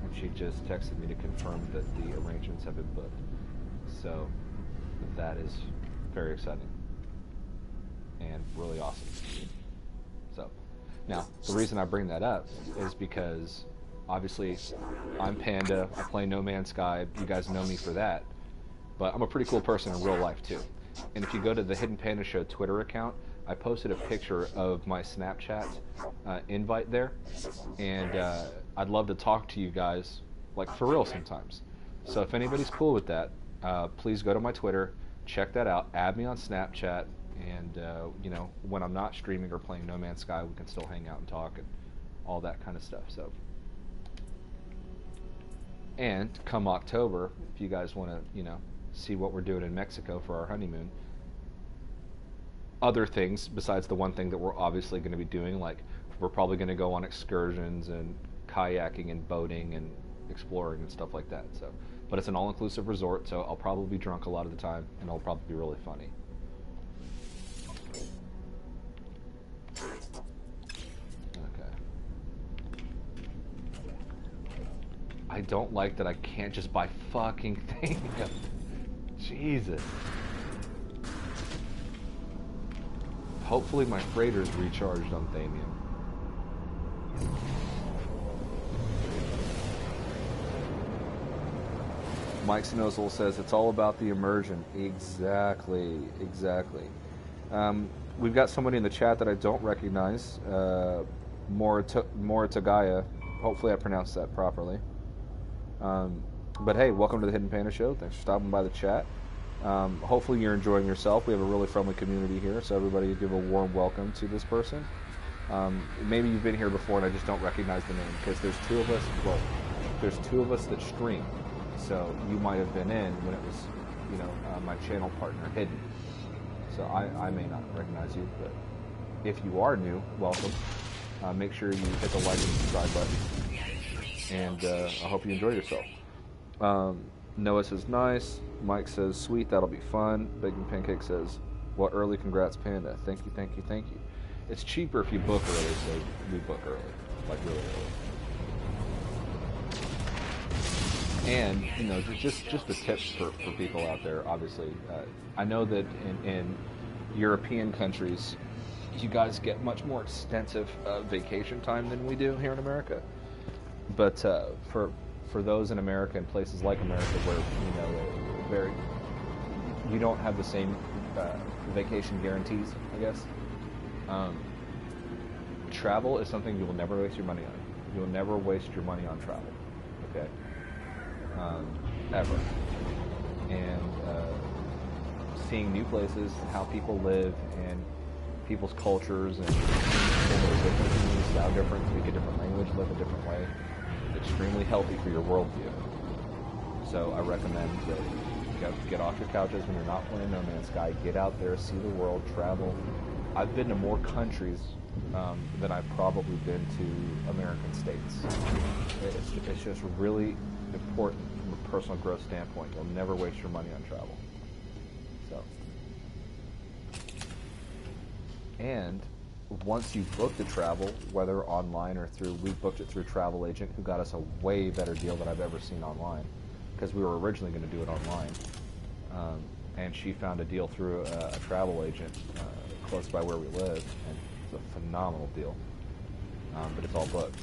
And she just texted me to confirm that the arrangements have been booked. So that is very exciting and really awesome. So now, the reason I bring that up is because obviously I'm Panda, I play No Man's Sky, you guys know me for that, but I'm a pretty cool person in real life too. And if you go to the Hidden Panda Show Twitter account, I posted a picture of my Snapchat invite there, and I'd love to talk to you guys, like for real sometimes. So if anybody's cool with that, please go to my Twitter, check that out, add me on Snapchat, and you know, when I'm not streaming or playing No Man's Sky, we can still hang out and talk and all that kind of stuff. So, and come October, if you guys want to, you know, see what we're doing in Mexico for our honeymoon, other things besides the one thing that we're obviously going to be doing, like we're probably going to go on excursions and kayaking and boating and exploring and stuff like that. So, but it's an all-inclusive resort, so I'll probably be drunk a lot of the time, and it'll probably be really funny. Okay. I don't like that I can't just buy fucking things. Jesus. Hopefully my freighter's recharged on Thamium. Mike Snowsel says it's all about the immersion. Exactly, exactly. We've got somebody in the chat that I don't recognize. Moritagaya Hopefully I pronounced that properly. But hey, welcome to the Hidden Panda Show. Thanks for stopping by the chat. Hopefully you're enjoying yourself. We have a really friendly community here, so everybody give a warm welcome to this person. Maybe you've been here before and I just don't recognize the name because there's two of us. Well, there's two of us that stream, so you might have been in when it was, you know, my channel partner Hidden. So I may not recognize you, but if you are new, welcome. Make sure you hit the like and subscribe button, and I hope you enjoy yourself. Noah says nice. Mike says sweet, that'll be fun. Bacon Pancake says, well, early congrats, Panda. Thank you, thank you, thank you. It's cheaper if you book early, so we book early, like really early. And you know, just the tips for people out there. Obviously, I know that in European countries, you guys get much more extensive vacation time than we do here in America. But for those in America and places like America where, you know, you don't have the same vacation guarantees, I guess. Travel is something you will never waste your money on. You will never waste your money on travel, okay? Ever. And seeing new places, how people live, and people's cultures, and people are different, sound different, speak a different language, live a different way. Extremely healthy for your worldview. So I recommend that you get off your couches when you're not playing No Man's Sky. Get out there, see the world, travel. I've been to more countries than I've probably been to American states. It's just really important from a personal growth standpoint. You'll never waste your money on travel. So, and once you've booked the travel, whether online or we booked it through a travel agent who got us a way better deal than I've ever seen online, because we were originally going to do it online, and she found a deal through a travel agent close by where we live, and it's a phenomenal deal, but it's all booked.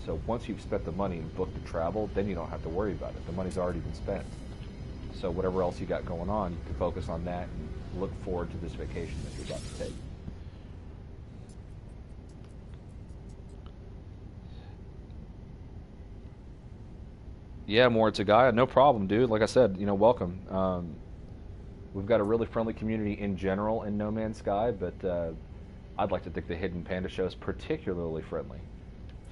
So once you've spent the money and booked the travel, then you don't have to worry about it. The money's already been spent. So whatever else you got going on, you can focus on that and look forward to this vacation that you're about to take. Yeah, more to Gaia, no problem, dude. Like I said, you know, welcome. We've got a really friendly community in general in No Man's Sky, but I'd like to think the Hidden Panda Show is particularly friendly.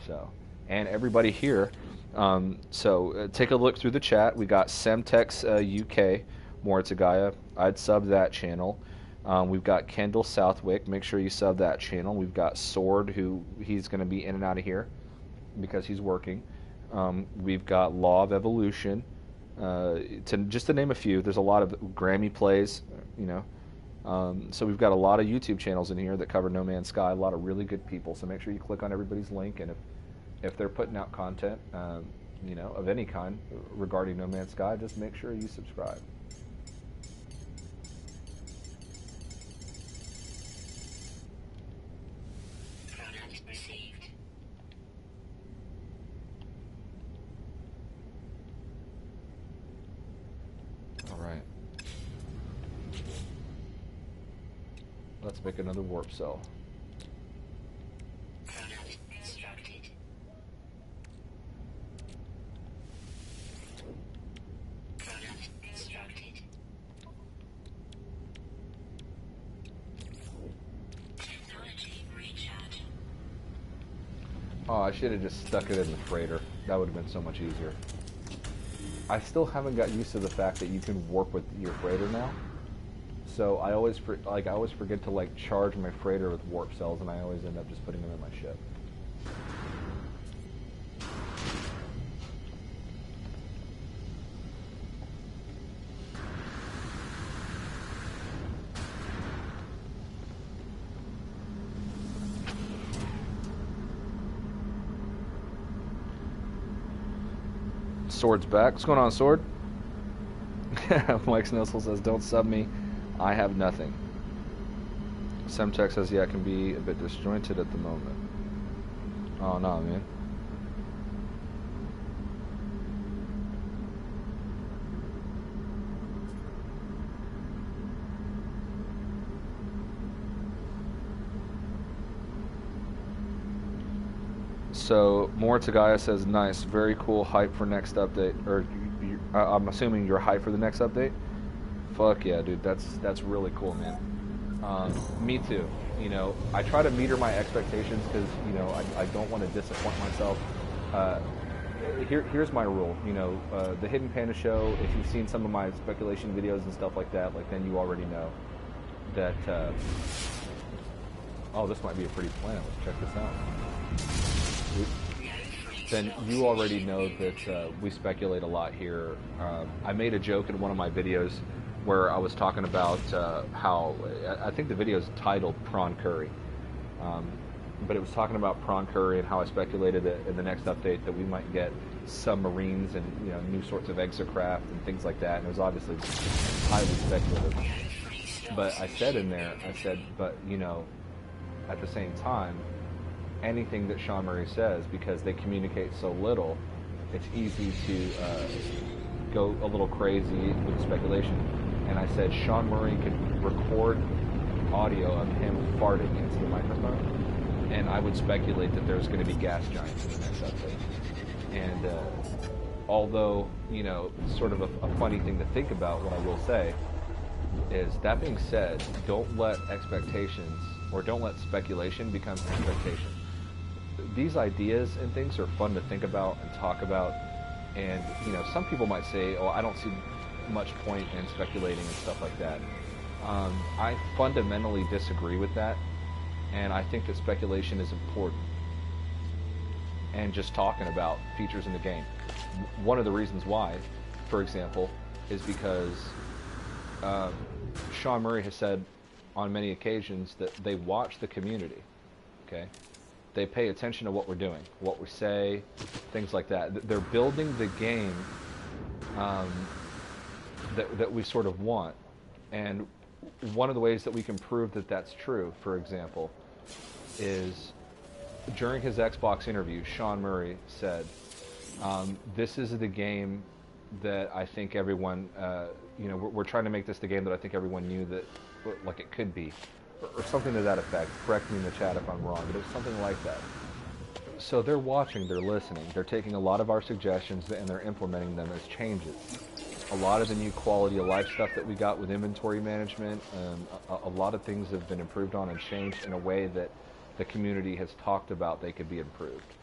So, and everybody here. Take a look through the chat. We got Semtex UK, more to Gaia. I'd sub that channel. We've got Kendall Southwick. Make sure you sub that channel. We've got Sword, who he's going to be in and out of here because he's working. We've got Law of Evolution, just to name a few. There's a lot of Grammy plays, you know. So we've got a lot of YouTube channels in here that cover No Man's Sky, a lot of really good people. So make sure you click on everybody's link, and if they're putting out content, you know, of any kind regarding No Man's Sky, just make sure you subscribe. Let's make another warp cell. Oh, I should have just stuck it in the freighter. That would have been so much easier. I still haven't got used to the fact that you can warp with your freighter now. So I always forget to charge my freighter with warp cells, and I always end up just putting them in my ship. Sword's back. What's going on, Sword? Mike Snissel says, don't sub me. I have nothing. Semtex says, yeah, it can be a bit disjointed at the moment. Oh, no, man. So more Tagaya says, nice, very cool, hype for next update. Or I'm assuming you're hype for the next update. Fuck yeah, dude. That's really cool, man. Me too. You know, I try to meter my expectations because I don't want to disappoint myself. Here's my rule. You know, the Hidden Panda show. If you've seen some of my speculation videos and stuff like that, like then you already know that. Oh, this might be a pretty plan. Let's check this out. Then you already know that we speculate a lot here. I made a joke in one of my videos where I was talking about how I think the video is titled Prawn Curry, but it was talking about prawn curry and how I speculated that in the next update that we might get submarines and new sorts of exocraft and things like that, and it was obviously highly speculative. But I said in there, but at the same time, anything that Sean Murray says, because they communicate so little, it's easy to go a little crazy with speculation. And I said Sean Murray could record audio of him farting into the microphone, and I would speculate that there's going to be gas giants in the next update. And although, sort of a funny thing to think about, what I will say is, that being said, don't let expectations, or don't let speculation become expectation. These ideas and things are fun to think about and talk about, and some people might say, oh, I don't see much point in speculating and stuff like that. I fundamentally disagree with that, and I think that speculation is important, and just talking about features in the game. One of the reasons why, for example, is because Sean Murray has said on many occasions that they watch the community, okay? They pay attention to what we're doing, what we say, things like that. They're building the game that we sort of want. And one of the ways that we can prove that that's true, for example, is during his Xbox interview, Sean Murray said, this is the game that I think everyone, we're trying to make this the game that I think everyone knew that, like, it could be. Or something to that effect. Correct me in the chat if I'm wrong, but it was something like that. So they're watching, they're listening, they're taking a lot of our suggestions and they're implementing them as changes. A lot of the new quality of life stuff that we got with inventory management, a lot of things have been improved on and changed in a way that the community has talked about they could be improved.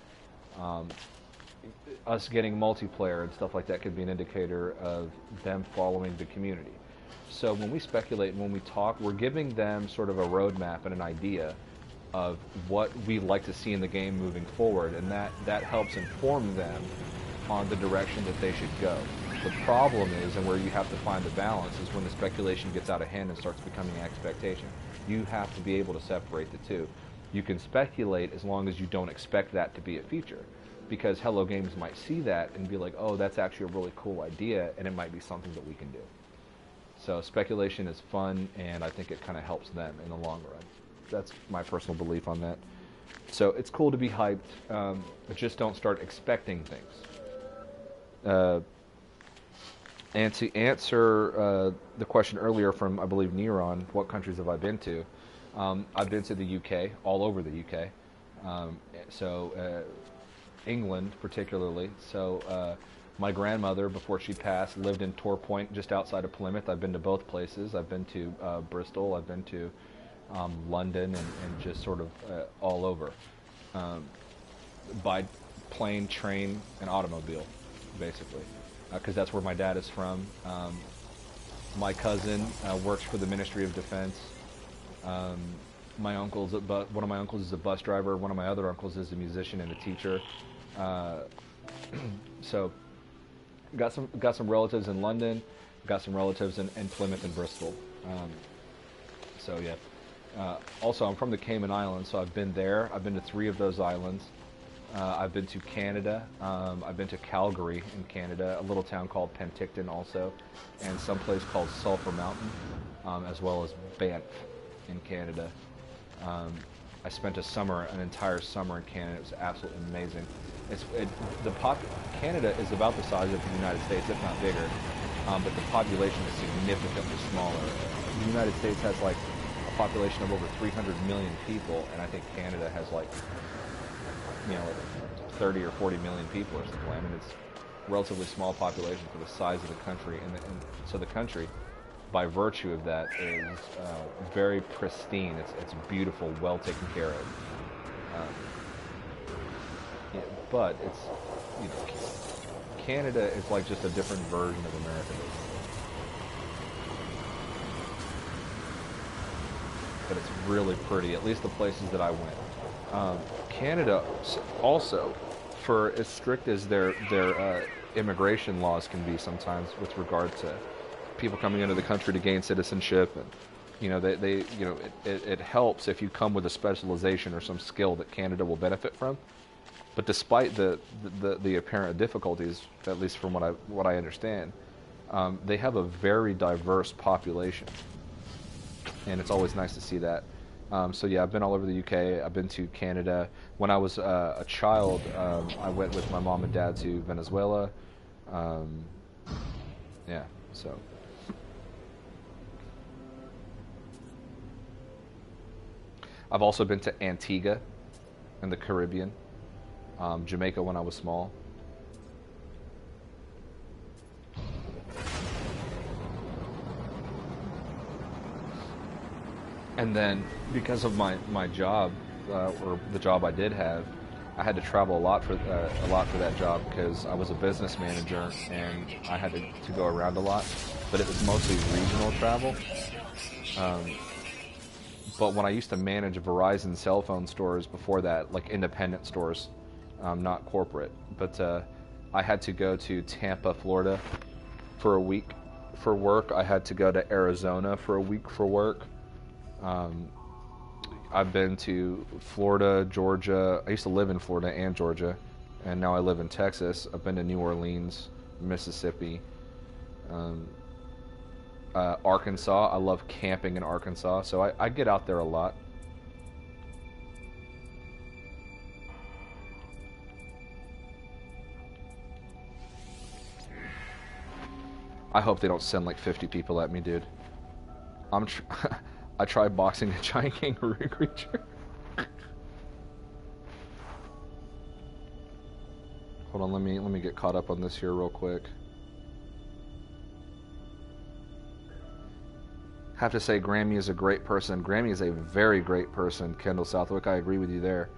Us getting multiplayer and stuff like that could be an indicator of them following the community. So when we speculate and when we talk, we're giving them sort of a roadmap and an idea of what we'd like to see in the game moving forward, and that helps inform them on the direction that they should go. The problem is, and where you have to find the balance, is when the speculation gets out of hand and starts becoming expectation. You have to be able to separate the two. You can speculate as long as you don't expect that to be a feature, because Hello Games might see that and be like, oh, that's actually a really cool idea, and it might be something that we can do. So speculation is fun, and I think it kind of helps them in the long run. That's my personal belief on that. So it's cool to be hyped, but just don't start expecting things. And to answer the question earlier from, I believe, Neron, what countries have I been to? I've been to the UK, all over the UK. England particularly. So my grandmother, before she passed, lived in Tor Point, just outside of Plymouth. I've been to both places. I've been to Bristol. I've been to London, and just sort of all over. By plane, train, and automobile, basically. Because that's where my dad is from. My cousin works for the Ministry of Defense. One of my uncles is a bus driver. One of my other uncles is a musician and a teacher. So, got some relatives in London. Got some relatives in Plymouth and Bristol. So yeah. Also, I'm from the Cayman Islands, so I've been there. I've been to 3 of those islands. I've been to Canada. I've been to Calgary in Canada, a little town called Penticton also, and someplace called Sulphur Mountain, as well as Banff in Canada. I spent an entire summer in Canada. It was absolutely amazing. Canada is about the size of the United States, if not bigger, but the population is significantly smaller. The United States has like a population of over 300 million people, and I think Canada has like 30 or 40 million people or something. I mean, it's a relatively small population for the size of the country, and so the country, by virtue of that, is very pristine. It's beautiful, well taken care of. Yeah, but it's, you know, Canada is like just a different version of America. But it's really pretty, at least the places that I went. Canada also, for as strict as their immigration laws can be sometimes with regard to people coming into the country to gain citizenship, and you know they you know it helps if you come with a specialization or some skill that Canada will benefit from. But despite the apparent difficulties, at least from what I understand, they have a very diverse population, and it's always nice to see that. So yeah, I've been all over the UK. I've been to Canada. When I was a child, I went with my mom and dad to Venezuela. Yeah, so. I've also been to Antigua in the Caribbean, Jamaica when I was small. And then, because of my job, or the job I did have, I had to travel a lot for that job because I was a business manager and I had to go around a lot. But it was mostly regional travel. But when I used to manage Verizon cell phone stores before that, like independent stores, not corporate, but I had to go to Tampa, Florida for a week for work. I had to go to Arizona for a week for work. I've been to Florida, Georgia. I used to live in Florida and Georgia, and now I live in Texas. I've been to New Orleans, Mississippi, Arkansas. I love camping in Arkansas, so I get out there a lot. I hope they don't send like 50 people at me, dude. I tried boxing a giant kangaroo creature. Hold on, let me get caught up on this here real quick. Have to say, Grammy is a great person. Grammy is a very great person, Kendall Southwick. I agree with you there.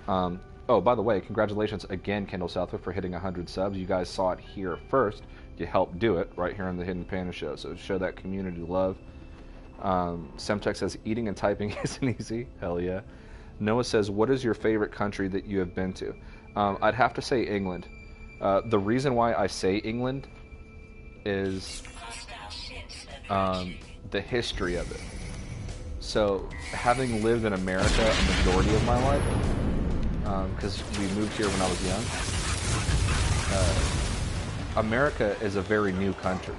Oh, by the way, congratulations again, Kendall Southwick, for hitting 100 subs. You guys saw it here first. You helped do it right here on the Hidden Panda Show. So show that community love. Semtech says, eating and typing isn't easy. Hell yeah. Noah says, what is your favorite country that you have been to? I'd have to say England. The reason why I say England is the history of it. So, having lived in America a majority of my life, because we moved here when I was young, America is a very new country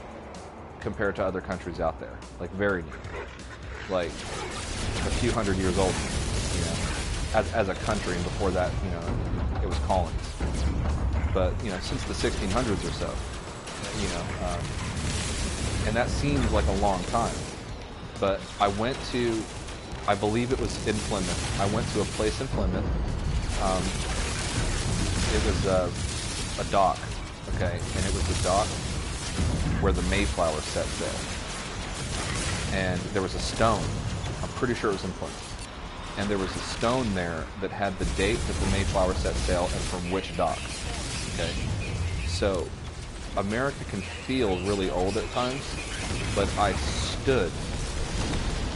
compared to other countries out there. Like, very new. Like, a few hundred years old, you know, as a country, and before that, you know, it was colonies. But, you know, since the 1600s or so, you know, and that seems like a long time. But I went to, I believe it was in Plymouth. I went to a place in Plymouth. It was a dock, okay, and it was the dock where the Mayflower set sail. And there was a stone. I'm pretty sure it was in Plymouth. And there was a stone there that had the date that the Mayflower set sail and from which dock. Okay, so America can feel really old at times, but I stood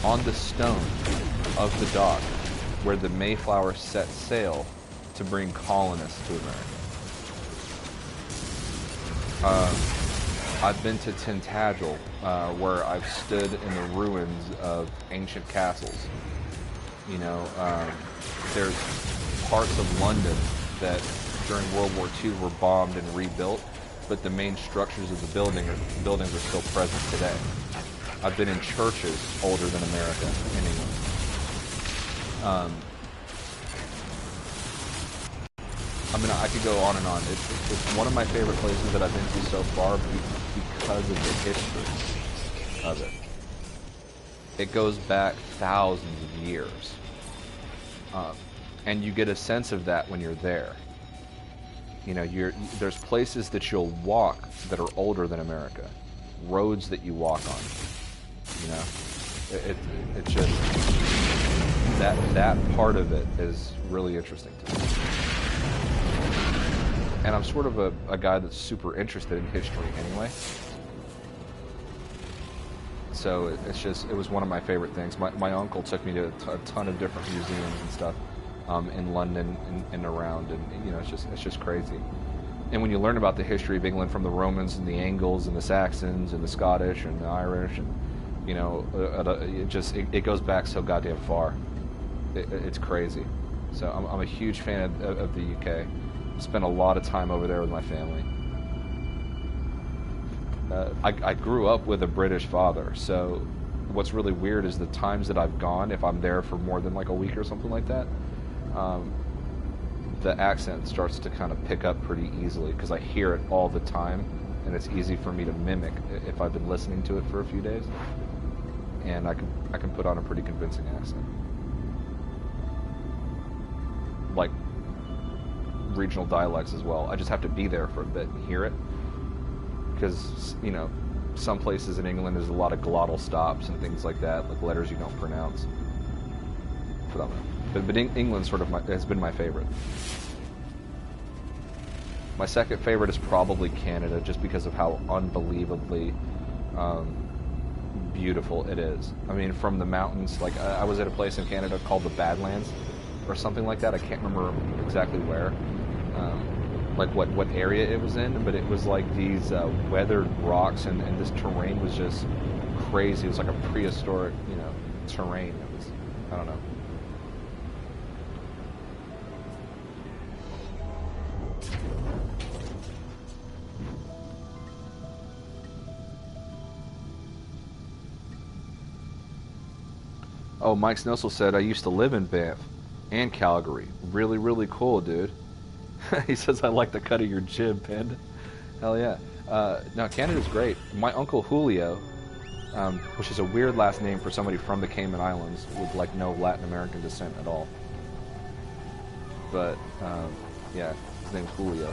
on the stone of the dock where the Mayflower set sail to bring colonists to America. I've been to Tintagel, where I've stood in the ruins of ancient castles. You know, there's parts of London that during World War II were bombed and rebuilt, but the main structures of the buildings are still present today. I've been in churches older than America in England. I mean, I could go on and on. It's one of my favorite places that I've been to so far because of the history of it. It goes back thousands of years. And you get a sense of that when you're there. You know, there's places that you'll walk that are older than America, roads that you walk on. You know, it's just that part of it is really interesting to me. And I'm sort of a guy that's super interested in history anyway. So it was one of my favorite things. My uncle took me to a ton of different museums and stuff in London and around, and you know, it's just crazy. And when you learn about the history of England from the Romans and the Angles and the Saxons and the Scottish and the Irish, and you know, it goes back so goddamn far. It's crazy. So I'm a huge fan of the UK. Spent a lot of time over there with my family. I grew up with a British father, so what's really weird is the times that I've gone, if I'm there for more than like a week or something like that, the accent starts to kind of pick up pretty easily because I hear it all the time, and it's easy for me to mimic if I've been listening to it for a few days, and I can put on a pretty convincing accent. Like regional dialects as well. I just have to be there for a bit and hear it, because you know, some places in England there's a lot of glottal stops and things like that, like letters you don't pronounce. But England sort of has been my favorite. My second favorite is probably Canada, just because of how unbelievably beautiful it is. I mean, from the mountains, like I was at a place in Canada called the Badlands, or something like that. I can't remember exactly where, like what area it was in, but it was like these weathered rocks, and this terrain was just crazy. It was like a prehistoric, you know, terrain. It was, I don't know. Oh, Mike Snossel said, I used to live in Banff and Calgary. Really, really cool, dude. He says, I like the cut of your jib, Panda. Hell yeah. No, Canada's great. My uncle Julio, which is a weird last name for somebody from the Cayman Islands with like no Latin American descent at all. But, yeah, his name's Julio.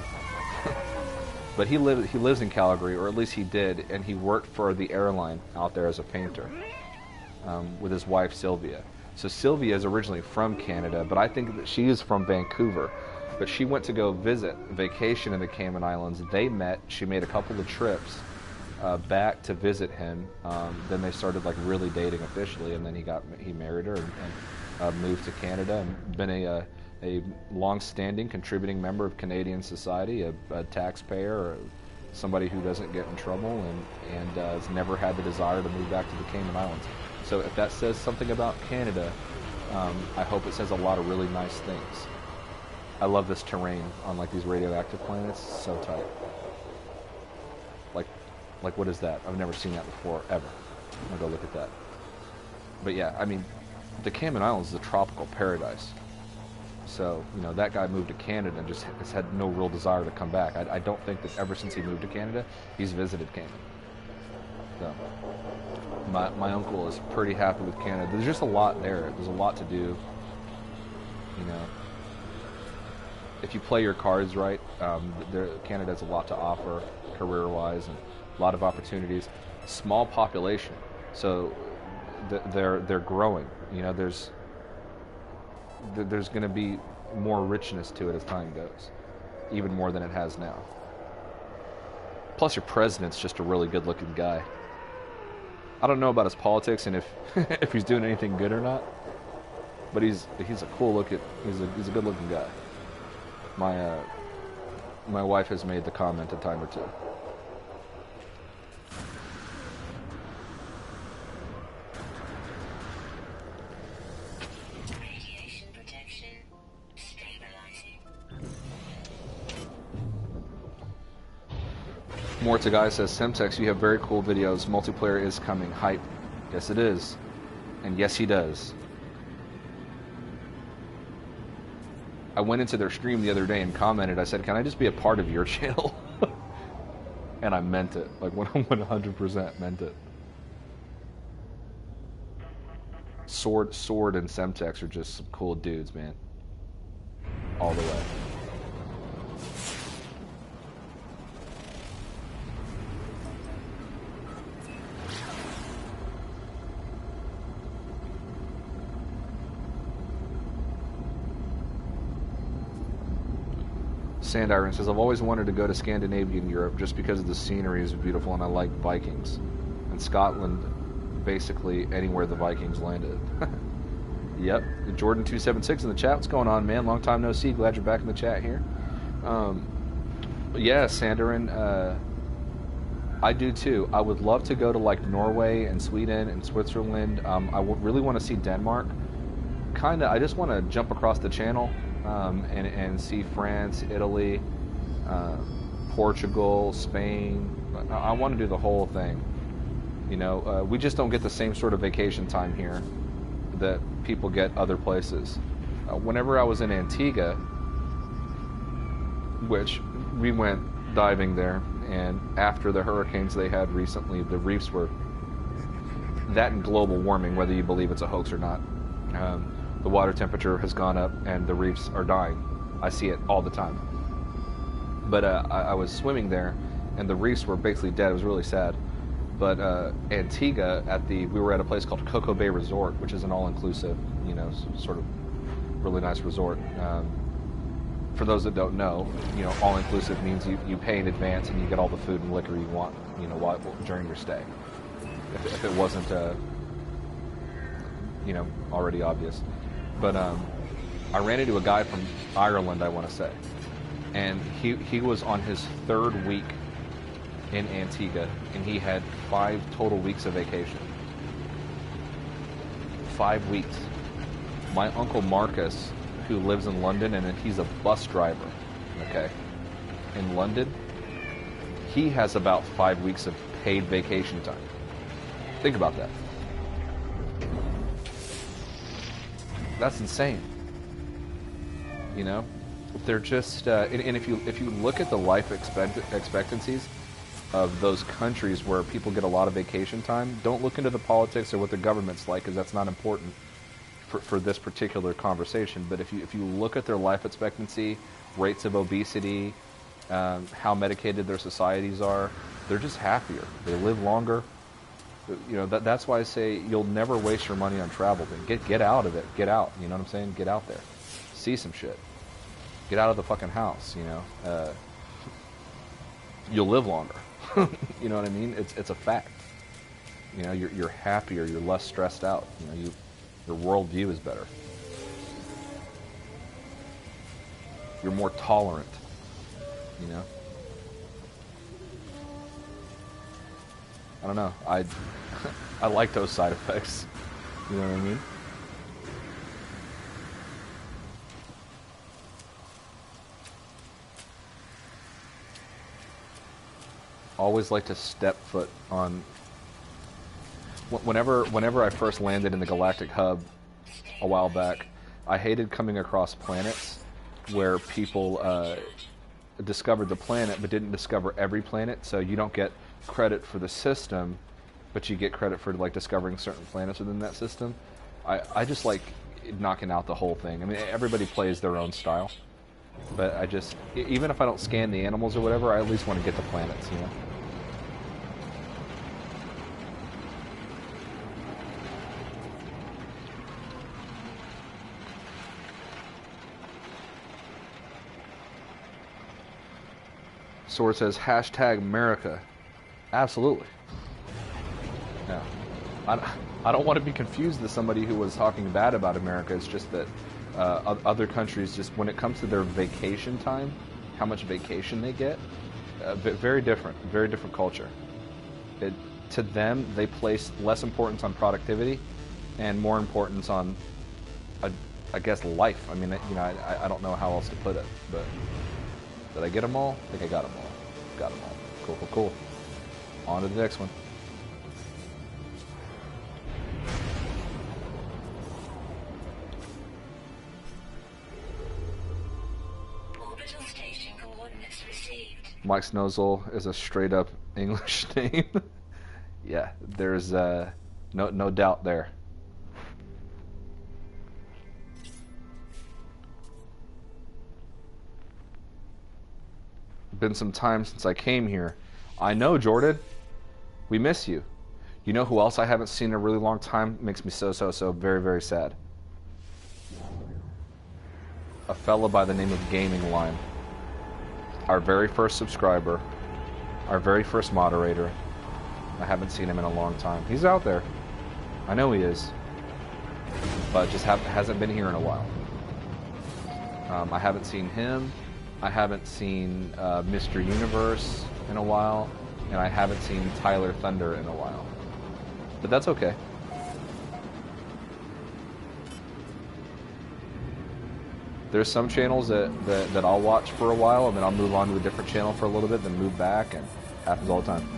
But he lives in Calgary, or at least he did, and he worked for the airline out there as a painter. With his wife Sylvia. So Sylvia is originally from Canada, but I think that she is from Vancouver. But she went to go vacation in the Cayman Islands. They met. She made a couple of trips back to visit him. Then they started like really dating officially, and then he married her and moved to Canada and been a long-standing contributing member of Canadian society, a taxpayer, or somebody who doesn't get in trouble, and has never had the desire to move back to the Cayman Islands. So if that says something about Canada, I hope it says a lot of really nice things. I love this terrain on like these radioactive planets. It's so tight. Like what is that? I've never seen that before, ever. I'm gonna go look at that. But yeah, I mean, the Cayman Islands is a tropical paradise. So, you know, that guy moved to Canada and just has had no real desire to come back. I don't think that ever since he moved to Canada, he's visited Cayman. So, my uncle is pretty happy with Canada. There's just a lot there. There's a lot to do. You know, if you play your cards right, Canada has a lot to offer career-wise, and a lot of opportunities. Small population, so they're growing. You know, there's going to be more richness to it as time goes, even more than it has now. Plus, your president's just a really good-looking guy. I don't know about his politics and if he's doing anything good or not, but he's a cool-looking, he's a good-looking guy. My wife has made the comment a time or two. Radiation protection stabilizing. More to Guy says, Semtex, you have very cool videos. Multiplayer is coming. Hype. Yes, it is. And yes, he does. I went into their stream the other day and commented. I said, can I just be a part of your channel? And I meant it. Like, 100% meant it. Sword and Semtex are just some cool dudes, man. All the way. Sand Iron says, I've always wanted to go to Scandinavian Europe just because the scenery is beautiful and I like Vikings. And Scotland, basically anywhere the Vikings landed. Yep. Jordan276 in the chat. What's going on, man? Long time no see. Glad you're back in the chat here. Yeah, Sandarin, I do too. I would love to go to like Norway and Sweden and Switzerland. Really want to see Denmark. I just want to jump across the channel and see France, Italy, Portugal, Spain. I want to do the whole thing. You know, we just don't get the same sort of vacation time here that people get other places. Whenever I was in Antigua, which we went diving there, and after the hurricanes they had recently, the reefs were, that and global warming, whether you believe it's a hoax or not, the water temperature has gone up and the reefs are dying. I see it all the time. But I was swimming there and the reefs were basically dead. It was really sad. But Antigua, we were at a place called Coco Bay Resort, which is an all-inclusive, you know, sort of really nice resort. For those that don't know, you know, all-inclusive means you pay in advance and you get all the food and liquor you want, you know, during your stay. If it wasn't, you know, already obvious. But I ran into a guy from Ireland, I want to say, and he was on his 3rd week in Antigua, and he had 5 total weeks of vacation. 5 weeks. My uncle Marcus, who lives in London, and he's a bus driver, okay, in London, he has about 5 weeks of paid vacation time. Think about that. That's insane. You know, they're just, and if you look at the life expectancies of those countries where people get a lot of vacation time, don't look into the politics or what the government's like, because that's not important for this particular conversation. But if you look at their life expectancy, rates of obesity, how medicated their societies are, they're just happier. They live longer. You know, that's why I say you'll never waste your money on travel. Get out of it. Get out. You know what I'm saying? Get out there. See some shit. Get out of the fucking house. You know, you'll live longer. You know what I mean? It's a fact. You know, you're happier. You're less stressed out. You know, your worldview is better. You're more tolerant. You know. I don't know. I like those side effects. You know what I mean? Always like to step foot on. Whenever I first landed in the Galactic Hub a while back, I hated coming across planets where people discovered the planet but didn't discover every planet, so you don't get credit for the system, but you get credit for like discovering certain planets within that system. I just like knocking out the whole thing. I mean, everybody plays their own style, but I just, even if I don't scan the animals or whatever, I at least want to get the planets, you know. Sword says hashtag America. Absolutely. Yeah. I don't want to be confused as somebody who was talking bad about America. It's just that other countries, just when it comes to their vacation time, how much vacation they get, very different culture. To them, they place less importance on productivity and more importance on, I guess, life. I mean, you know, I don't know how else to put it, but did I get them all? I think I got them all. Got them all. Cool. On to the next one. Orbital station coordinates received. Mike Snozel is a straight up English name. Yeah, there's no doubt there. Been some time since I came here. I know, Jordan. We miss you. You know who else I haven't seen in a really long time? Makes me so very, very sad. A fella by the name of Gaming Line. our very first subscriber, our very first moderator. I haven't seen him in a long time. He's out there. I know he is. But just hasn't been here in a while. I haven't seen him. I haven't seen Mr. Universe in a while. And I haven't seen Tyler Thunder in a while. But that's okay. There's some channels that I'll watch for a while, and then I'll move on to a different channel for a little bit, then move back, and it happens all the time.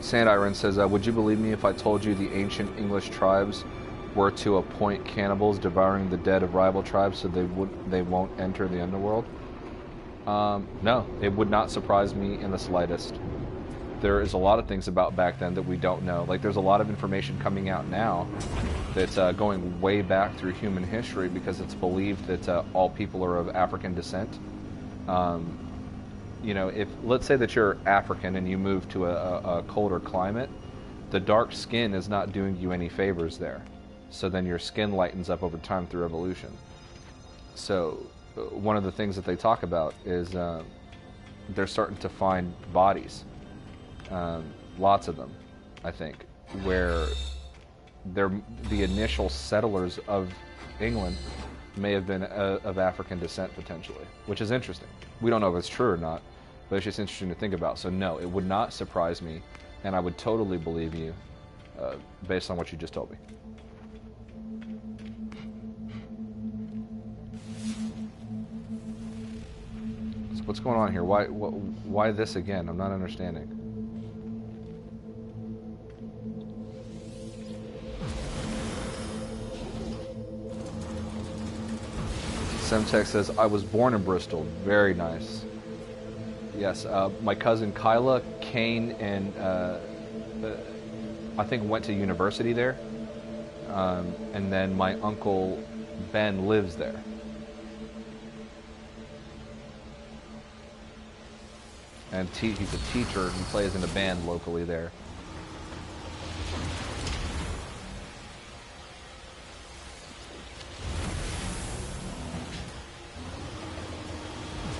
Sandiron says, would you believe me if I told you the ancient English tribes were to appoint cannibals devouring the dead of rival tribes so they won't enter the underworld? No, it would not surprise me in the slightest. There is a lot of things about back then that we don't know. Like, there's a lot of information coming out now that's going way back through human history, because it's believed that all people are of African descent. You know, if let's say that you're African and you move to a colder climate, the dark skin is not doing you any favors there. So then your skin lightens up over time through evolution. So one of the things that they talk about is they're starting to find bodies, lots of them, I think, where they're the initial settlers of England may have been of African descent potentially, which is interesting. We don't know if it's true or not, but it's just interesting to think about. So no, it would not surprise me, and I would totally believe you based on what you just told me. So what's going on here? Why this again? I'm not understanding. Semtech says, I was born in Bristol. Very nice. Yes, my cousin Kyla, Kane, and I think went to university there. And then my uncle Ben lives there. And he's a teacher. He plays in a band locally there.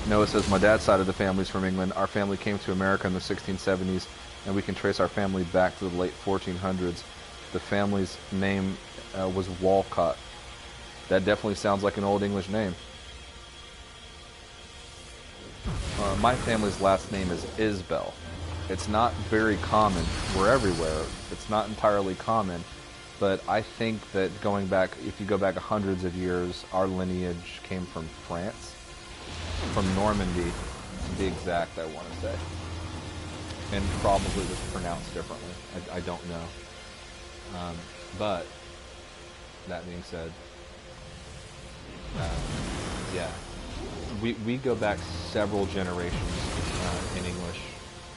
Noah says, my dad's side of the family's from England. Our family came to America in the 1670s, and we can trace our family back to the late 1400s. The family's name was Walcott. That definitely sounds like an old English name. My family's last name is Isbell. It's not very common. We're everywhere. It's not entirely common. But I think that going back, if you go back hundreds of years, our lineage came from France. From Normandy, to be exact, I want to say. And probably was pronounced differently. I don't know. But, that being said, yeah. We go back several generations in English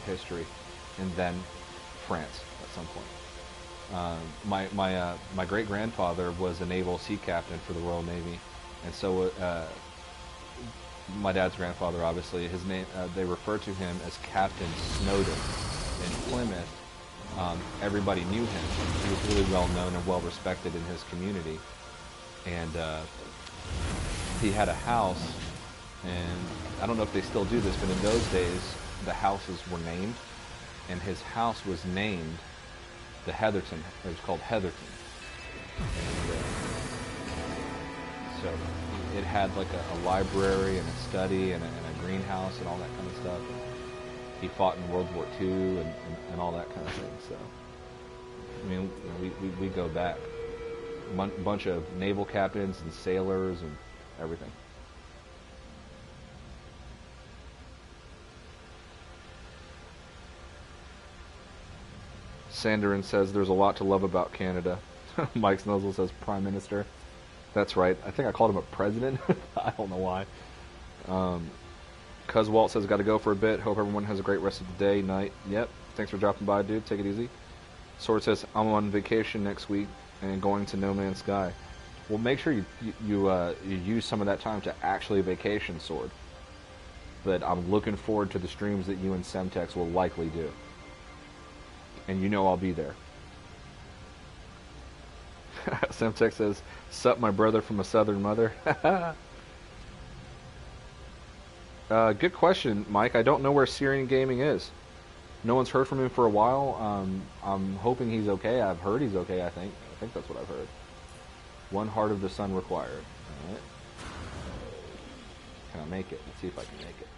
history, and then France at some point. My great-grandfather was a naval sea captain for the Royal Navy, and so my dad's grandfather, obviously, his name, they refer to him as Captain Snowden in Plymouth. Everybody knew him. He was really well known and well respected in his community. And he had a house, and I don't know if they still do this, but in those days, the houses were named, and his house was named the Heatherton. It was called Heatherton. And, so it had like a library and a study and a greenhouse and all that kind of stuff. He fought in World War II and all that kind of thing. So, I mean, we go back. Bunch of naval captains and sailors and everything. Sanderin says there's a lot to love about Canada. Mike Snuzzle says Prime Minister. That's right. I think I called him a president. I don't know why. Cuz Walt says got to go for a bit. Hope everyone has a great rest of the day, night. Yep. Thanks for dropping by, dude. Take it easy. Sword says I'm on vacation next week and going to No Man's Sky. Well, make sure you use some of that time to actually vacation, Sword. But I'm looking forward to the streams that you and Semtex will likely do. And you know I'll be there. Semtech says, "Sup, my brother from a southern mother." Good question, Mike. I don't know where Syrian Gaming is. No one's heard from him for a while. I'm hoping he's okay. I've heard he's okay. I think that's what I've heard. One heart of the sun required. All right. Can I make it? Let's see if I can make it.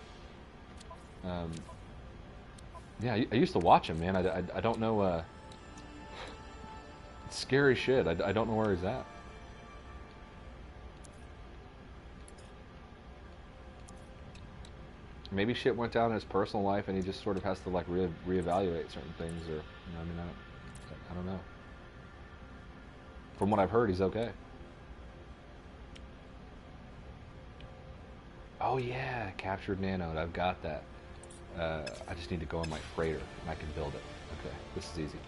Yeah, I used to watch him, man. I don't know. It's scary shit. I don't know where he's at. Maybe shit went down in his personal life, and he just sort of has to like reevaluate certain things, or I mean, I don't know. From what I've heard, he's okay. Oh yeah, captured nanode. I've got that. I just need to go on my freighter, and I can build it. Okay, this is easy.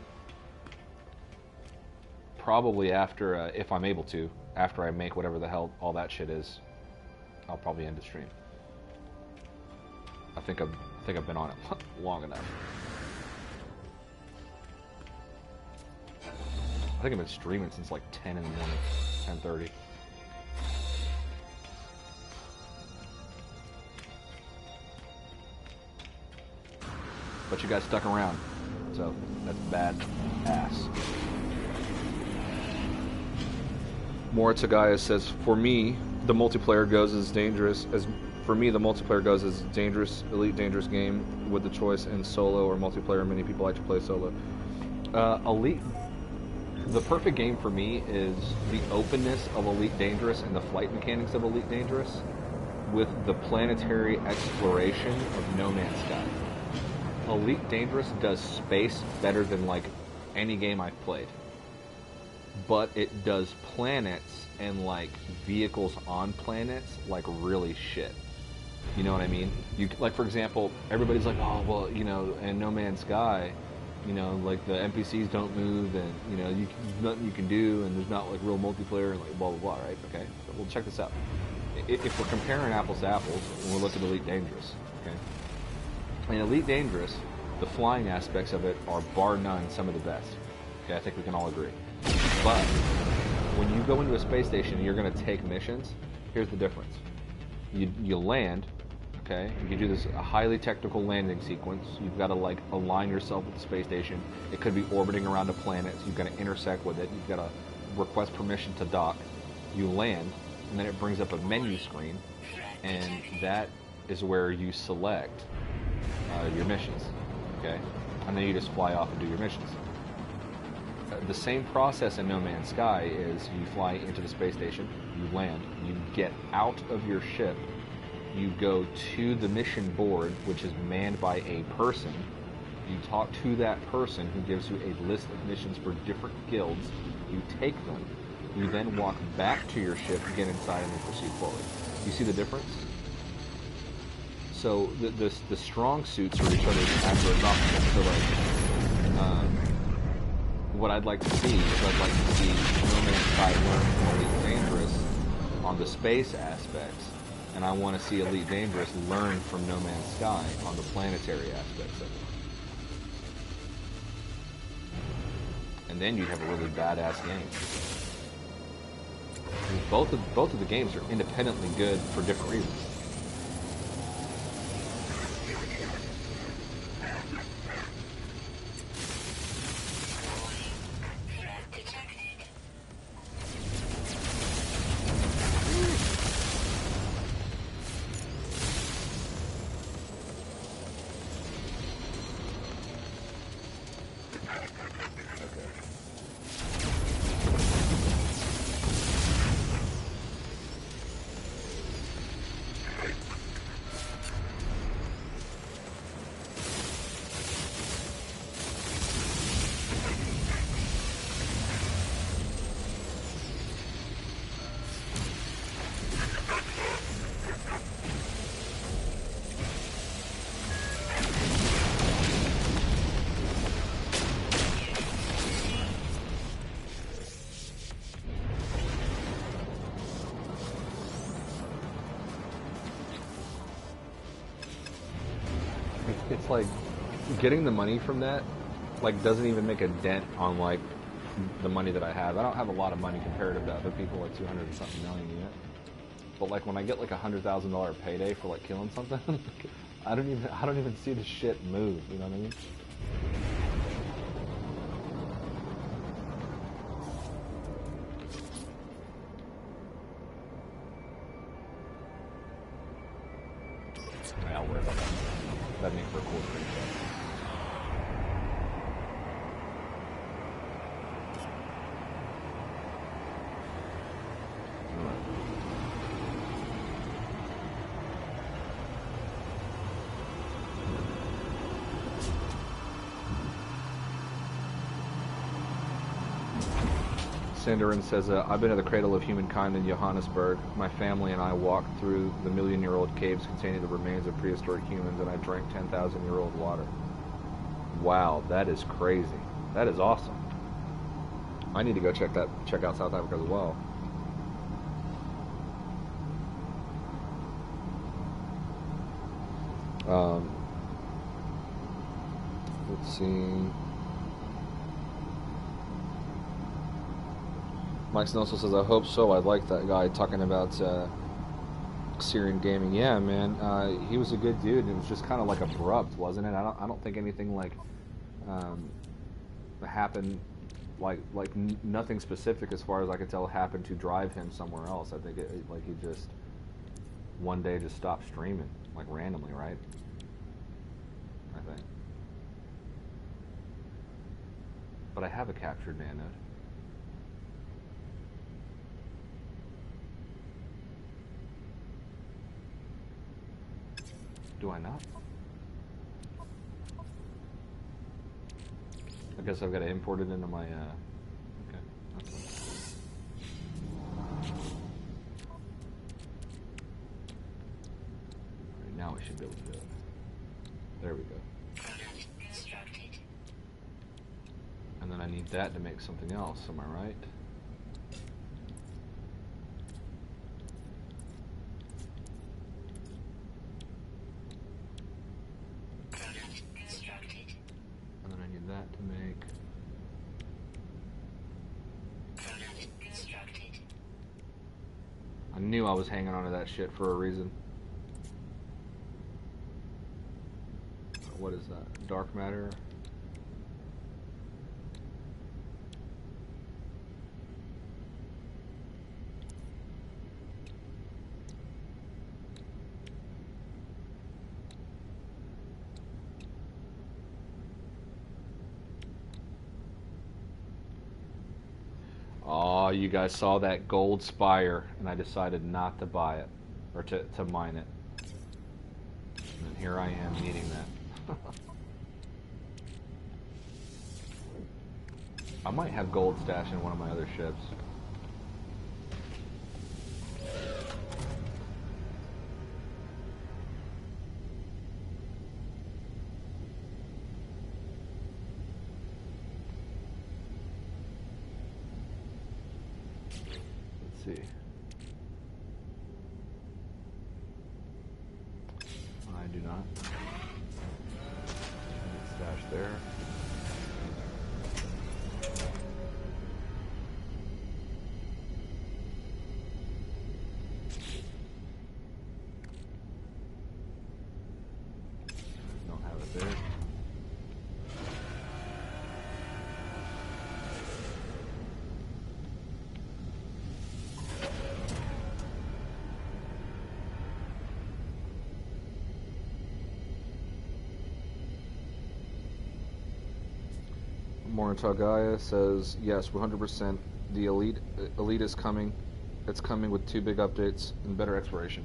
Probably after, if I'm able to, after I make whatever the hell all that shit is, I'll probably end the stream. I think I've been on it long enough. I think I've been streaming since like 10 in the morning, 10:30. But you guys stuck around, so that's bad ass. Moritz Agaya says, for me, the multiplayer goes as dangerous as elite dangerous game with the choice in solo or multiplayer. Many people like to play solo. Elite, the perfect game for me is the openness of Elite Dangerous and the flight mechanics of Elite Dangerous with the planetary exploration of No Man's Sky. Elite Dangerous does space better than like any game I've played, but it does planets and like vehicles on planets like really shit. You know what I mean? You like, for example, everybody's like, oh well, you know, in No Man's Sky, you know, like the NPCs don't move, and you know, there's nothing you can do, and there's not like real multiplayer, and like blah blah blah, right? Okay, so we'll check this out. If we're comparing apples to apples, we'll look at Elite Dangerous. Okay, in Elite Dangerous, the flying aspects of it are bar none some of the best. Okay, I think we can all agree. But when you go into a space station and you're going to take missions, here's the difference. You land, okay? You can do this a highly technical landing sequence. You've got to like align yourself with the space station. It could be orbiting around a planet, so you've got to intersect with it. You've got to request permission to dock. You land, and then it brings up a menu screen, and that is where you select your missions, okay? And then you just fly off and do your missions. The same process in No Man's Sky is you fly into the space station, you land, you get out of your ship, you go to the mission board, which is manned by a person, you talk to that person who gives you a list of missions for different guilds, you take them, you then walk back to your ship, get inside, and then proceed forward. You see the difference? So the strong suits are each other's adverse opposites. So like, what I'd like to see is I'd like to see No Man's Sky learn from Elite Dangerous on the space aspects, and I want to see Elite Dangerous learn from No Man's Sky on the planetary aspects of it. And then you'd have a really badass game. Both of the games are independently good for different reasons. It's like getting the money from that like doesn't even make a dent on like the money that I have. I don't have a lot of money comparative to other people, like 200 and something million unit. But like when I get like $100,000 payday for like killing something, I don't even see the shit move. You know what I mean? Yeah, I'll worry about that. That'd make for a cool screenshot. Sandarin says, I've been to the cradle of humankind in Johannesburg. My family and I walked through the million-year-old caves containing the remains of prehistoric humans, and I drank 10,000-year-old water. Wow, that is crazy. That is awesome. I need to go check out South Africa as well. Let's see. Mike Snowsel says, I hope so. I like that guy talking about Syrian gaming. Yeah, man, he was a good dude. It was just kind of like abrupt, wasn't it? I don't think anything like happened, like nothing specific as far as I could tell happened to drive him somewhere else. I think like he just one day just stopped streaming, like randomly, right? I think. But I have a captured nanode. Do I not? I guess I've got to import it into my, okay. That's fine. Alright, now we should be able to do it. There we go. And then I need that to make something else, am I right? That to make I knew I was hanging on to that shit for a reason. What is that? Dark matter? Oh, you guys saw that gold spire, and I decided not to buy it, or to mine it. And here I am needing that. I might have gold stashed in one of my other ships. See. I do not. Stash there. Don't have it there. Moritagaya says, yes, 100%. The elite is coming. It's coming with 2 big updates and better exploration.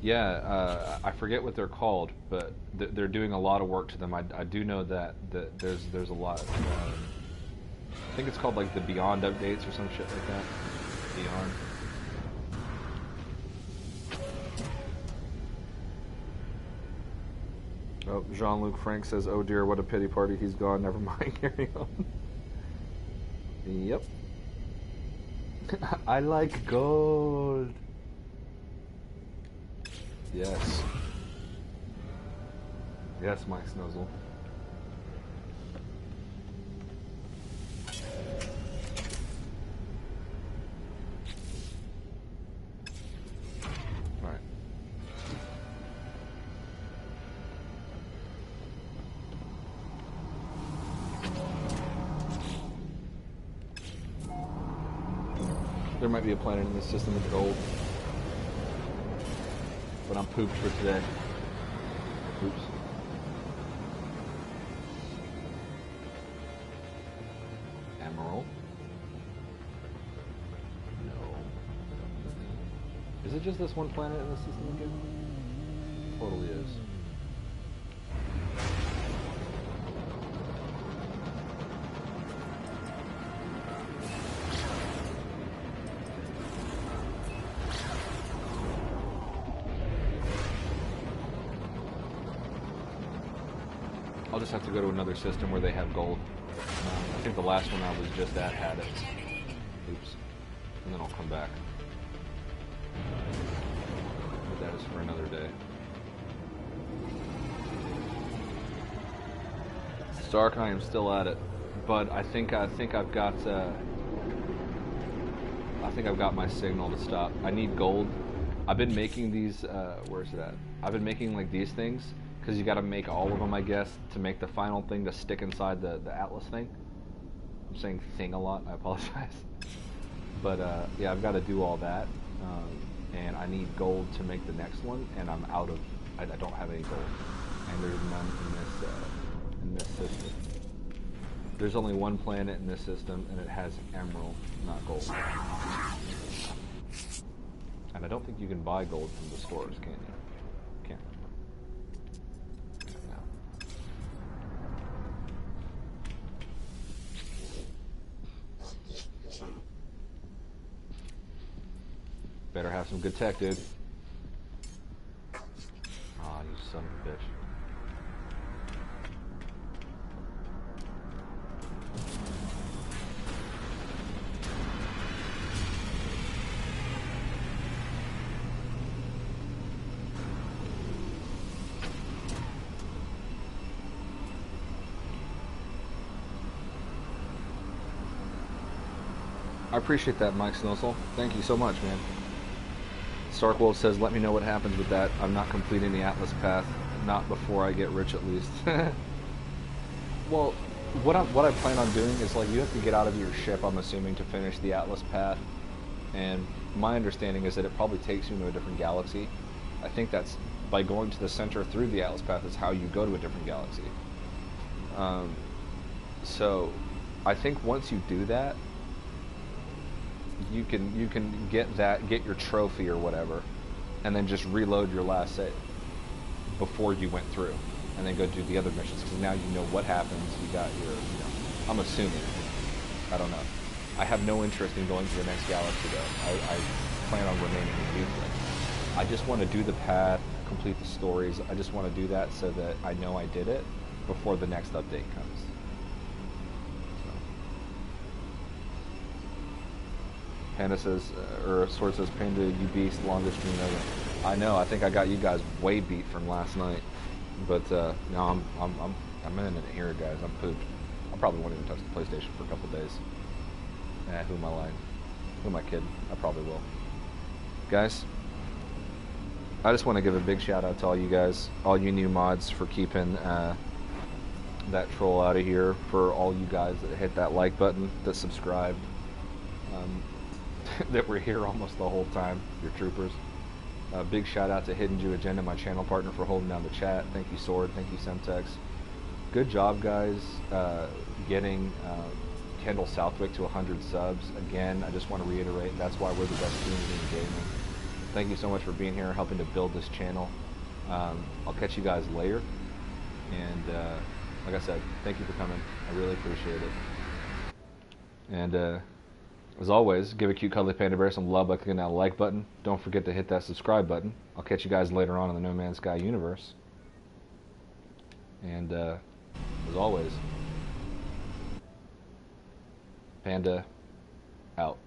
Yeah, I forget what they're called, but they're doing a lot of work to them. I do know that there's a lot. I think it's called like the Beyond updates or some shit like that. Beyond. Oh, Jean-Luc Frank says, oh dear, what a pity party, he's gone, never mind, carry on. Yep. I like gold. Yes. Yes, Mike Snuzzle. There might be a planet in this system with gold. But I'm pooped for today. Oops. Emerald? No. Is it just this one planet in this system again? Totally is. I'll just have to go to another system where they have gold. I think the last one I was just at had it. Oops. And then I'll come back. But that is for another day. Stark, I am still at it, but I think I've got my signal to stop. I need gold. I've been making these. Where's it at? I've been making like these things. Because you got to make all of them, I guess, to make the final thing to stick inside the Atlas thing. I'm saying thing a lot, I apologize. But yeah, I've got to do all that. And I need gold to make the next one, and I'm out of, I don't have any gold. And there's none in this system. There's only one planet in this system, and it has emerald, not gold. And I don't think you can buy gold from the stores, can you? Can't. Better have some good tech, dude. Aw, you son of a bitch. I appreciate that, Mike Snossel. Thank you so much, man. Starkwolf says, let me know what happens with that. I'm not completing the Atlas path. Not before I get rich, at least. Well, what I plan on doing is, like, you have to get out of your ship, I'm assuming, to finish the Atlas path. And my understanding is that it probably takes you to a different galaxy. I think that's by going to the center through the Atlas path is how you go to a different galaxy. So I think once you do that, you can get your trophy or whatever, and then just reload your last save before you went through, and then go do the other missions, because now you know what happens. You got your, I'm assuming, I don't know. I have no interest in going to the next galaxy though. I plan on remaining in Houston. I just want to do the path, complete the stories. I just want to do that so that I know I did it before the next update comes. Panda says, or Sword says, Panda, you beast, longest stream ever. I know. I think I got you guys way beat from last night, but no, I'm in it here, guys. I'm pooped. I probably won't even touch the PlayStation for a couple days. Who am I lying? Who am I kidding? I probably will. Guys, I just want to give a big shout out to all you guys, all you new mods, for keeping that troll out of here. For all you guys that hit that like button, that subscribed. That were here almost the whole time. You're troopers. Big shout out to HiddenJewAgenda, my channel partner, for holding down the chat. Thank you, Sword. Thank you, Semtex. Good job, guys, getting Kendall Southwick to 100 subs. Again, I just want to reiterate, that's why we're the best community in gaming. Thank you so much for being here, helping to build this channel. I'll catch you guys later. And like I said, thank you for coming. I really appreciate it. And as always, give a cute cuddly panda bear some love by clicking that like button. Don't forget to hit that subscribe button. I'll catch you guys later on in the No Man's Sky universe. And as always, Panda out.